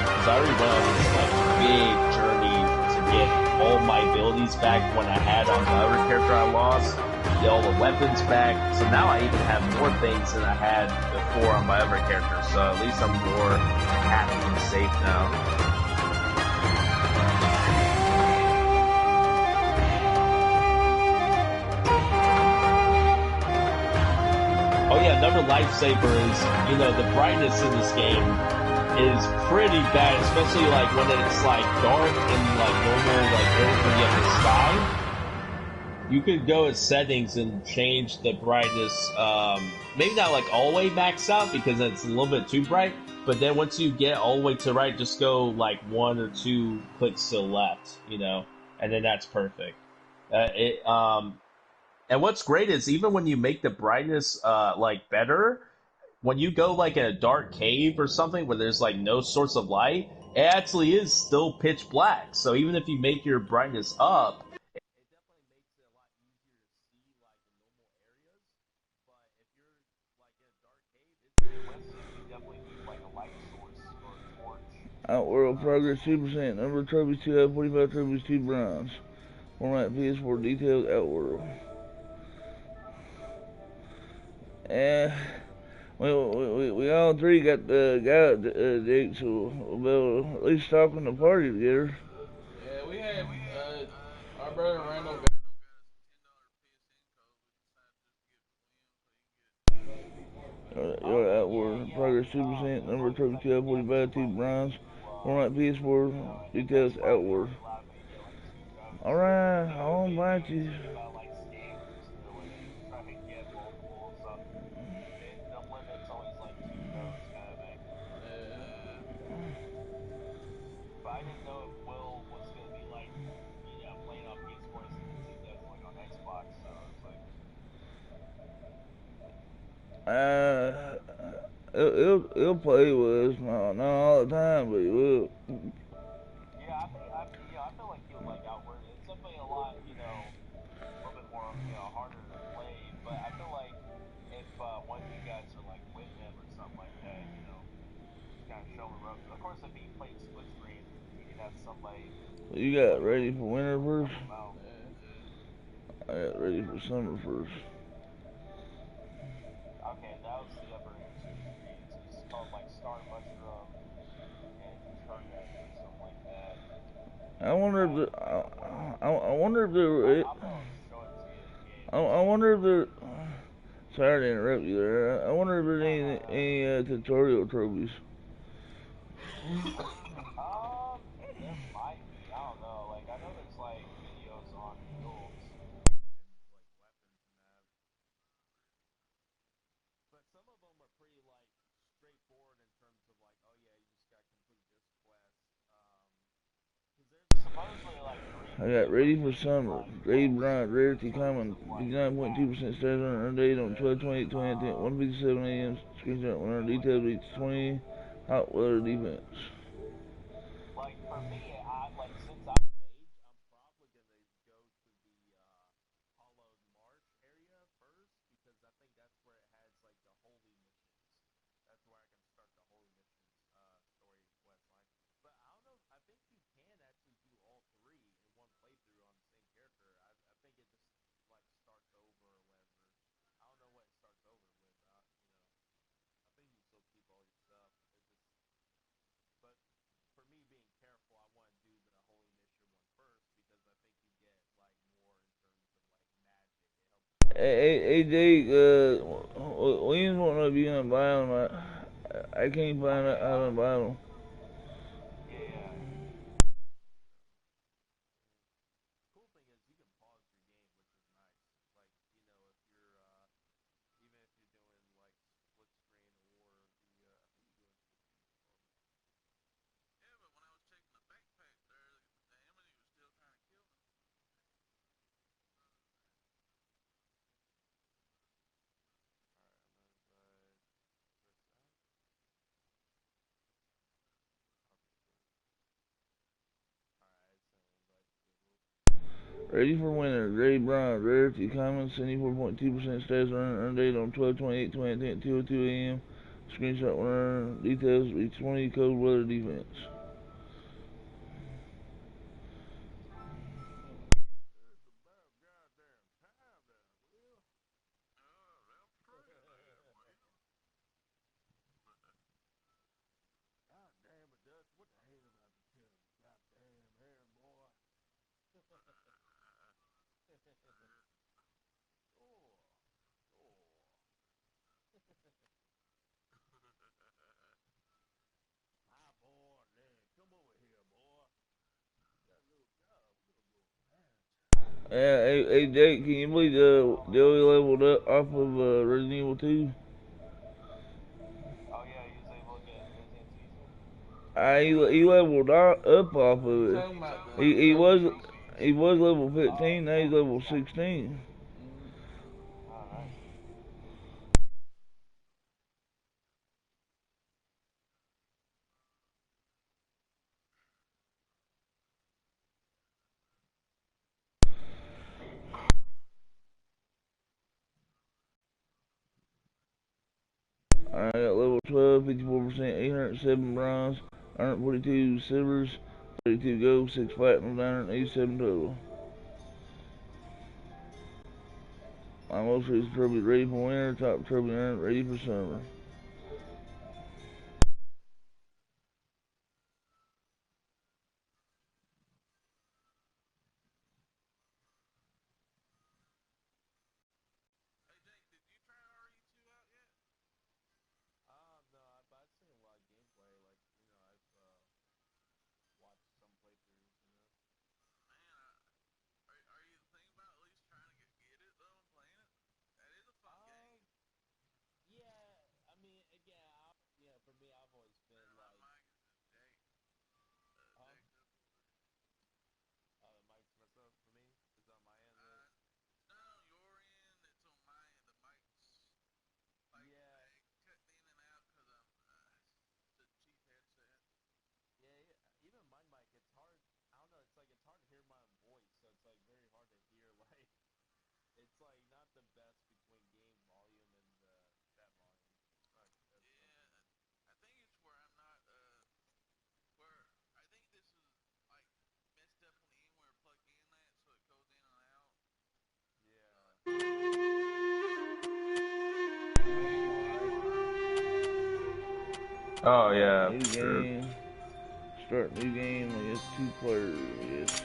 Because I already went on this like big journey to get all my abilities back when I had on the other character I lost. Get all the weapons back. So now I even have more things than I had before on my other character. So at least I'm more happy and safe now. Oh yeah, another lifesaver is, the brightness in this game is pretty bad, especially like when it's like dark and like normal, like when you have the sky. You could go at settings and change the brightness, maybe not like all the way maxed out because it's a little bit too bright, but then once you get all the way to the right, just go like 1 or 2 clicks to the left, and then that's perfect. And what's great is even when you make the brightness like better, when you go like in a dark cave or something where there's like no source of light, it actually is still pitch black. So even if you make your brightness up, Outworld progress 2%. Number of trophies 2 out of 45 trophies 2 bronze. Format PS4 detailed Outworld. And we all three got the date, so we'll be able to at least stop in the party together. Yeah, we had our brother Randall got Your Outward progress 2%. Number of trophies 2 out of 45 2 bronze. Format PS4 details Outward. Alright, I'll invite you. He'll play with us, not all the time, but he will. Yeah, I feel like he'll like Outward. It's definitely a lot, a little bit more, harder to play. But I feel like if one of you guys are like with him or something like that, just kind of show him the ropes. Of course, if he plays split screen, you can have somebody. You got ready for winter first? I got ready for summer first. Okay, that was the upper screens. It's called like Star Mushroom and Turnip or something like that. I wonder if the I wonder if the I wonder if the sorry to interrupt you there. I wonder if there's any tutorial trophies. There might be. I don't know. Like I know there's like videos on builds. But some of them are pretty like straightforward in terms of like, oh yeah, you just got to complete this quest. Because there's supposedly like I got ready for summer. Grade bronze, rarity common, 59.2% status on date on 12/28/2010, 1:57 a.m. Screenshot 100 details reach 20. Hot weather defense. Like for me, I like since I'm of age, I'm probably gonna go you can actually do all three in one playthrough on the same character. I think it just like starts over or whatever. I don't know what it starts over with. I think you still keep all your stuff. But for me being careful, I want to do the Holy Mixture one first because I think you get like more in terms of like magic. It helps you get Hey, Jake, Williams won't know if you're gonna buy them. I can't find out how to buy them. Yeah. cool thing is you can pause your game, which is nice. Like, if you're even if you're doing like split screen or the I think you're doing split screen as well. Yeah, but when I was checking the backpack there, the enemy was still trying to kill me. All right, I'm gonna press out. Okay, cool. All right, I sent an invite to the group. Ready for winter. Gray bronze. Rarity common. 74.2% stats earn date on 12/28/2010 2:02 a.m. Screenshot will earn details. Reach 20 cold weather defense. It's about goddamn time now, Will. Oh, that's crazy, William. God damn it, Dutch. What the hell about to tell you? Goddamn hair, boy. oh, oh. My boy, then come over here, boy. Got a little job. We're gonna go Yeah, hey, Jake, can you believe Joey leveled up off of Resident Evil 2? Oh yeah, he was able to get Resident Evil. He leveled up off of You it. talking about the He was PvP? level 15. Now he's level 16. Mm-hmm. Oh, nice. I got level 12, 54%, 807 bronze, 142 silvers, 32 gold, 6 platinum, 987 total. My most recent trophy ready for winter, top trophy earned ready for summer. Hey, Jake, did you try RE2 out yet? no, but I've seen a lot of gameplay. Like, I've watched some playthroughs. Man, are you thinking about at least trying to get it though and playing it? That is a fun game. Yeah. I mean, again, for me, I've always been Man, like, my mic is just Jake. huh? Jacked up over. The mic's messed up for me. Is on my end, Will? It's not on your end. It's on my end. The mic's like Yeah. cut in and out because it's a cheap headset. Yeah, even my mic, it's hard. I don't know. It's hard to hear my own voice, so it's like very hard to hear. Like, it's like not the best between game volume and chat volume. It's not the best Yeah, sometimes. I think it's where I'm not. Where I think this is like messed up on the end where it plugged in that, so it goes in and out. Yeah. Oh yeah, New sure. game. Start new game. I guess 2 players. I guess.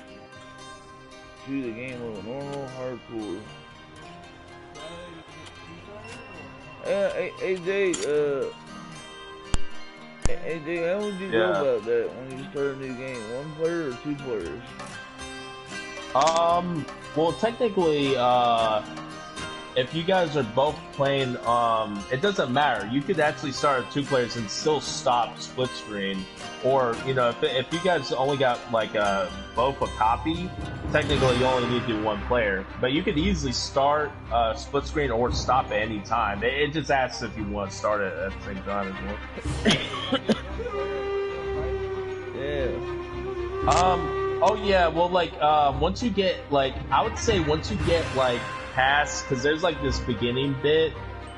Choose the game level normal, hardcore. Hey, Jake, how would you go about that when you start a new game? 1 player or 2 players? Well, technically, if you guys are both playing, it doesn't matter. You could actually start at 2 players and still stop split screen. Or, if you guys only got like both a copy, technically you only need to do 1 player. But you could easily start split screen or stop at any time. It just asks if you want to start it at the same time as well. Yeah. Oh yeah, well, like, once you get, like, I would say once you get, like, past, because there's, like, this beginning bit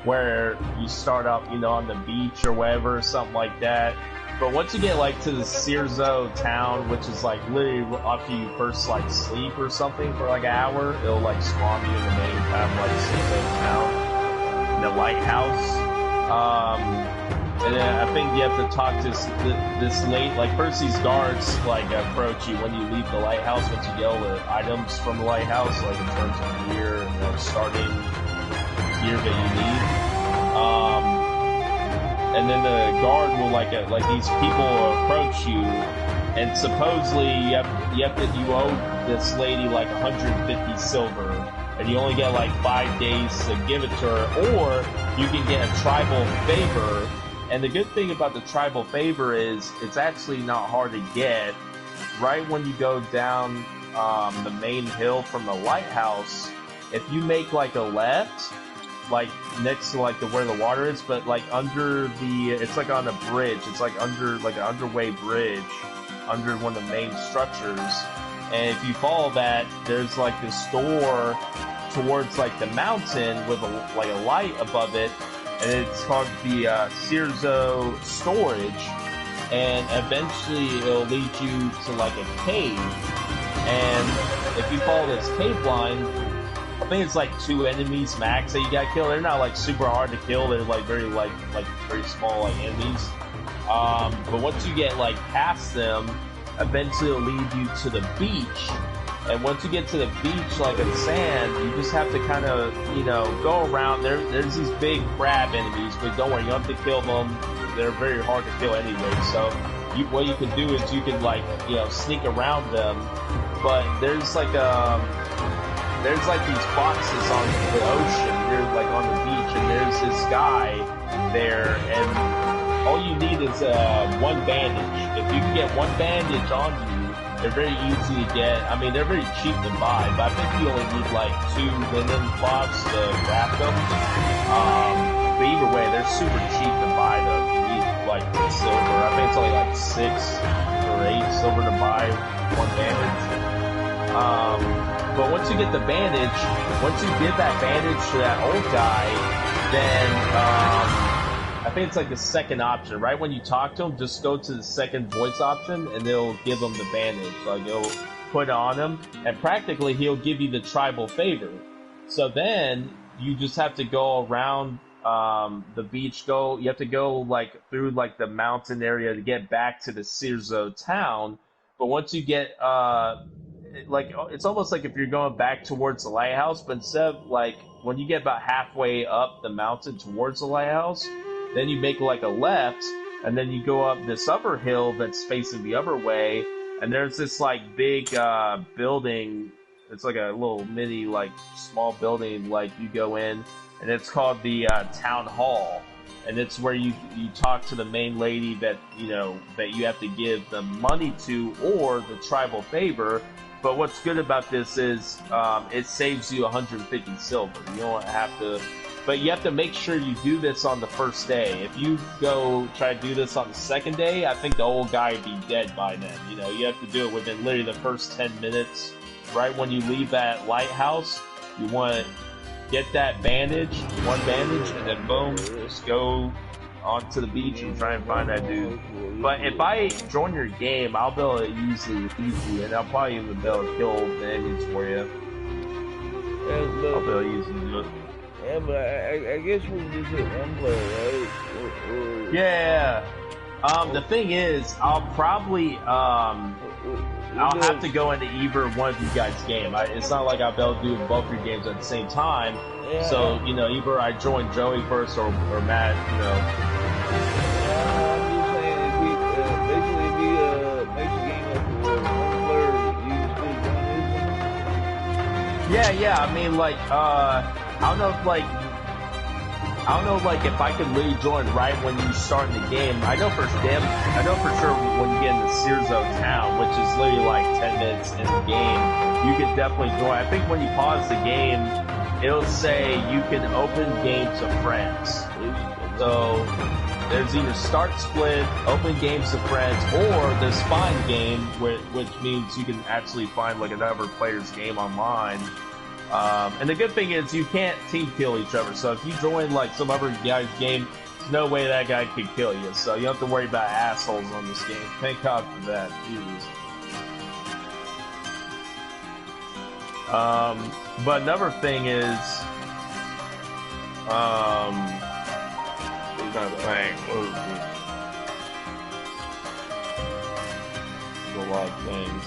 where you start up, on the beach or whatever, something like that, But once you get like to the Cirzo town, which is like literally after you first like sleep or something for like an hour, it'll like spawn you in the main kind of like Cirzo town, in the lighthouse. And then I think you have to talk to this late, like first these guards like approach you when you leave the lighthouse, once you get all the items from the lighthouse, like in terms of gear and like starting gear that you need. And then the guard will like these people will approach you, and supposedly you owe this lady like 150 silver, and you only get like 5 days to give it to her, or you can get a tribal favor. And the good thing about the tribal favor is it's actually not hard to get. Right when you go down the main hill from the lighthouse, if you make like a left, like next to like where the water is, but like under it's like on a bridge. It's like under like an underway bridge under one of the main structures. And if you follow that, there's like this door towards like the mountain with like a light above it, and it's called the Cirzo Storage. And eventually it'll lead you to like a cave. And if you follow this cave line, I think it's like 2 enemies max that you gotta kill. They're not like super hard to kill. They're like very small like enemies. But once you get like past them, eventually it'll lead you to the beach. And once you get to the beach, like in sand, you just have to kind of, go around. There's these big crab enemies, but don't worry, you don't have to kill them. They're very hard to kill anyway. So what you can do is you can like, sneak around them. But there's like these boxes on the ocean. You're like on the beach, and there's this guy there, and all you need is 1 bandage. If you can get 1 bandage on you, they're very easy to get. I mean, they're very cheap to buy, but I think you only need like 2 linen cloths to wrap them. But either way, they're super cheap to buy though. If you need like silver, I think it's only like 6 or 8 silver to buy 1 bandage. But once you get the bandage, once you give that bandage to that old guy, then I think it's like the second option. Right when you talk to him, just go to the second voice option, and they'll give him the bandage. Like it'll put it on him, and practically he'll give you the tribal favor. So then you just have to go around the beach. You have to go like through like the mountain area to get back to the Cirzo town. But once you get it's almost like if you're going back towards the lighthouse, but instead of like when you get about halfway up the mountain towards the lighthouse, then you make like a left, and then you go up this upper hill that's facing the other way, and there's this like big building. It's like a little mini like small building. Like you go in, and it's called the town hall, and it's where you talk to the main lady that that you have to give the money to, or the tribal favor. But what's good about this is it saves you 150 silver. You don't have to, but you have to make sure you do this on the first day. If you go try to do this on the second day, I think the old guy would be dead by then. You have to do it within literally the first 10 minutes. Right when you leave that lighthouse, you want to get that bandage, 1 bandage, and then boom, just go onto the beach and try and find that dude. But if I join your game, I'll be able to easily defeat you, and I'll probably even be able to kill the enemies for you. I'll be able to easily do it. Yeah, but I guess we just hit 1 player, right? Yeah. The thing is, I'll probably I'll have to go into either one of you guys' game. It's not like I'll be able to do both your games at the same time. Yeah. So either I join Joey first or Matt. I'm just saying, if we make the game up to 1 player, you still join this? Yeah. I mean, like, I don't know if I could literally join right when you start in the game. I know for sure when you get into Cirzo town, which is literally like 10 minutes in the game, you can definitely join. I think when you pause the game, it'll say you can open games to friends. So there's either start split, open games to friends, or there's find game, which means you can actually find like another player's game online. And the good thing is you can't team kill each other. So if you join like some other guy's game, There's no way that guy could kill you, so you don't have to worry about assholes on this game. Thank God for that. Jesus. But another thing is, I'm trying to think. There's a lot of things.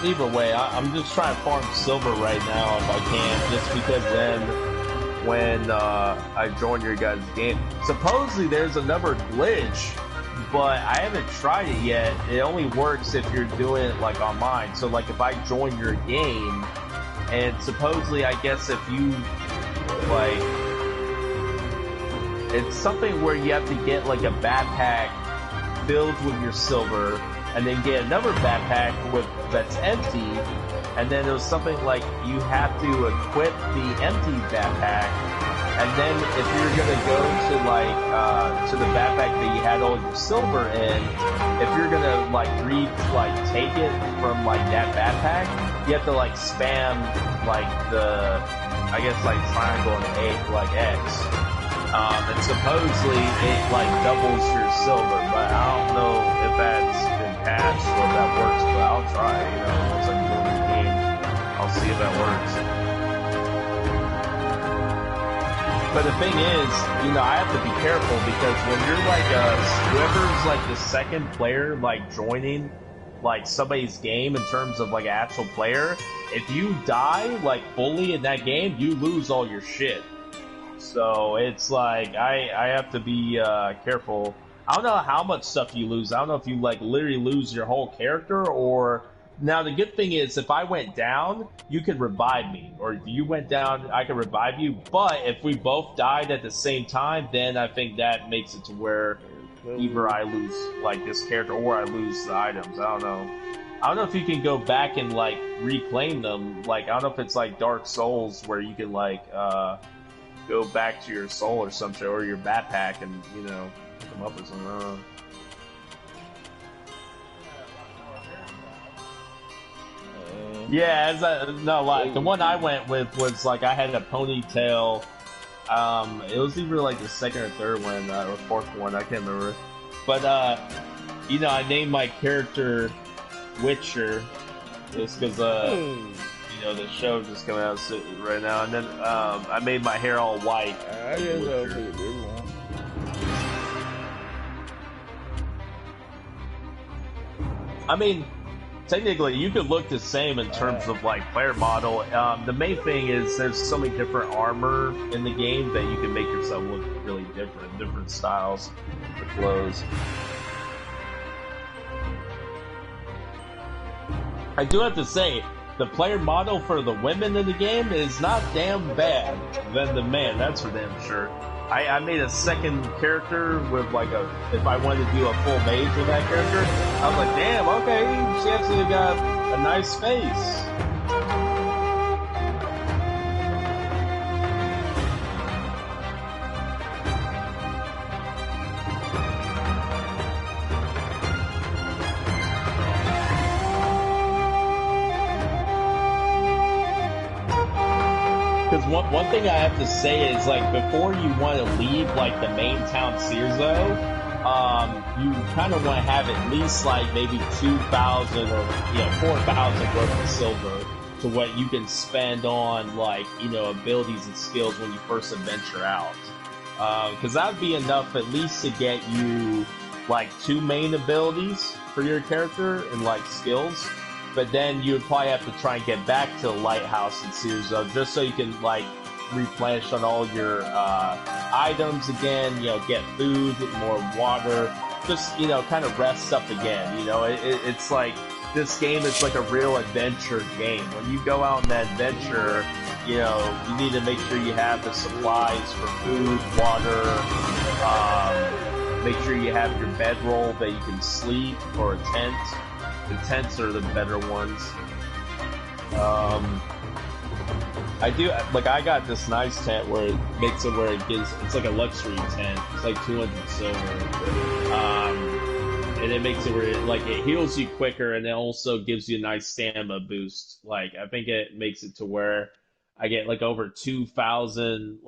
Either way, I'm just trying to farm silver right now if I can, just because then when I join your guys' game, supposedly there's another glitch, but I haven't tried it yet. It only works if you're doing it like online. So like if I join your game, and supposedly I guess if you like, it's something where you have to get like a backpack filled with your silver, and then get another backpack that's empty, and then it was something like you have to equip the empty backpack, and then if you're gonna go to to the backpack that you had all your silver in, if you're gonna take it from like that backpack, you have to like spam like the, I guess like triangle and A, like X. And supposedly it like doubles your silver, but I don't know if that's been patched or if that works, but I'll try, once I go in the game, I'll see if that works. But the thing is, I have to be careful because when you're like whoever's like the second player like joining like somebody's game in terms of like an actual player, if you die like fully in that game, you lose all your shit. So it's like I have to be careful. I don't know how much stuff you lose. I don't know if you like literally lose your whole character, or now the good thing is if I went down, you could revive me, or if you went down, I could revive you. But if we both died at the same time, then I think that makes it to where either I lose like this character or I lose the items. I don't know. I don't know if you can go back and like reclaim them. Like I don't know if it's like Dark Souls where you can like go back to your soul or something, or your backpack, and pick them up or something. Yeah, the one I went with was like I had a ponytail. It was either like the second or third one or fourth one, I can't remember. But I named my character Witcher just because the show just coming out right now, and then I made my hair all white. I guess I'll take a good one. I mean, technically, you could look the same in terms of like player model. The main thing is there's so many different armor in the game that you can make yourself look really different styles for clothes. I do have to say, the player model for the women in the game is not damn bad than the man, that's for damn sure. I made a second character with like if I wanted to do a full mage with that character, I was like, damn, okay, she actually got a nice face. Because one thing I have to say is, like, before you want to leave, like, the main town Cierzo, you kind of want to have at least, like, maybe 2,000 or, 4,000 worth of silver to what you can spend on, like, abilities and skills when you first adventure out. Because that would be enough at least to get you, like, 2 main abilities for your character and, like, skills. But then you would probably have to try and get back to the lighthouse in Cierzo just so you can like replenish on all your items again, get food, more water, just kind of rest up again. It's like this game is like a real adventure game. When you go out on that adventure, you need to make sure you have the supplies for food, water, make sure you have your bedroll that you can sleep, or a tent. The tents are the better ones. I got this nice tent where it makes it where it's like a luxury tent. It's like 200 silver. And it makes it where it heals you quicker, and it also gives you a nice stamina boost. Like, I think it makes it to where I get like over 2,000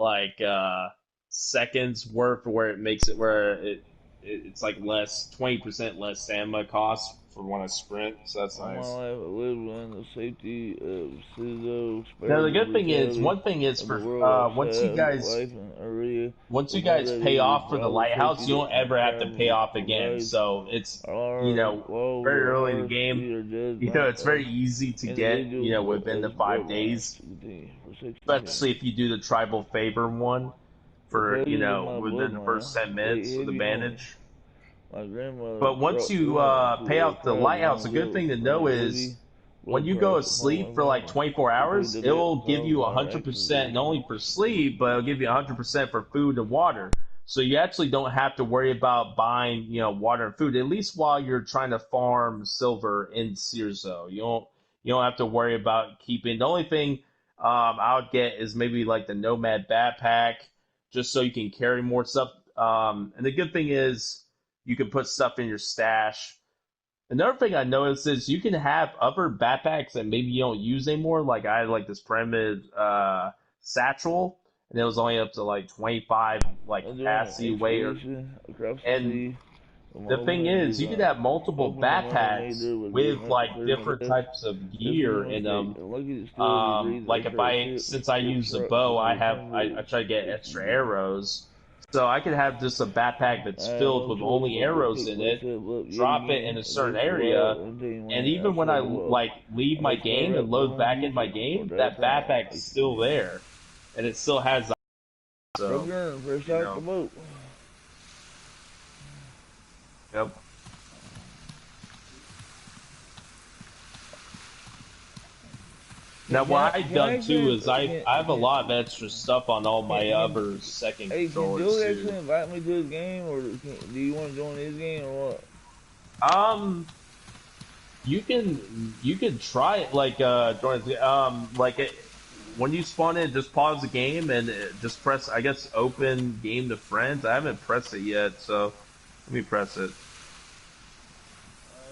seconds worth, where it makes it where it's like less 20% less stamina cost for when I sprint. So that's All my nice. life, I lived in the safety of Citadel, Now spared the the good thing is, brutality one thing is of the for world once you outside. guys Life in Aurea once you was not guys pay ready to off for the provide the lighthouse, safety you that don't my ever have to pay travel off again. provides. So it's Our walls very are early in the harsh, game. we are judged It's not very as easy to get individuals but within the as 5 days, bloodlines to continue for 60 especially if you do the tribal favor one The for pages of my within the bloodline first 10 weigh minutes with heavy on me. advantage. My grandmother But once brought you freedom pay to a off the proud lighthouse, a young good girl thing to from know a heavy is when blood you go to price upon sleep my for like family. 24 We paid hours, the it debt will give caused you by our actions. 100% not only for sleep, but it'll give you 100% for food and water. So you actually don't have to worry about buying, water and food, at least while you're trying to farm silver in Cirzo. You don't have to worry about keeping. The only thing I would get is maybe like the Nomad backpack, just so you can carry more stuff. And the good thing is you can put stuff in your stash. Another thing I noticed is you can have other backpacks that maybe you don't use anymore. Like I had like this pyramid satchel, and it was only up to like 25 like I'm doing an capacity weight. expedition across the And sea with my the thing overland is, you could have design, multiple hoping the money made backpacks there would be with enough to like clear my different debt. types of This was gear a in mistake. them. I'm lucky to still be breathing Like after if a I ship since I use the struck bow, with a I return I to try to get 60 extra days. arrows. So I could have just a backpack I that's had filled no with choice only but to arrows pick in it, myself up yet drop it in again a and certain venture wild area, and untamed and land even when I outside the walls. like leave I my must game carve and out the load home back in my future for game, that that time. backpack's still there, and it still has the so Broker and fresh you out the know. boat. Yep. Now what I've Can I done too actually, is I have a lot of extra stuff on all my can, other second hey, can controllers Joe too. actually invite me to his game, or do you want to join his game, or what? Um, you can try it like during like when you spawn in, just pause the game and just press I guess open game to friends. I haven't pressed it yet, so let me press it.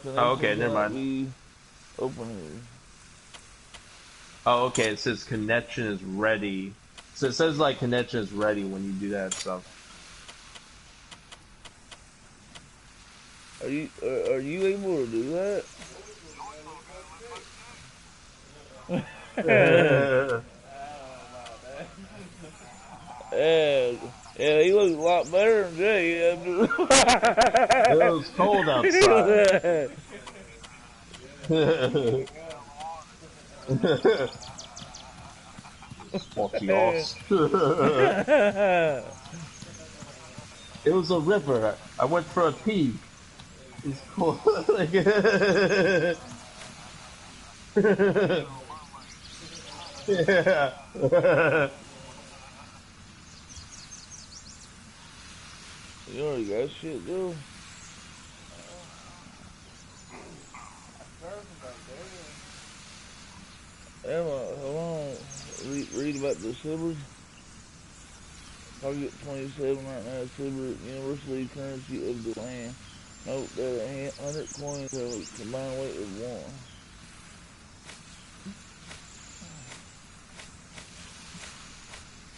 Oh, okay, Connections never might mind. be open here. Oh, okay, it says connection is ready. So it says like connection is ready when you do that stuff. Are you able to do that? Yeah, yeah, he looks a lot better than Jay. It was cold outside. Fucking awesome. It was a river. I went for a pee. It's cool. Yeah. You already got shit, dude. Emma, hold on. Read about the Silvers. Target 27 right now. Silver University currency of the land. Note that 100 coins have a combined weight of 1.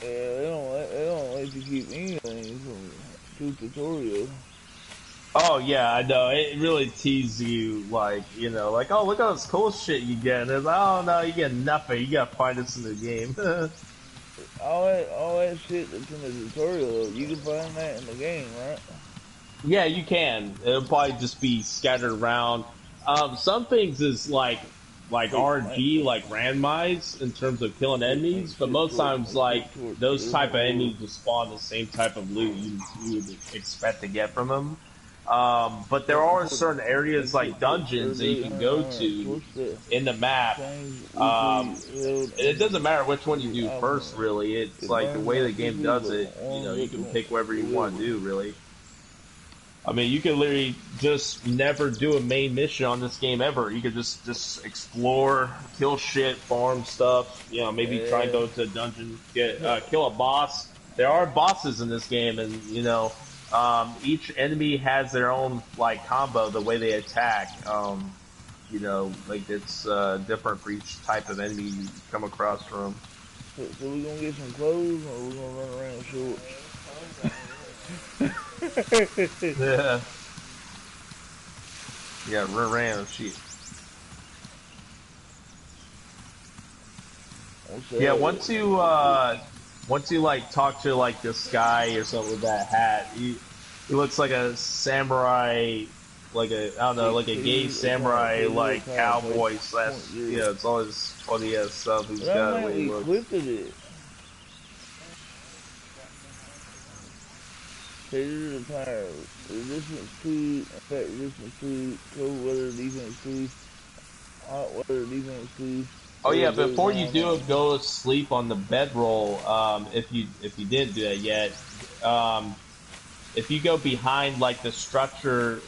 Yeah, they don't let you keep anything from two tutorial. Oh yeah, I know. It really teases you, like like oh look at this cool shit you get, and it's like, oh no, you get nothing. You gotta find this in the game. All that shit that's in the tutorial, you can find that in the game, right? Yeah, you can. It'll probably just be scattered around. Some things is like RNG, like randomized in terms of killing enemies, but most times like those type of enemies will spawn the same type of loot you would expect to get from them. But there are certain areas like dungeons that you can go to in the map. It doesn't matter which one you do first, really. It's like the way the game does it. You can pick whatever you want to do, really. I mean, you could literally just never do a main mission on this game ever. You could just explore, kill shit, farm stuff. Maybe try and go to a dungeon, kill a boss. There are bosses in this game, and each enemy has their own like combo, the way they attack. Like it's different for each type of enemy you come across from. So we gonna get some clothes, or we gonna run around shorts? Yeah. Yeah, random shit. What's Yeah, that? once you like talk to like this guy or something with that hat, he looks like a samurai, like a I don't know, like a gay Pictures account, samurai, pictures like account, page cowboy slash, point you zero. know, it's all this funny ass stuff he's But I got the might way he be looks. equipped with it. Pictures attire, resistance 2, effect resistance 2, cold weather defense 2, hot weather defense 2, Oh weather yeah, ability before you do 9. go to sleep on the bedroll, if you didn't do that yet, um, if you go behind like the structure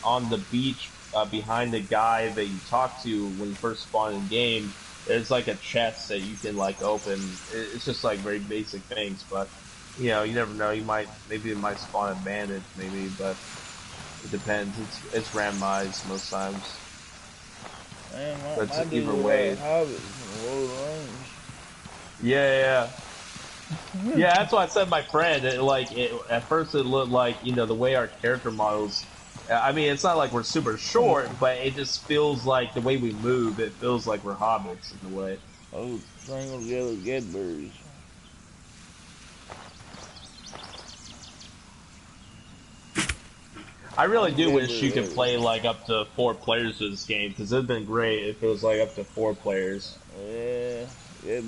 on the beach behind the guy that you talk to when you first spawn in game, there's like a chest that you can like open. It's just like very basic things, but you know you never know. You might maybe it might spawn a bandage maybe, but it depends. It's randomized most times. Man, But my dude either look like way, hobbits from Lord of the Rings. yeah. Yeah, that's why I said my friend. At first, it looked like the way our character models. I mean, it's not like we're super short, but it just feels like the way we move. It feels like we're hobbits in a way. Oh, strangled together Gadberries. I really I'm do wish you Gadberry could heavy. play like up to 4 players with this game because it'd been great if it was like up to 4 players. Yeah,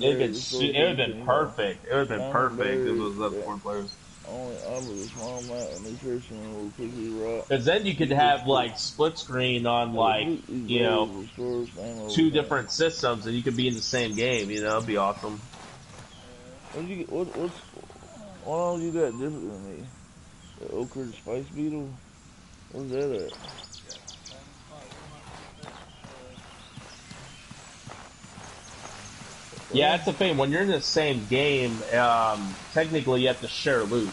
It'd Gadberry been restore it would have been Pokemon. perfect. It would have been Diamond perfect if it berry was up to that 4 players. only offers a small amount of nutrition and will quickly rot. Because then you could Super have fruit. like split screen on Fruit, like these you berries know restore stamina over 2 different time. systems and you could be in the same game. It'd be awesome. What'd you get? What all you got different than me? The ochre spice beetle? Where's that at? Yeah, Well, that's the thing. When you're in the same game, technically you have to share loot.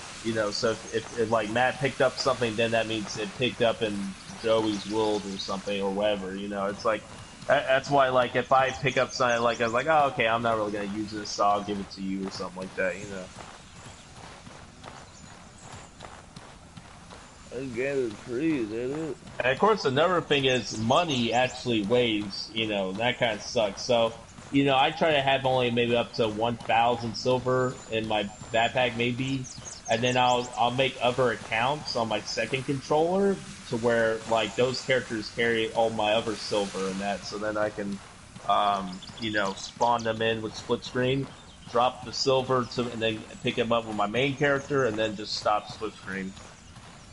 So if like Matt picked up something, then that means it picked up in Joey's world or something or whatever. It's like that's why like if I pick up something like I was like, oh okay, I'm not really gonna use this, so I'll give it to you or something like that. I gathered trees, is that it? And of course, another thing is money actually weighs, that kind of sucks. So, I try to have only maybe up to 1,000 silver in my backpack, maybe, and then I'll make other accounts on my second controller to where like those characters carry all my other silver and that, so then I can, spawn them in with split screen, drop the silver and then pick them up with my main character, and then just stop split screen.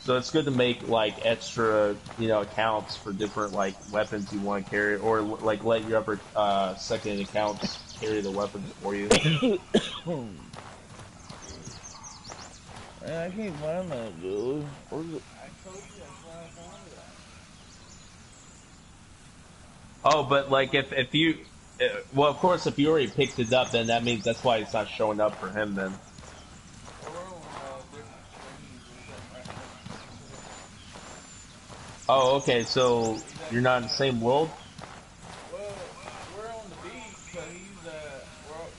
So it's good to make like extra, accounts for different like weapons you want to carry, or like let your upper second accounts carry the weapons for you. Man, I can't find that, dude. Where's it? I told you that's why I found it. Oh, but like if you, well, of course, if you already picked it up, then that means that's why it's not showing up for him then. We're on different screens or something right now. Oh, okay, so He's you're actually not in the trying to. same world. Well, we're on the beach, but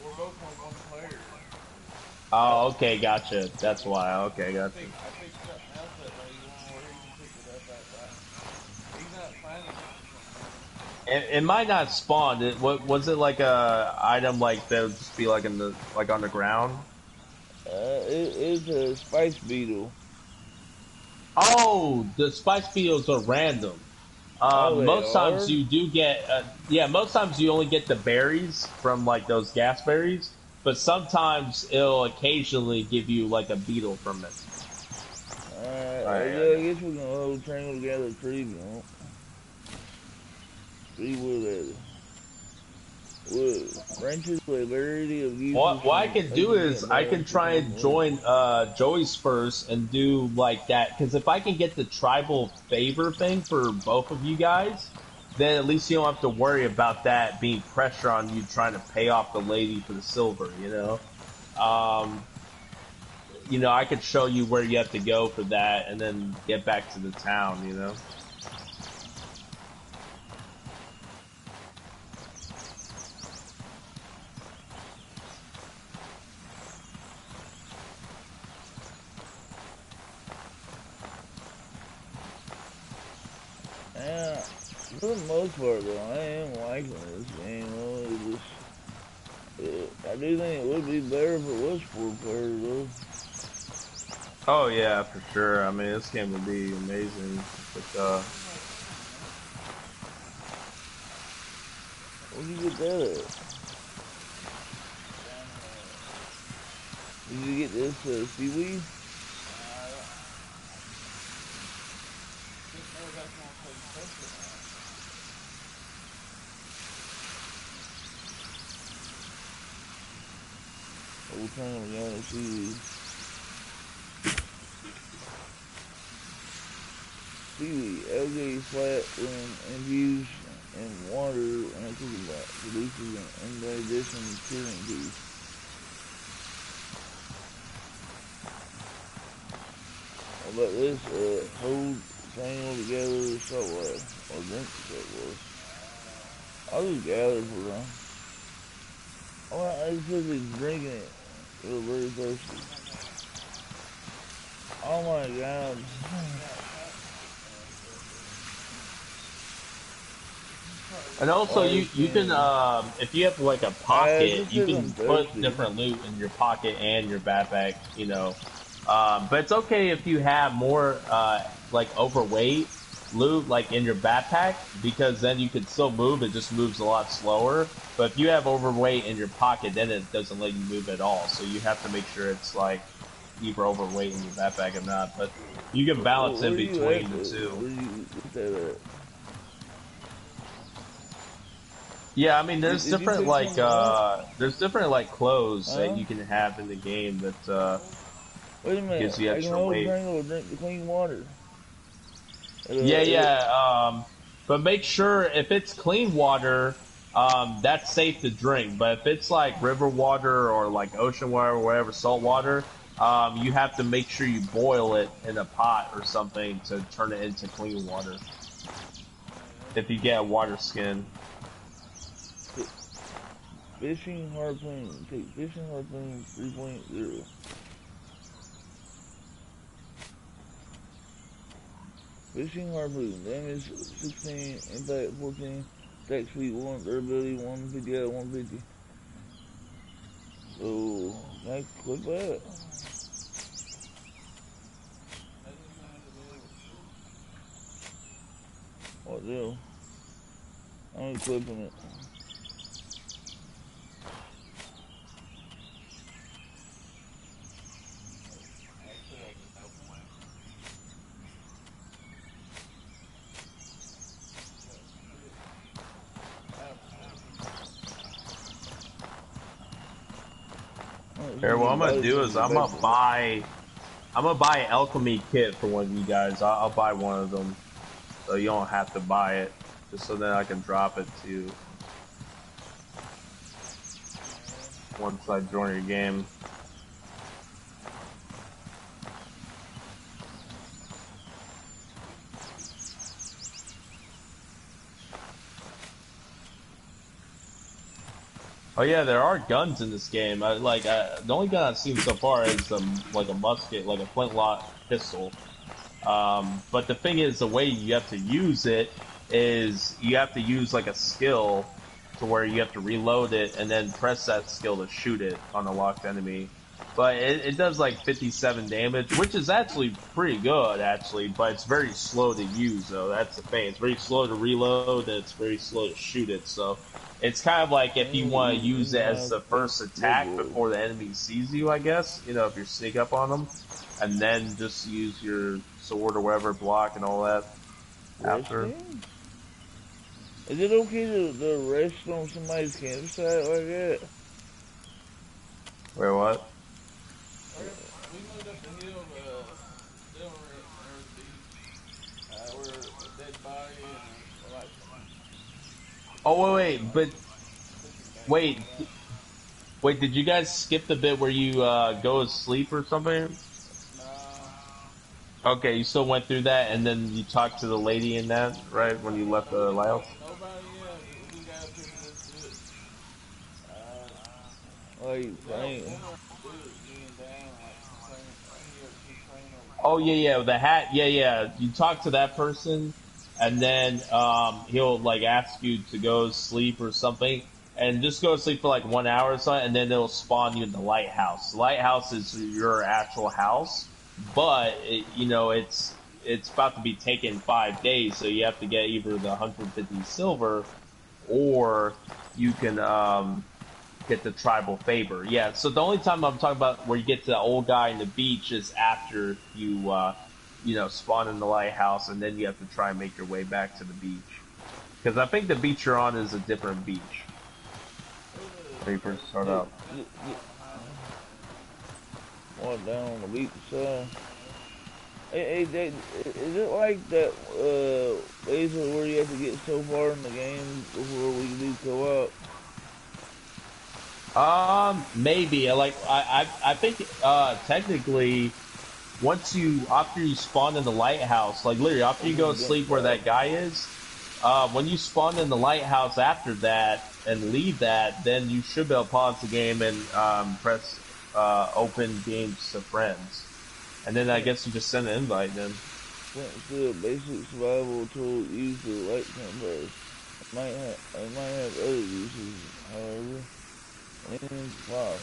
we're both on one player. Oh, okay, gotcha. That's why. Okay, gotcha. I picked something else up, but he won't worry. He picked it up outside. He's not finding it for some reason. It might not spawn. What was it like a item like that would just be like in the like on the ground? It's a spice beetle. Oh, the spice beetles are random. Oh, they Most times are? you do get, yeah, most times you only get the berries from like those gas berries, but sometimes it'll occasionally give you like a beetle from it. Alright, Alright, yeah, I guess we can hold triangle together tree, you know. Tree wood at it. Wood. Branches with a variety of uses what I from can do making is it I can balance try between and wood. join Joey's first and do like that, because if I can get the tribal favor thing for both of you guys, then at least you don't have to worry about that being pressure on you trying to pay off the lady for the silver. Um, I could show you where you have to go for that and then get back to the town. Yeah, for the most part though, I am liking this game. Though. I do think it would be better if it was 4 player though. Oh yeah, for sure. I mean, this game would be amazing. But Where'd you get that at? Did you get this seaweed? Just know that's gonna take pressure now. Old time we got seaweed. Seaweed, algae flat when infused in water and a cooking pot produces an indigestion curing tea. How about this? Hold thing all together with salt water or drink the salt water. I'll just gather for them. Oh, I just said he's drinking it. Feel very thirsty. Oh my god. and also you can if you have like a pocket, you can put thirsty. different loot in your pocket and your backpack. But it's okay if you have more like overweight loot like in your backpack because then you can still move. It just moves a lot slower. But if you have overweight in your pocket, then it doesn't let you move at all. So you have to make sure it's like either overweight in your backpack or not. But you can balance in between the two. Where you get that at? Yeah, I mean, Did you pick something up? there's different like clothes that Huh? you can have in the game that Wait a minute. gives you I can extra hold weight. drink or drink the clean water. Yeah, yeah. But make sure if it's clean water, that's safe to drink. But if it's like river water or like ocean water or whatever, salt water, you have to make sure you boil it in a pot or something to turn it into clean water. If you get a water skin. Fishing harpoon. Take fishing harpoon 3.0. Fishing harpoon. Damage 16, impact 14, attack speed 1, durability 150 out of 150. So, I click that. What do? I'm equipping it. Here, what I'm gonna do is I'm gonna buy an alchemy kit for one of you guys. I'll buy one of them, so you don't have to buy it, just so that I can drop it to you once I join your game. Oh yeah, there are guns in this game. The only gun I've seen so far is like a musket, like a flintlock pistol. But the thing is, the way you have to use it is you have to use like a skill to where you have to reload it and then press that skill to shoot it on a locked enemy. But it does like 57 damage, which is actually pretty good, actually. But it's very slow to use, though. That's the thing. It's very slow to reload, and it's very slow to shoot it. So it's kind of like if you want to use it as the first attack before the enemy sees you, I guess. You know, if you sneak up on them, and then just use your sword or whatever, block and all that after. Is it okay to rest on somebody's campsite like that? Wait, what? We moved up the hill, still where a dead body and like. Oh wait, did you guys skip the bit where you go to sleep or something? Nah. Okay, you still went through that, and then you talked to the lady in that, right, when you left the lighthouse? Nobody yet. We got up here to just do it. Like, dang. Oh yeah, the hat. Yeah. You talk to that person, and then he'll like ask you to go sleep or something, and just go to sleep for like 1 hour or something, and then it'll spawn you in the lighthouse. The lighthouse is your actual house, but it's about to be taken 5 days, so you have to get either the 150 silver, or you can get the tribal favor. Yeah, so the only time I'm talking about where you get to the old guy in the beach is after you spawn in the lighthouse, and then you have to try and make your way back to the beach. Because I think the beach you're on is a different beach. When you first start out. Walk down on the beach side. Hey, is it like that basically where you have to get so far in the game before we do co-op? Maybe. Like, I think, technically, after you spawn in the lighthouse, like, literally, after you go to sleep where that guy is, when you spawn in the lighthouse after that and leave that, then you should be able to pause the game and, press, open games to friends. And then I guess you just send an invite then. Still, basic survival tool used to light campfires. It might have other uses, however. Wow.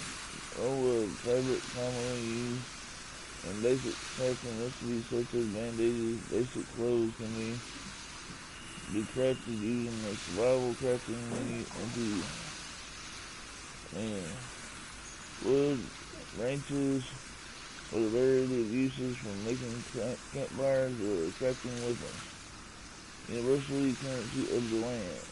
Wood, favorite commonly used in basic crafting recipes such as bandages. Basic clothes can be crafted using the survival crafting menu into wood, branches, for the variety of uses from making campfires or crafting weapons. Universally currency of the land.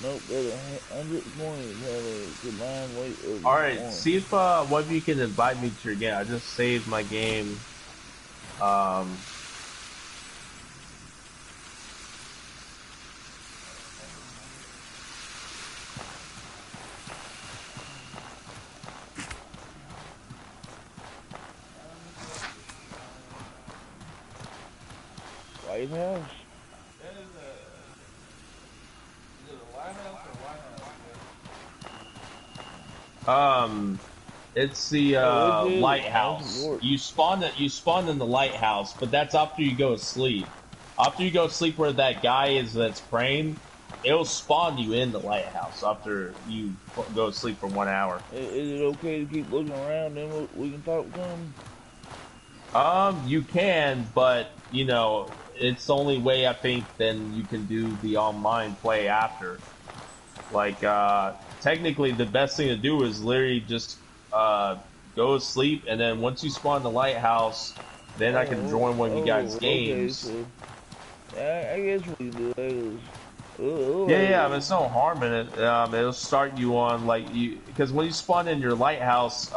Nope, that 100 coins have a combined weight of Alright, one. see if one of you can invite me to your game. I just saved my game. Lighthouse? That is it a lighthouse or lighthouse? It's the lighthouse. You spawn in the lighthouse, but that's after you go to sleep. After you go to sleep where that guy is that's praying, it'll spawn you in the lighthouse after you go to sleep for 1 hour. Is it okay to keep looking around and we can talk to him? You can, but it's the only way I think then you can do the online play after. Like, technically the best thing to do is literally just go to sleep, and then once you spawn in the lighthouse, then I can join one of you guys' games. Okay, so I guess we can do that. Yeah, there's no harm in it. It'll start you on, because when you spawn in your lighthouse,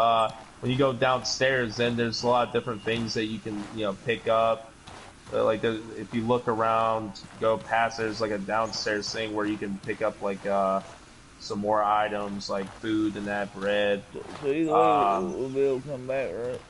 when you go downstairs, then there's a lot of different things that you can, pick up. If you look around, go past, there's like a downstairs thing where you can pick up some more items like food and that bread. So either way, we'll be able to come back, right?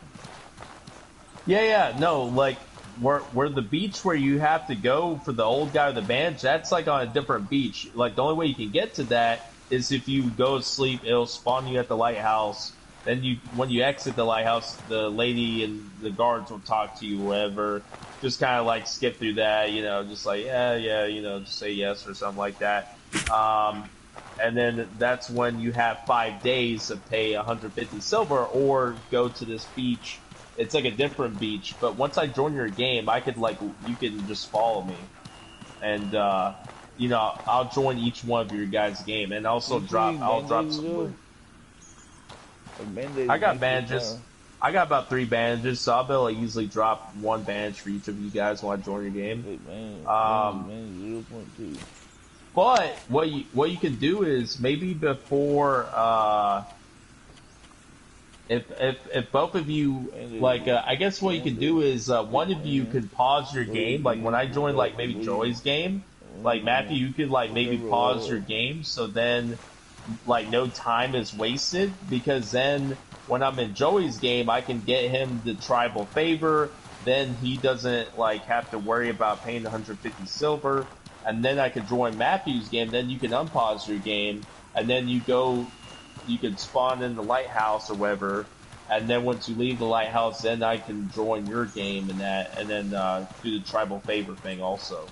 Yeah, no, like where the beach where you have to go for the old guy with the bench, that's like on a different beach. Like the only way you can get to that is if you go to sleep, it'll spawn you at the lighthouse. Then when you exit the lighthouse, the lady and the guards will talk to you, whatever. Just kind of like skip through that, just like, yeah, just say yes or something like that. And then that's when you have 5 days to pay 150 silver or go to this beach. It's like a different beach, but once I join your game, you can just follow me. And, I'll join each one of your guys' game, and also I'll drop some. I got bandages. I got about 3 bandages, so I'll be able to easily drop 1 bandage for each of you guys when I join your game. But what you can do is maybe before if both of you I guess what you can do is one of you could pause your game, like when I join maybe Joey's game, Matthew, you could maybe pause your game so then no time is wasted, because then when I'm in Joey's game I can get him the tribal favor, then he doesn't have to worry about paying 150 silver, and then I can join Matthew's game, then you can unpause your game, and then you can spawn in the lighthouse or whatever, and then once you leave the lighthouse, then I can join your game and then do the tribal favor thing also.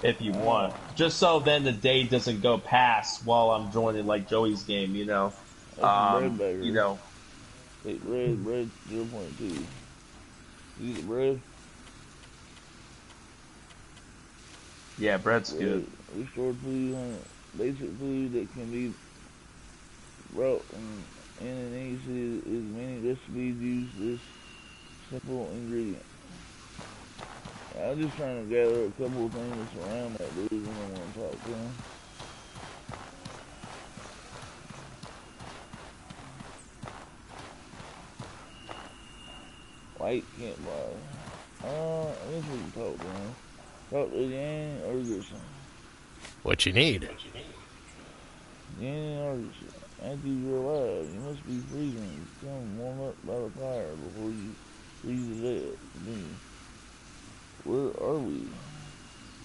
if you want. Just so then the day doesn't go past while I'm joining like Joey's game, That's some bread back You here. know. Take bread 0.2. You get bread? Yeah, bread's good. Restored food, basic food that can be brought in any city is many recipes use this simple ingredient. I'm just trying to gather a couple of things around that dude and I want to talk to him. White campfire. I guess we can talk to him. Talk to Yan Ergerson. What you need? Yan Ergerson. After you're alive, you must be freezing. Come warm up by the fire before you freeze to death. Where are we?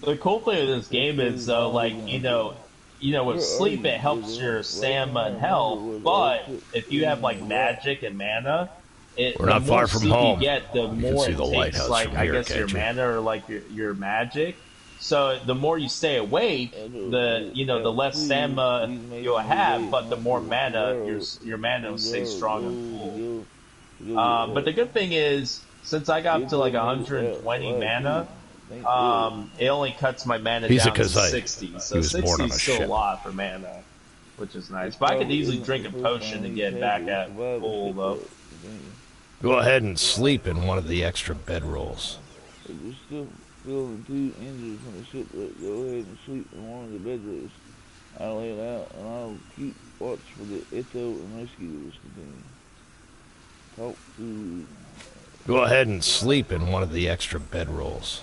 The cool thing of this game is though, like, with sleep it helps your stamina and health, but if you have like magic and mana, We're not far from home. You get, the You can more see it the takes, lighthouse like, from I here, guess your can't you? mana or like your magic. So the more you stay awake, the less stamina you'll have, but the more mana your mana will stay strong and full. But the good thing is, since I got up to like 120 mana, it only cuts my mana He's a down to Kazite. 60. So He was 60 born on is a still ship. a lot for mana, which is nice. But I could easily drink a potion to get back at full though. Go ahead and sleep in one of the extra bedrolls. If you're still feeling too injured from the shipwreck, go ahead and sleep in one of the bedrooms. I'll lay it out and I'll keep watch for the Eto and rescuers. Talk to. Go ahead and sleep in one of the extra bedrolls.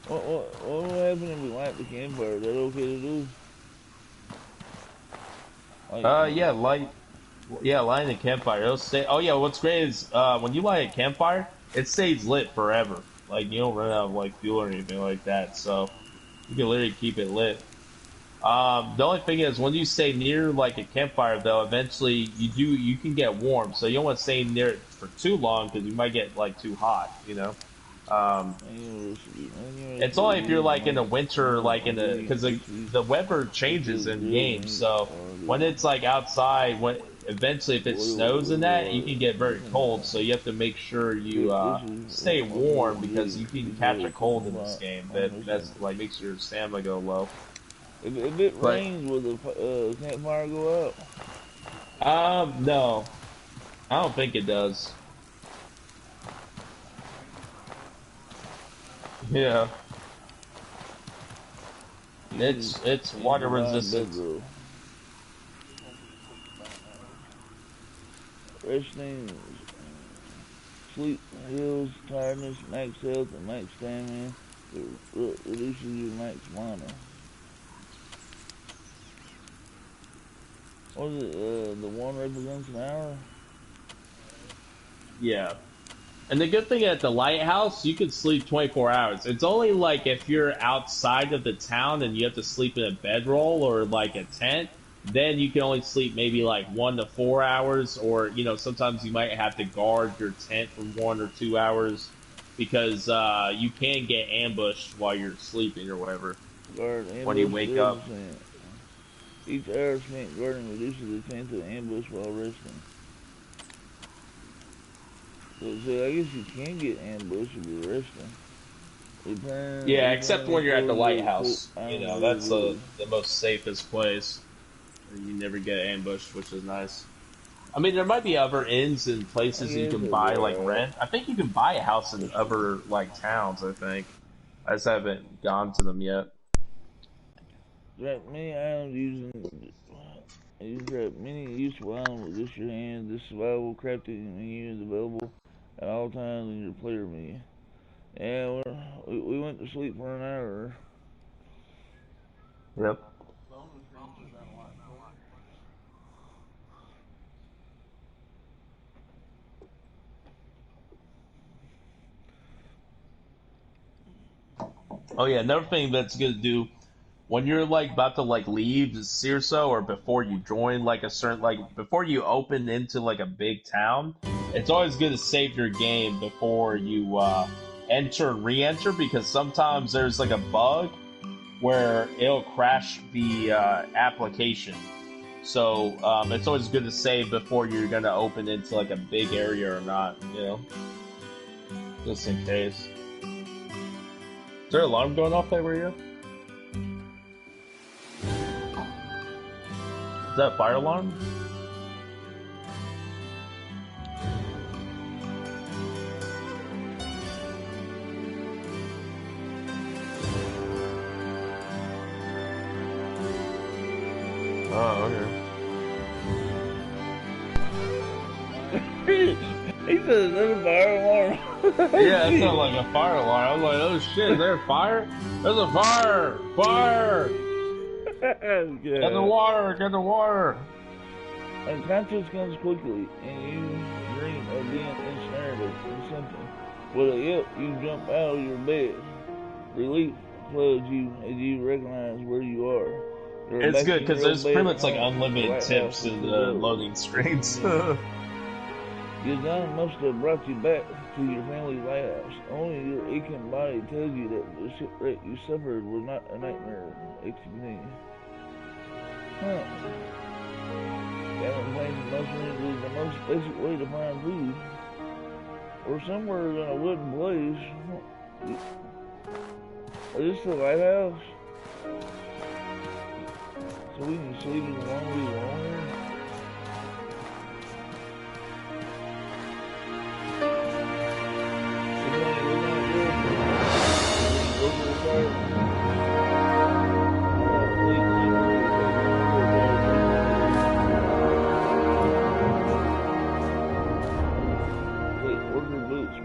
What will happen if we light the campfire? Is that okay to do? Lighting a campfire. It'll stay. Oh yeah, what's great is when you light a campfire, it stays lit forever. Like you don't run out of like fuel or anything like that. So you can literally keep it lit. The only thing is when you stay near like a campfire though, eventually you can get warm. So you don't want to stay near it for too long because you might get like too hot. It's only if you're like in the winter, like because the weather changes in games. So when it's like outside, eventually if it snows in that, you can get very cold. So you have to make sure you stay warm because you can catch a cold in this game. That's like makes your stamina go low. If it rains, will the campfire go out? No, I don't think it does. Yeah. It's water resistant. Resting, sleep heals tiredness, max health, and max stamina. It reduces your max mana. What is it? The one represents an hour? Yeah. And the good thing at the lighthouse, you can sleep 24 hours. It's only like if you're outside of the town and you have to sleep in a bedroll or like a tent, then you can only sleep maybe like 1 to 4 hours, or sometimes you might have to guard your tent for 1 or 2 hours because you can get ambushed while you're sleeping or whatever. When you wake up. Each hour spent guarding reduces the chance of ambush while resting. So I guess you can get ambushed if you're resting. Yeah, except when you're at the lighthouse. That's the most safest place. You never get ambushed, which is nice. I mean, there might be other inns and places you can buy, like rent. I think you can buy a house in other like towns. I think I just haven't gone to them yet. Drop many items you drop many useful items with just your hands. This survival crafting menu is available at all times in your player menu. Yeah, we went to sleep for an hour. Yep. Oh yeah, another thing that's good to do when you're like about to like leave Circe or before you join like a certain like before you open into like a big town, it's always good to save your game before you enter and re-enter, because sometimes there's like a bug where it'll crash the application. So it's always good to save before you're gonna open into like a big area or not, you know, just in case. Is there an alarm going off there where you're? Is that a fire alarm? Oh, He said another fire alarm. okay. Yeah, that sounded like a fire alarm. I was like, oh shit, is there a fire? There's a fire! Fire! Yeah. Get the water! Get the water! Unconscious comes quickly, and you dream of being ensnared in something. With a yelp, you jump out of your bed. Relief floods you as you recognize where you are. You're It's back good in because your there's bed pretty at much like home. unlimited White tips House in is the below. loading screens. Your gun must have brought you back to your family's lighthouse. Only your aching body tells you that the shipwreck you suffered was not a nightmare. Explain. Huh. Gathering planes and mushrooms is the most basic way to find food. Or somewhere in a wooden place. Is this the lighthouse? So we can sleep as long as we want here?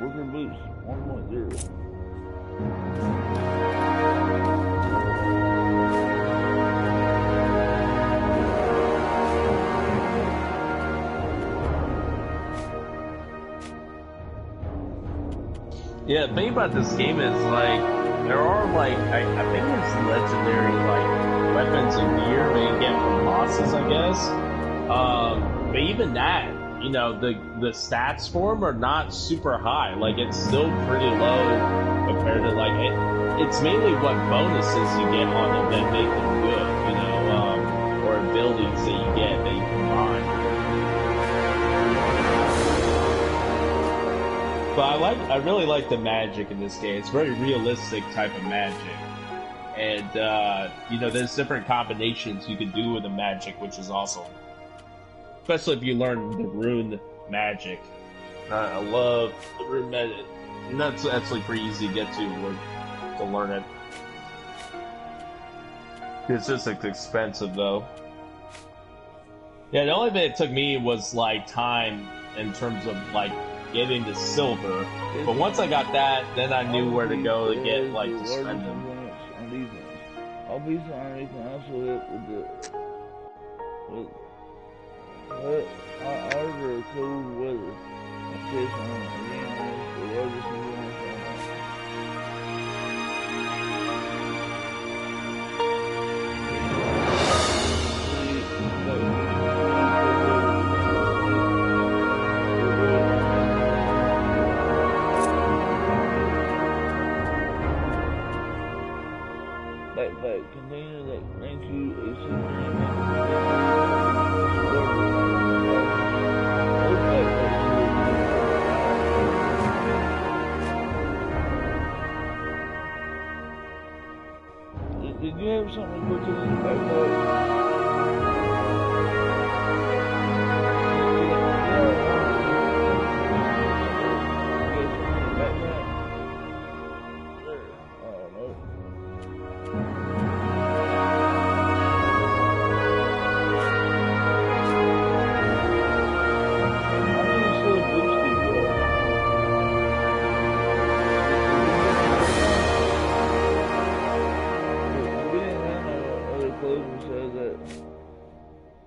Worker boots 1.0. Yeah, the thing about this game is like there are like I think there's legendary like weapons and gear that you get from bosses, I guess. But even that, you know, the stats for them are not super high. Like it's still pretty low compared to like it's mainly what bonuses you get on it that make them good, you know, or abilities that you get that you combine. But I really like the magic in this game. It's very realistic type of magic. And, you know, there's different combinations you can do with the magic, which is awesome. Especially if you learn the rune magic. I love the rune magic. And that's actually pretty easy to get to learn it. It's just expensive, though. Yeah, the only thing it took me was, like, time in terms of, like, getting to silver, but once I got that, then I knew where to go to get like to spend them. All pieces underneath and also hit with hard or cold weather. Again, the largest influence on us. Backpack container that grants you a submarine Did you have something to put in the backpack?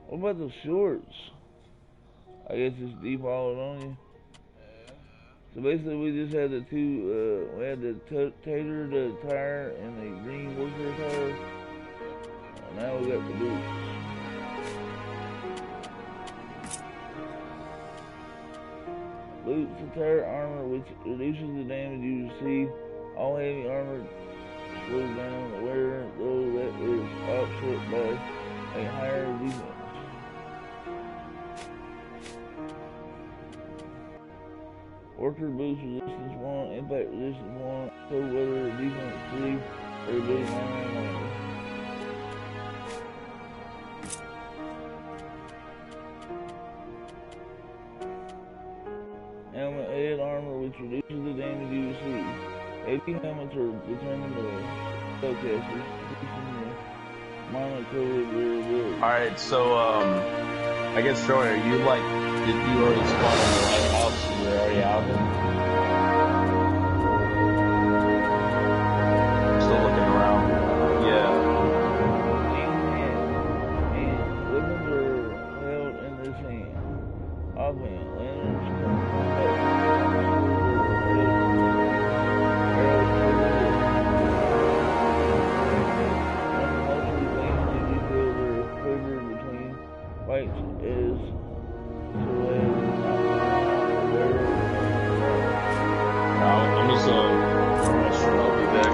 What about the shorts? I guess it's defaulted on you. So basically, we just had the two. We had the tater, the tire, and the green worker tire. Now we got the boots. Boots attire armor, which reduces the damage you receive. All heavy armor slows down the wearer, though that is offset by a higher defense. Worker boots resistance 1, impact resistance 1, cold weather defense 3, durability 9. Helmet head armor, which reduces the damage you receive. Heavy helmets are determined by spellcasters, increasing the monocolor durability. Alright, so, I guess, Joey, are you like, did you already spawn in the lighthouse and you're already out of it? Still looking around. Yeah. And weapons are held in this hand. Offhand, lanterns, fights is I'm just I'll be back.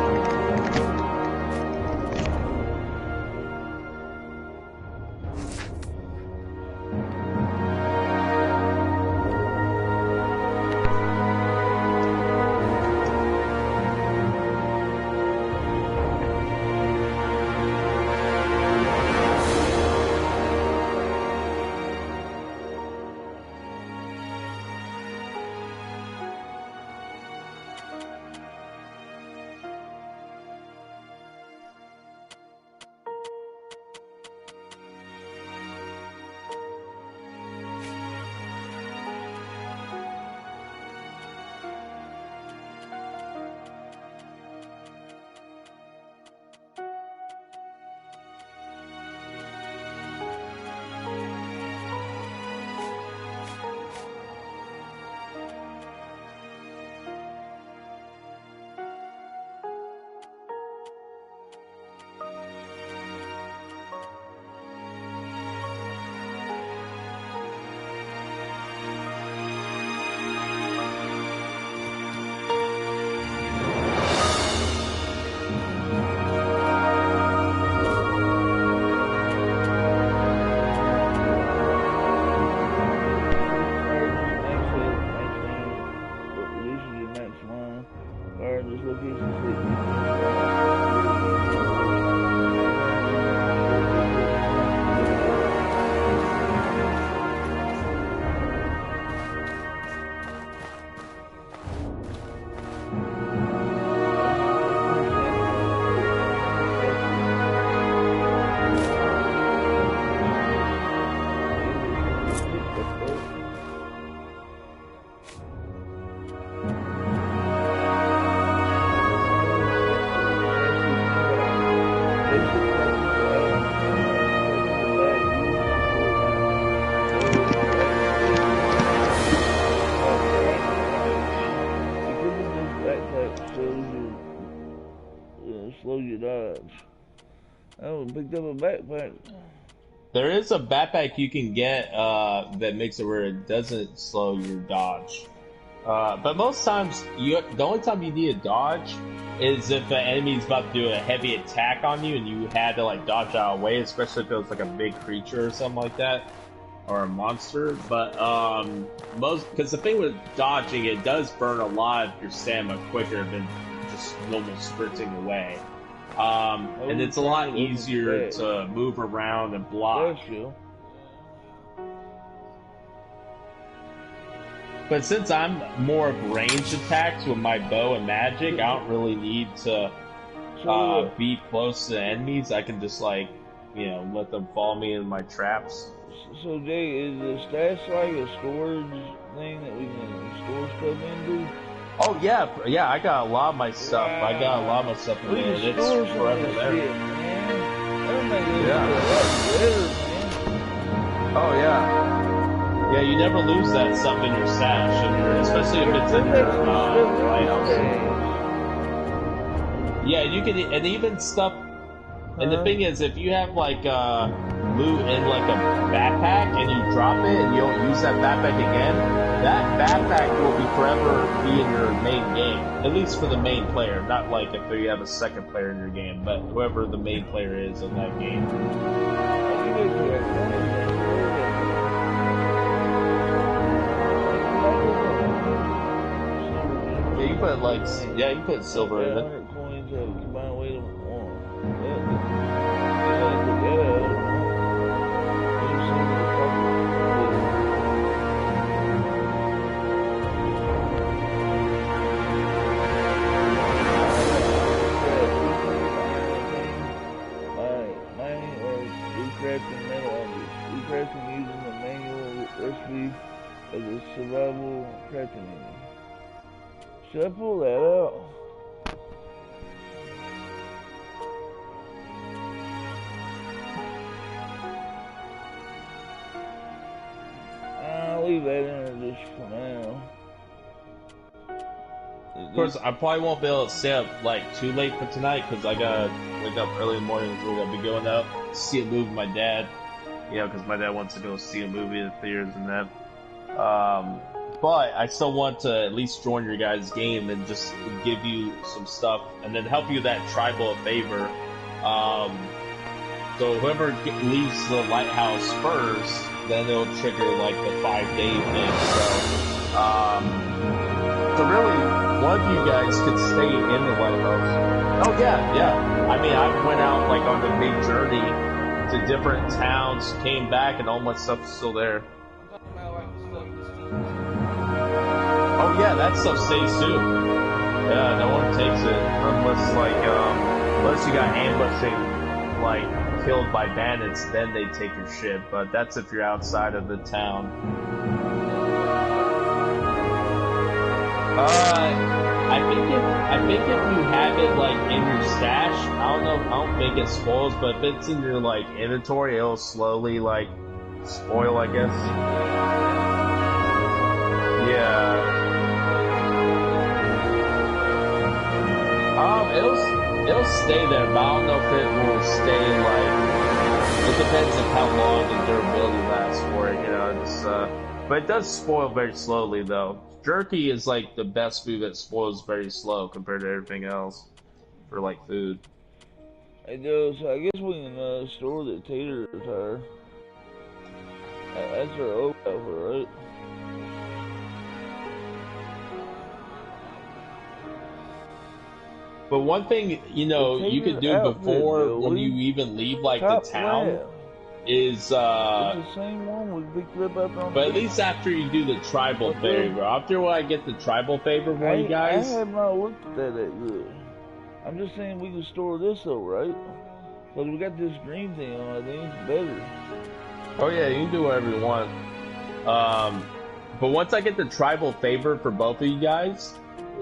slow your dodge. Oh, picked up a backpack. There is a backpack you can get that makes it where it doesn't slow your dodge. But most times, the only time you need a dodge is if an enemy's about to do a heavy attack on you and you had to like dodge out of the way, especially if it was like a big creature or something like that, or a monster. But because the thing with dodging, it does burn a lot of your stamina quicker than just normal sprinting away. And it's a lot easier to move around and block. But since I'm more of ranged attacks with my bow and magic, I don't really need to be close to enemies. I can just like, let them follow me in my traps. So Jay, is the stash like a storage thing that we can store stuff into? Oh yeah, I got a lot of my stuff. Wow. I got a lot of my stuff in there. It's forever there. Shit, better, oh yeah. Yeah, you never lose that stuff in your stash, especially if it's in your lighthouse. Yeah, you can, and even stuff. And the thing is, if you have like loot in like a backpack and you drop it and you don't use that backpack again, that backpack will be forever be in your main game. At least for the main player, not like if you have a second player in your game, but whoever the main player is in that game. Yeah, you put like, yeah, you put silver in it. 100 coins have a combined weight of 1. Recrafting metal objects. Recrafting using the manual recipe of the survival crafting menu. Should I pull that out? I'll leave that in there just for now. Of course, I probably won't be able to stay up like too late for tonight because I gotta wake up early in the morning. We're gonna be going out to see a movie with my dad. You know, because my dad wants to go see a movie in the theaters and that. But I still want to at least join your guys' game and just give you some stuff and then help you that tribal a favor. So whoever leaves the lighthouse first, then it'll trigger like the 5-day thing. So really, one of you guys could stay in the lighthouse. Oh yeah. I mean, I went out like on a big journey to different towns, came back, and all my stuff's still there. Oh yeah, that stuff stays too. Yeah, no one takes it unless unless you got ambushing, like killed by bandits, then they take your shit. But that's if you're outside of the town. I think if you have it like in your stash, I don't think it spoils, but if it's in your like inventory, it'll slowly like spoil, I guess. Yeah. It'll stay there, but I don't know if it will stay like. It depends on how long the durability lasts for it, you know. But it does spoil very slowly, though. Jerky is like the best food that spoils very slow compared to everything else for like food. Hey Joe, so I guess we can store the tater tire. That's our old outfit, right? But one thing, you know, you could do before when you even leave like the town is it's the same one we picked it up after. But at least after you do the tribal favor, after I get the tribal favor for you guys. I have not looked at that good. I'm just saying we can store this though, right? Because we got this green thing on, I think it's better. Oh yeah, you can do whatever you want. But once I get the tribal favor for both of you guys,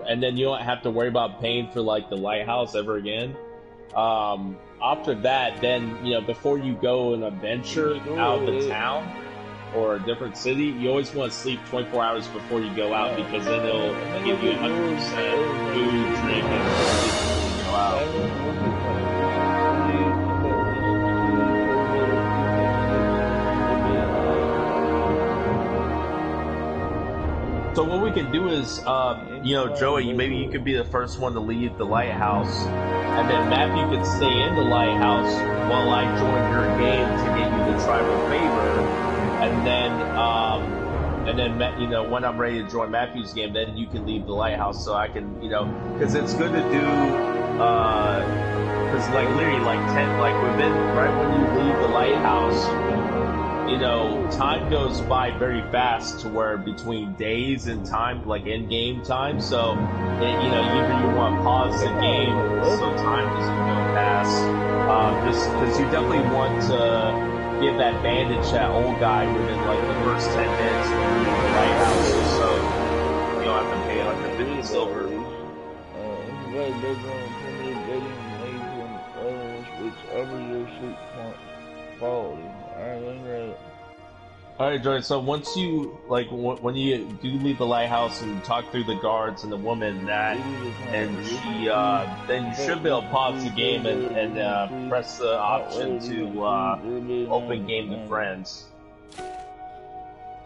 and then you don't have to worry about paying for like the lighthouse ever again. After that, then you know, before you go an adventure out of the town or a different city, you always want to sleep 24 hours before you go out because then it'll give you 100% food, drink, and sleep before you go out. So what we can do is, you know, Joey, maybe you could be the first one to leave the lighthouse, and then Matthew could stay in the lighthouse while I join your game to get you the tribal favor, and then you know, when I'm ready to join Matthew's game, then you can leave the lighthouse so I can, you know, because it's good to do, because like literally like 10, like within right when you leave the lighthouse. You know, time goes by very fast to where between days and time, like in-game time, so, you know, either you want to pause the game so time doesn't go past, just because you definitely want to give that bandage that old guy within, like, the first 10 minutes when you leave the lighthouse, so you don't have to pay, like, the 50 silver. Bedroom, primitive bedding made from leathers, which offers your sleep quality. Alright, let me grab it. Alright, Joy, so once you, like, when you do leave the lighthouse and talk through the guards and the woman and she, then you should be able to pause the game and press the option to, open game to friends.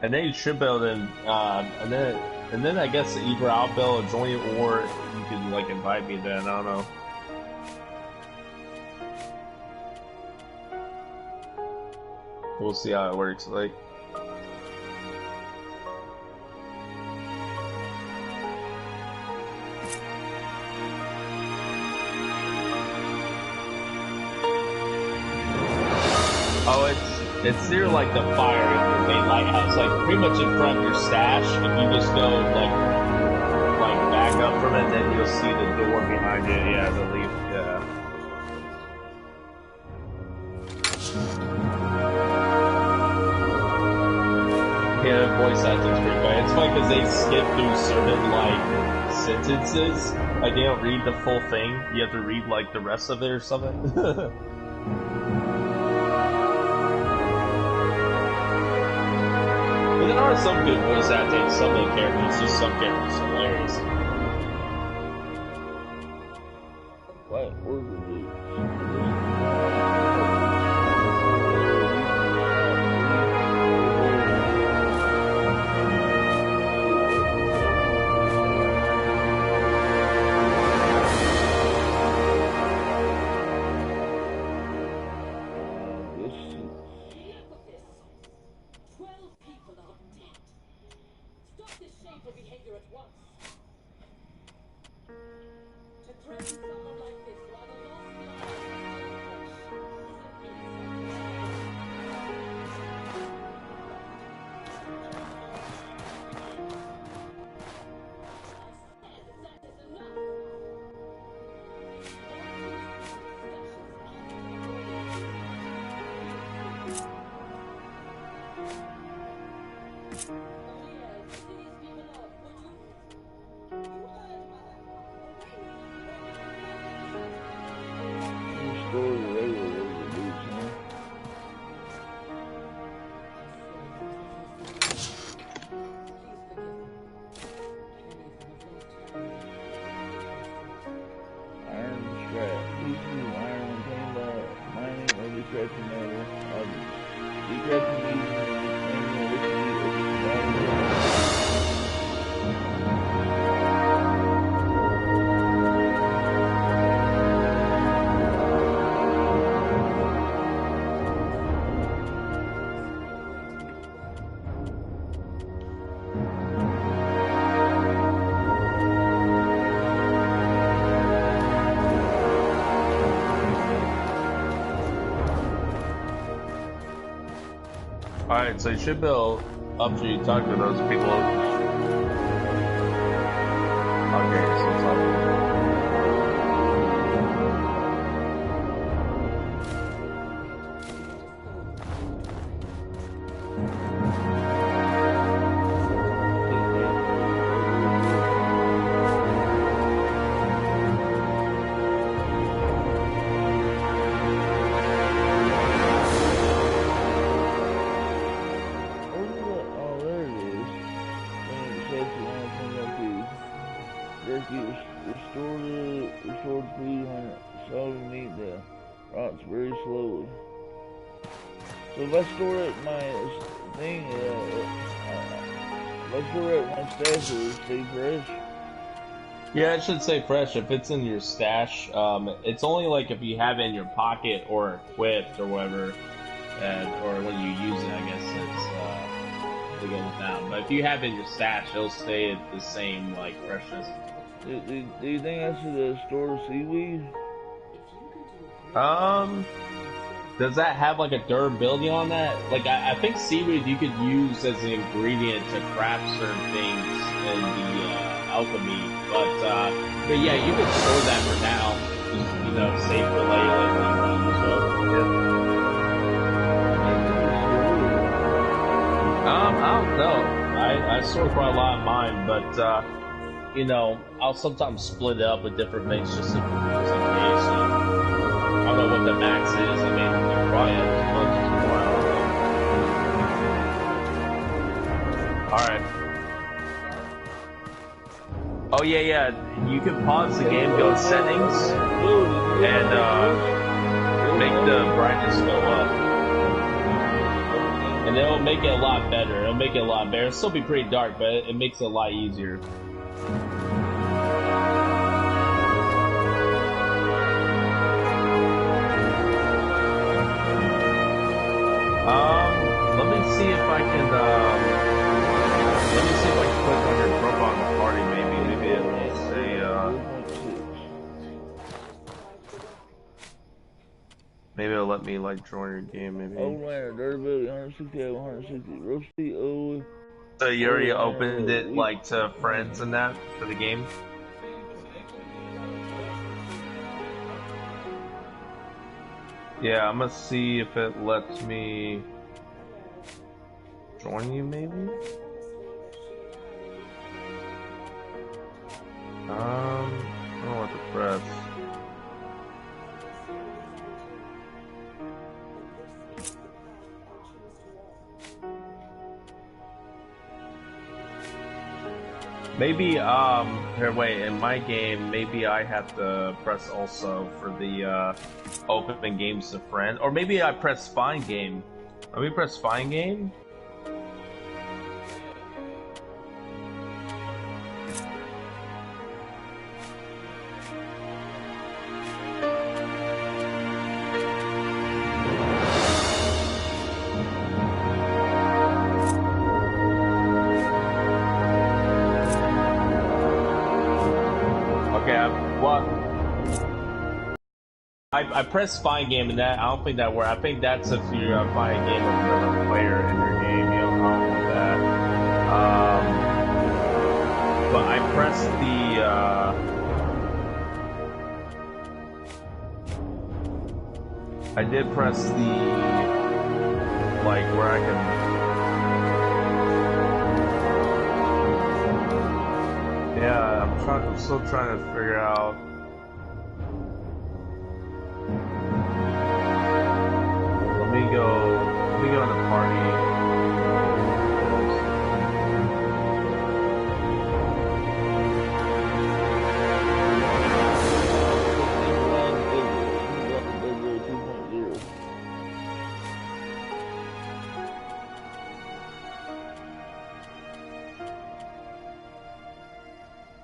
And then you should be able to, and then I guess either I'll be able to join you or you can, like, invite me then, I don't know. We'll see how it works, like. Oh, it's near like the fire at the main lighthouse, like pretty much in front of your stash. If you just go like back up from it, then you'll see the door behind you. Yeah, the leaf. Yeah. Yeah, voice acting's pretty bad. It's funny because they skip through certain like sentences. Like they don't read the full thing. You have to read like the rest of it or something. But there are some good voice acting, some of the characters, just some characters hilarious. What order do? Alright, so you should be able, after you talk to those people. Okay, so it's all. Restored food hunt. Slowly meet the rots very slowly. So if I store it in my thing, if I store it in my stash, will it stay fresh? Yeah, it should say fresh. If it's in your stash, it's only like if you have it in your pocket or equipped or whatever, or when you use it, I guess it's to go down. But if you have it in your stash, it'll stay at the same like freshness. Do you think I should store seaweed? Does that have like a durability on that? Like I think seaweed you could use as an ingredient to craft certain things in the alchemy, but yeah, you can store that for now. Just, you know, safe for later when you want to use it. I don't know. I store quite a lot of mine, but you know, I'll sometimes split it up with different things just in case. I don't know what the max is. I mean, you probably have as much as you want. Alright. Oh yeah, yeah. You can pause the game, go to settings, and make the brightness go up. And it'll make it a lot better. It'll make it a lot better. It'll still be pretty dark, but it makes it a lot easier. Let me see if I can, let me see if I can click on your profile in the party, maybe it'll say, maybe it'll let me, like, join your game, maybe. Overlander, durability, 160 out of 160. Roasty, oh. So you already opened it, like, to friends and that, for the game? Yeah, I'm gonna see if it lets me join you, maybe? I don't know what to press. Maybe, here, wait, in my game, maybe I have to press also for the, open games to friend. Or maybe I press find game. Let me press find game. I pressed find game and that I don't think that works. I think that's if you find a game of another player in your game. You don't know that. But I pressed the. I did press the like where I can. Yeah, I'm still trying to figure out. Let me go in the party.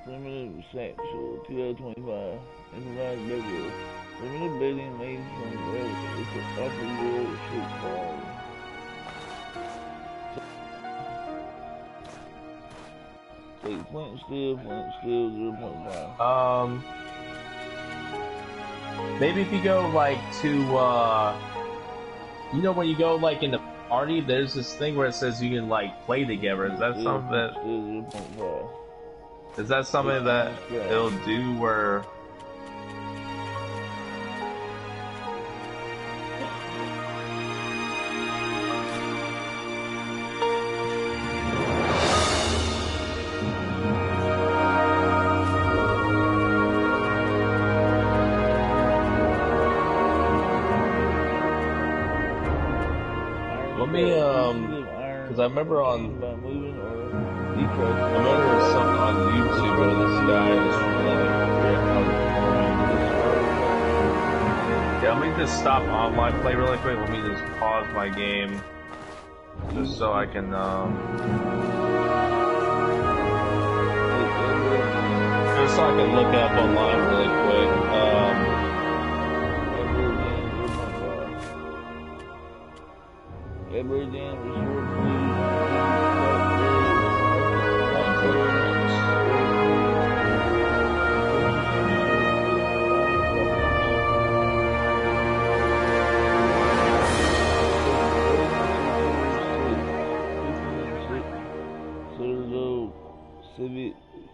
Primitive sexual, 2025. Improvised bedroom. Primitive bedding made from rabbit. It's an upper wood sheet quality. Take flint steel 0.5. Maybe if you go like to you know when you go like in the party, there's this thing where it says you can like play together. Is that something that? Is that something that it'll do where? Let me because I remember on. I remember something on YouTube where this guy was yeah, let me just stop online play really quick. Let me just pause my game just so I can look up online really quick.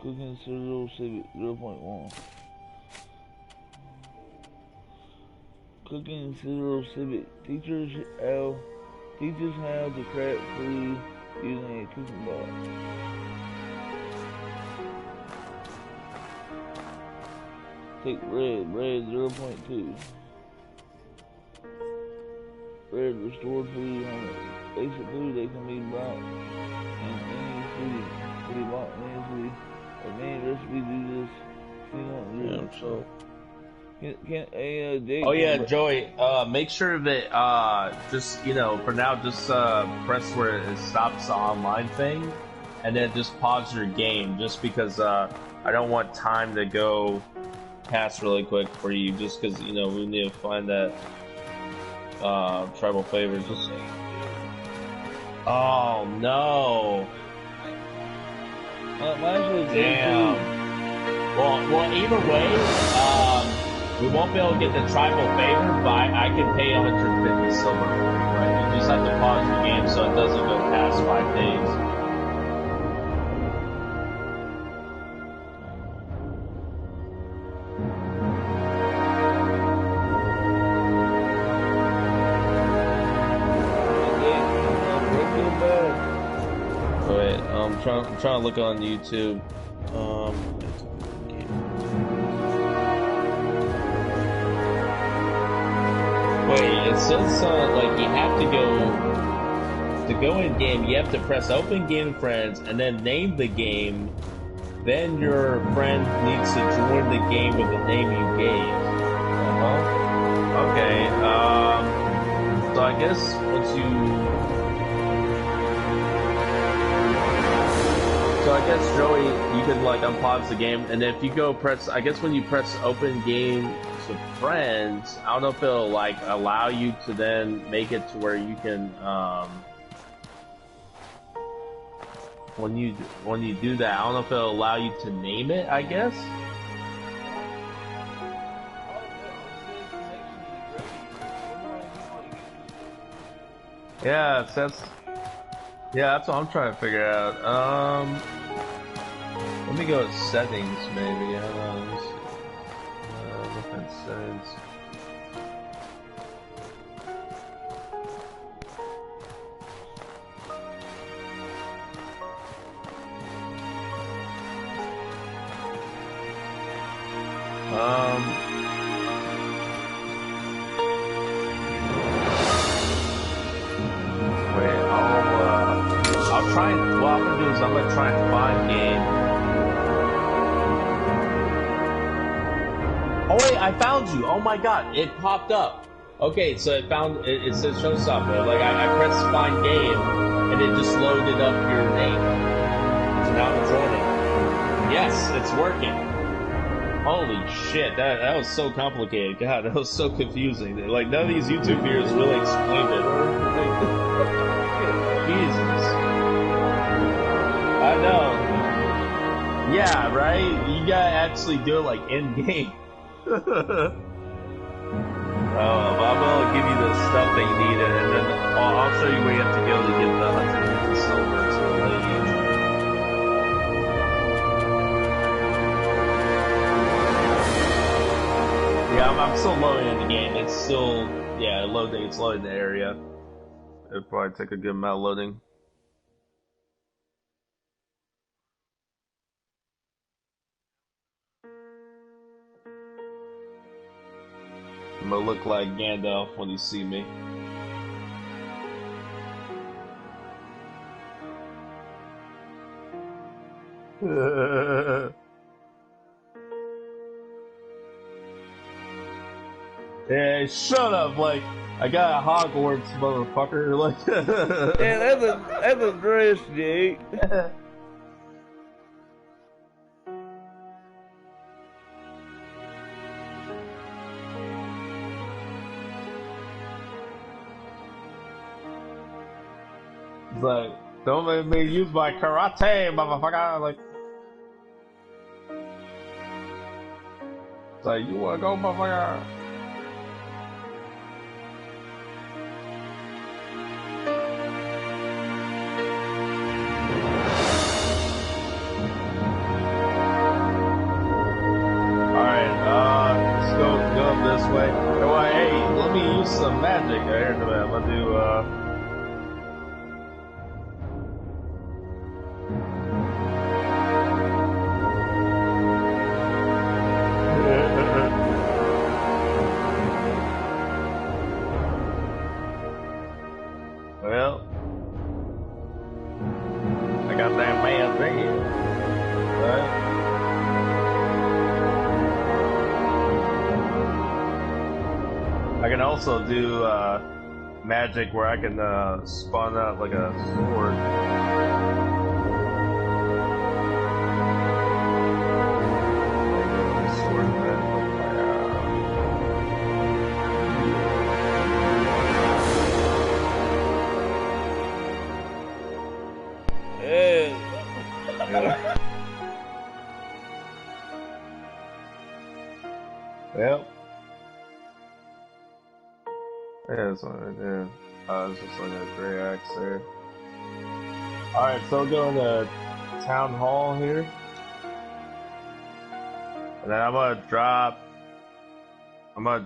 Cooking Cereal Civic 0.1. Cooking Cereal Civic teaches how to crack food using a cooking box. Take bread 0.2. spread the stored food on it. Basic food they can be bought in any city. Like many recipes do this. Yeah, so. Jake, Oh yeah, Joey. Make sure that just for now, just press where it stops the online thing, and then just pause your game. Just because I don't want time to go past really quick for you. Just because we need to find that tribal favors. Just. Oh no! Damn. Well, either way, we won't be able to get the tribal favor, but I can pay 150 silver for you, right? You just have to pause your game so it doesn't go past 5 days. Wait, I'm trying to look on YouTube. Wait, it says like you have to go in game. You have to press open game friends and then name the game. Then your friend needs to join the game with the name you gave. Okay. So I guess once you. So I guess Joey, you could like unpause the game, and if you go press, I guess when you press open game to friends, I don't know if it'll like allow you to then make it to where you can when you do that, I don't know if it'll allow you to name it, I guess. Yeah, it says. Yeah, that's what I'm trying to figure out. Let me go to settings, maybe. Hold on, let me see. Look at settings. What I'm gonna do is I'm gonna try and find game. Oh wait, I found you! Oh my god, it popped up. Okay, so it says showstopper. Like I pressed find game, and it just loaded up your name. So now I'm joining. Yes, it's working. Holy shit, that was so complicated. God, that was so confusing. Like none of these YouTube videos really explained it. Jesus. I know. Yeah, right? You gotta actually do it like in game. But I'm gonna give you the stuff that you need, and then I'll show you where you have to go to get the 150 silver. So yeah, I'm still loading in the game. It's still, loading. It's loading the area. It'll probably take a good amount of loading. I'm gonna look like Gandalf when you see me. Hey, shut up! Like, I got a Hogwarts, motherfucker. Like, yeah, that's a dress, Jake. It's like, don't make me use my karate, motherfucker. Like, it's like, you wanna go, motherfucker? This way. Well, hey, let me use some magic here. I'm gonna do, can also do magic where I can spawn out like a sword. Yep. Yeah, that's what I did. It's just like a gray axe there. Alright, so going to Town Hall here. And then I'm gonna drop the I'm gonna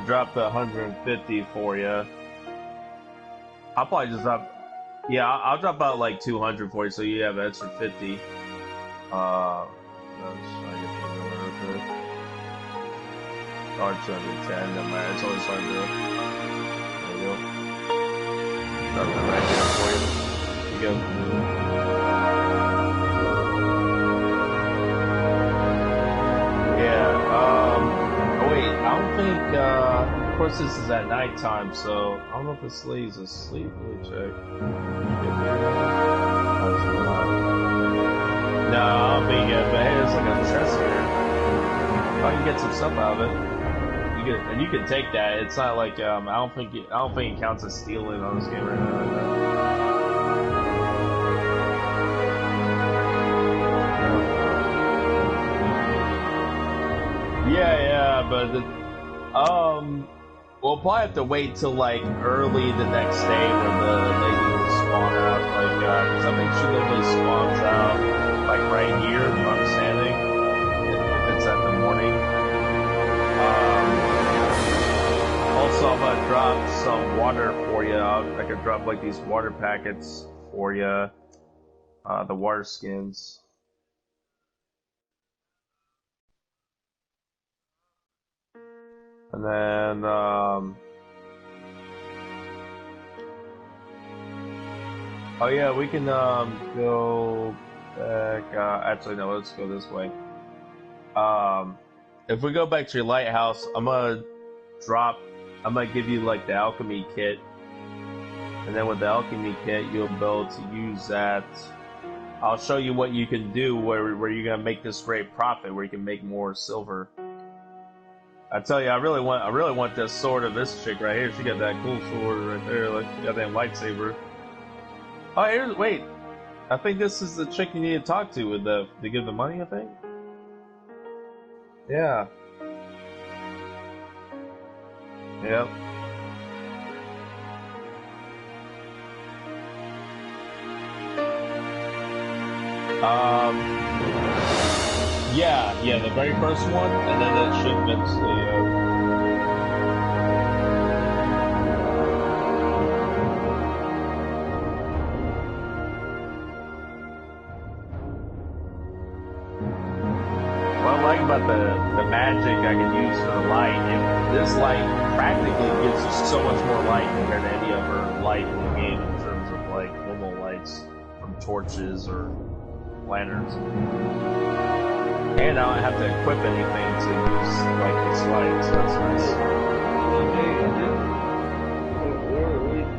drop the 150 for you. I'll probably just drop. Yeah, I'll drop about like 200 for you, so you have an extra 50. Let's try to get the number real quick. Or 210. No matter. It's always hard to. There you go. Drop that right there for you. There you go. Yeah. Oh wait, I don't think. Of course, this is at nighttime, so I don't know if this lady's asleep. Let me check. No, I don't think it, but hey, it's like a chest here. Oh, you can get some stuff out of it. You can take that. It's not like I don't think it counts as stealing on this game right now. Yeah, but we'll probably have to wait till like early the next day when the lady will spawn out. Like, because I think she literally spawns out like right here where I'm standing. If it's at the morning. Also, I'm gonna drop some water for you. I could drop like these water packets for you. The water skins. And then, oh yeah, we can, go back, actually no, let's go this way. If we go back to your lighthouse, I'm gonna give you like the alchemy kit. And then with the alchemy kit, you'll be able to use that. I'll show you what you can do where you're gonna make this great profit, where you can make more silver. I tell you, I really want this sword of this chick right here. She got that cool sword right there, like she got that lightsaber. Oh, wait. I think this is the chick you need to talk to with to give the money, I think. Yeah. Yep. Yeah, the very first one, and then that should eventually, What I like about the magic I can use for the light, this light practically gives you so much more light compared to any other light in the game in terms of like normal lights from torches or lanterns. And I don't have to equip anything to use like this light, so that's nice.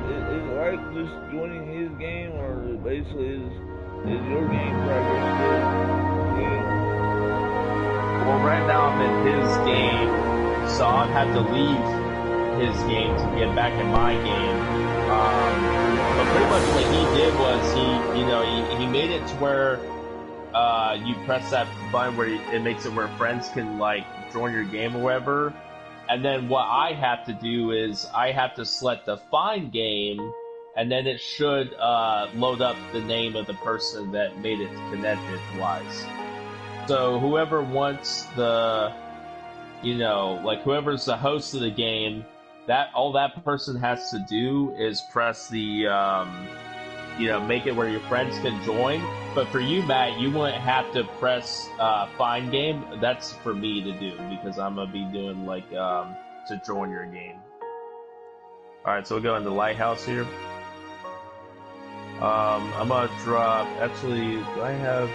Is it like just joining his game, or basically is your game progress good? Yeah. Well, right now I'm in his game, so I'd have to leave his game to get back in my game. But pretty much what he did was he made it to where you press that button where it makes it where friends can like join your game or whatever. And then what I have to do is I have to select the find game, and then it should load up the name of the person that made it connected wise. So whoever wants whoever's the host of the game, all that person has to do is press the make it where your friends can join. But for you, Matt, you wouldn't have to press find game. That's for me to do, because I'm gonna be doing like to join your game. Alright, so we'll go into Lighthouse here. I'm gonna drop. Actually, do I have?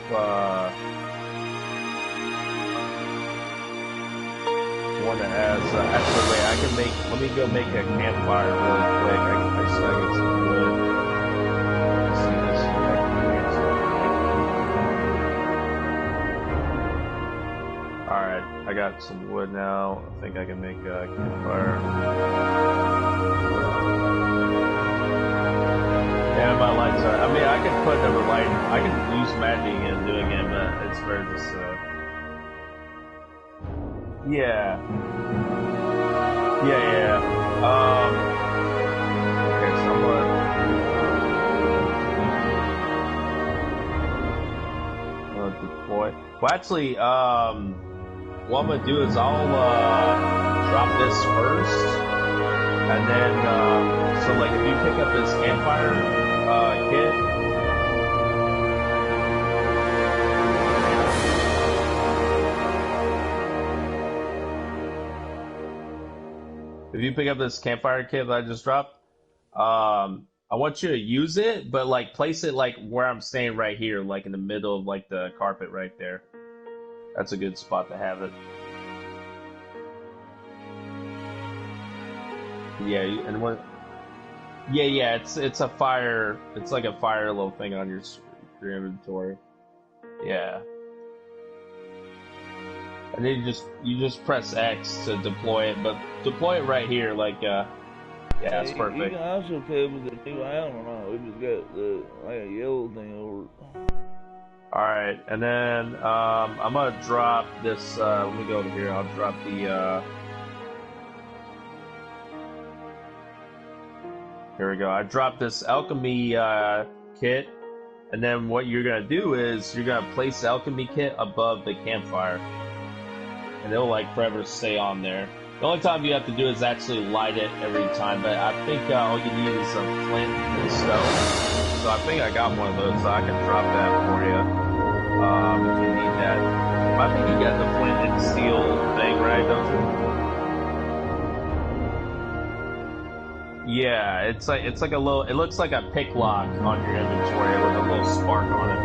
One that has. Actually, wait. I can make. Let me go make a campfire really quick. I just gotta get some wood. Let's see this. All right, I got some wood now. I think I can make a campfire. Yeah, my lights are. I mean, I can put another light. I can use magic and doing it, but it's very just. Yeah. Yeah. Okay, so I'm gonna deploy. Well, actually, what I'm gonna do is I'll drop this first, and then so like if you pick up this campfire kit. If you pick up this campfire kit that I just dropped, I want you to use it, but like place it like where I'm staying right here, like in the middle of like the carpet right there. That's a good spot to have it. Yeah, and what? Yeah. It's a fire. It's like a fire little thing on your inventory. Yeah. And then you just press X to deploy it, but deploy it right here, like yeah, it's perfect. You can also tell with the new animal now. We just got the like a yellow thing over. All right, and then I'm gonna drop this. Let me go over here. I'll drop the. Here we go. I dropped this alchemy kit, and then what you're gonna do is you're gonna place the alchemy kit above the campfire. And it'll like forever stay on there. The only time you have to do is actually light it every time, but I think all you need is a flint and stone. So I think I got one of those, so I can drop that for you if you need that. I think you got the flint and steel thing, right? Don't you? Yeah, it's like a little. It looks like a pick lock on your inventory with a little spark on it.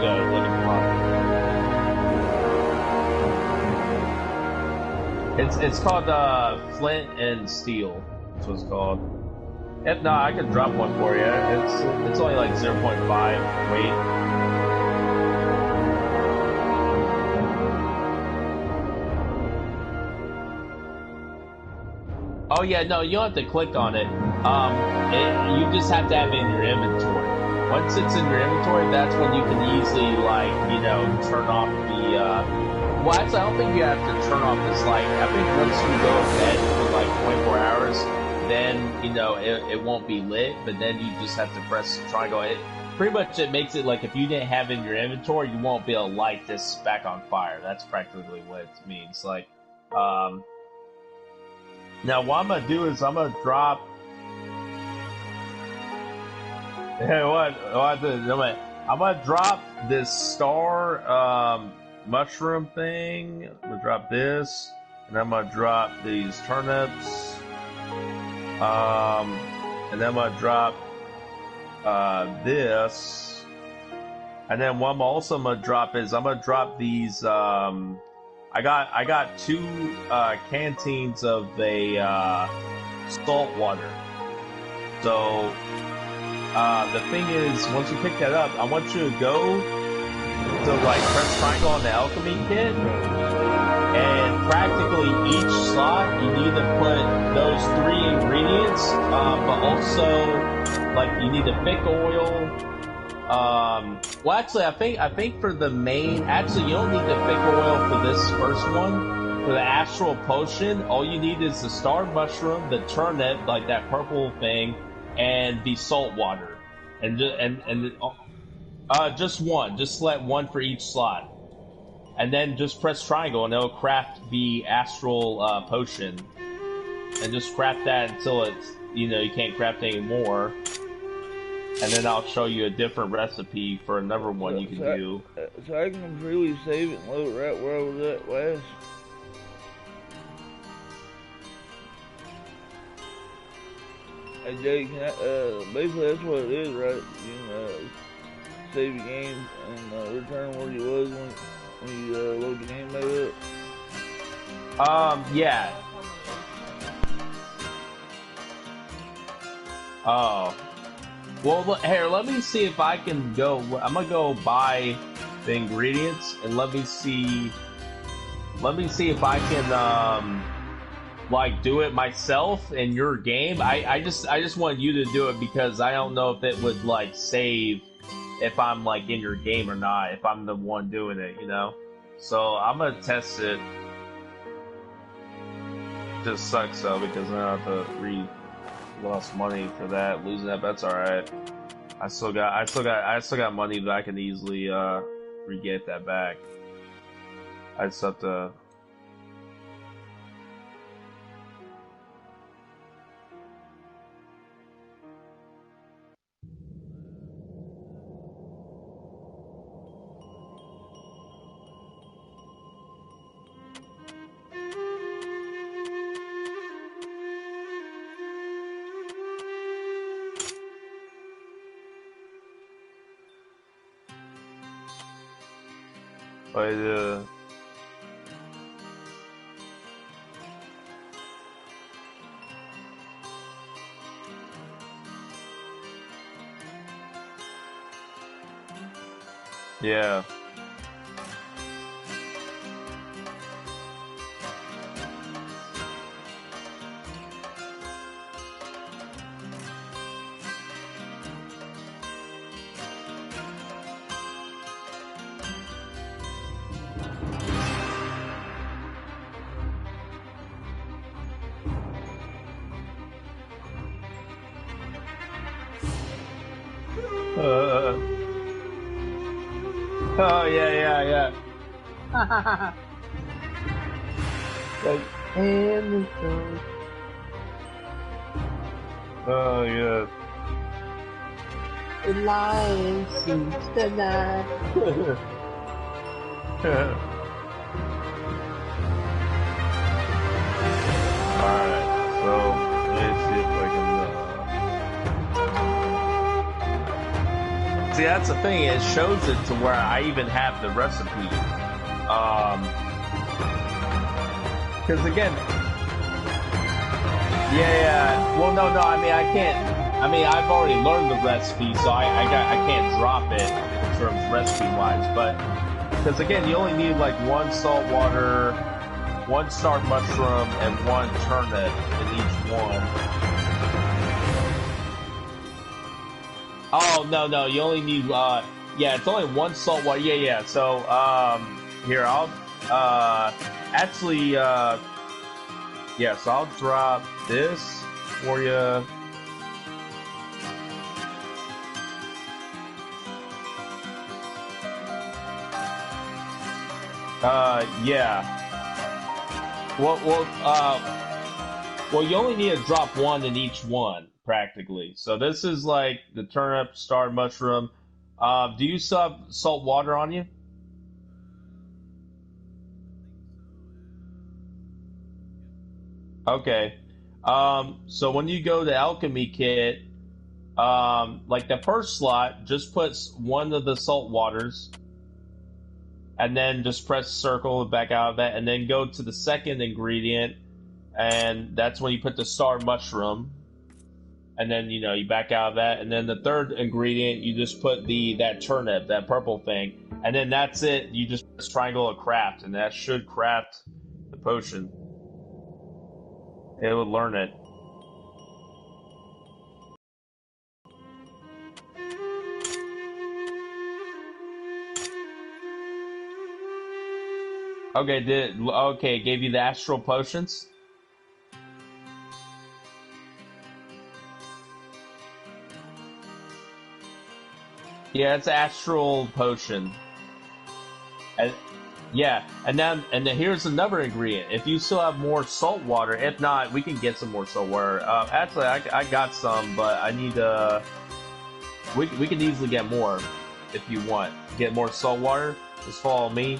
Yeah, look at the lock. It's called Flint and Steel. That's what it's called. If not, I can drop one for you. It's only like 0.5 weight. Oh yeah, no, you don't have to click on it. You just have to have it in your inventory. Once it's in your inventory, that's when you can easily turn off the. Well, actually, I don't think you have to turn off this light. I think once you go to bed for like 24 hours, then, it won't be lit, but then you just have to press triangle. Pretty much it makes it like if you didn't have it in your inventory, you won't be able to light this back on fire. That's practically what it means. Like, now what I'm going to do is I'm going to drop... I'm going to drop this star... mushroom thing. I'm gonna drop this, and I'm gonna drop these turnips, and then I'm gonna drop this, and then what I'm also gonna drop is I'm gonna drop these. I got 2 canteens of a salt water. So the thing is, once you pick that up, I want you to go. So like press triangle on the alchemy kit, and practically each slot you need to put those 3 ingredients, but also like you need a thick oil. Well, actually, I think for the main, actually you don't need the thick oil for this first one. For the astral potion, all you need is the star mushroom, the turnip, like that purple thing, and the salt water, just one. Just select one for each slot. And then just press triangle and it'll craft the astral potion. And just craft that until it's, you can't craft any more. And then I'll show you a different recipe for another one you can do. So I can completely save it and load it right where I was at last. Hey Jay, basically that's what it is, right? You can save your game and return where you was when you load the game back up. Yeah. Oh. Well, here, let me see if I can go. I'm gonna go buy the ingredients and let me see. Let me see if I can like do it myself in your game. I just want you to do it because I don't know if it would like save if I'm like in your game or not. If I'm the one doing it, you know. So I'm gonna test it. Just sucks though because I have to lost money for that. Losing that, that's all right. I still got money that I can easily re-get that back. I just have to. Yeah. Oh yeah. Like, and oh yeah. The lion sings tonight. Alright, so let's see if I can. See, that's the thing. It shows it to where I even have the recipe. Because again, yeah. Well, no. I mean, I can't. I mean, I've already learned the recipe, so I can't drop it in terms recipe wise. But because again, you only need like one salt water, one star mushroom, and one turnip in each one. Oh no, you only need yeah, it's only one salt water. Yeah. So here I'll actually yeah, so I'll drop this for you. Yeah. Well, you only need to drop one in each one, practically. So this is like the turnip, star mushroom. Do you still have salt water on you? Okay. So when you go to alchemy kit, like the first slot, just put one of the salt waters, and then just press circle back out of that, and then go to the second ingredient, and that's when you put the star mushroom, and then you back out of that, and then the third ingredient you just put that turnip, that purple thing, and then that's it. You just press triangle of craft, and that should craft the potion. It would learn it. Okay, gave you the astral potions? Yeah, it's astral potion. And yeah, and then here's another ingredient. If you still have more salt water, if not, we can get some more salt water. Actually, I got some, but I need we can easily get more if you want. Get more salt water. Just follow me.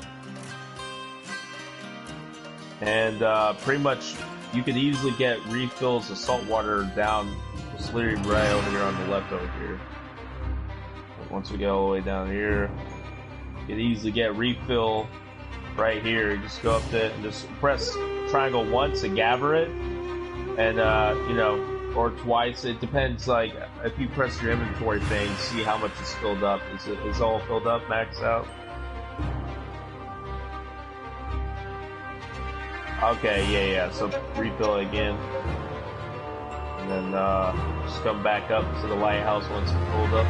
And pretty much you could easily get refills of salt water down. It's literally right over here on the left over here. Once we get all the way down here, you can easily get refill right here. You just go up to and just press triangle once to gather it, and you know, or twice. It depends. Like if you press your inventory thing, see how much is filled up. Is all filled up, maxed out? Okay, yeah. So refill it again, and then just come back up to the lighthouse once it's filled up.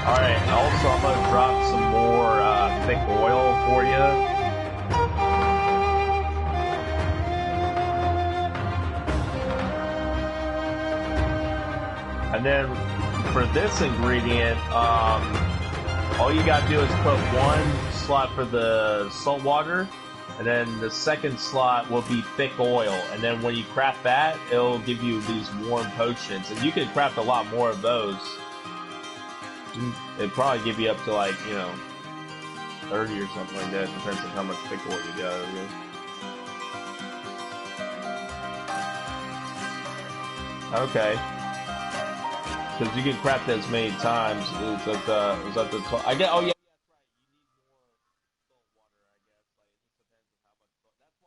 Alright, also I'm gonna drop some more thick oil for you. And then for this ingredient, all you gotta do is put one slot for the salt water, and then the second slot will be thick oil. And then when you craft that, it'll give you these warm potions. And you can craft a lot more of those. It'd probably give you up to like, you know, 30 or something like that. Depends on how much thick oil you got, I guess. Okay. Because you can craft that as many times. It's at the top. I get. Oh yeah.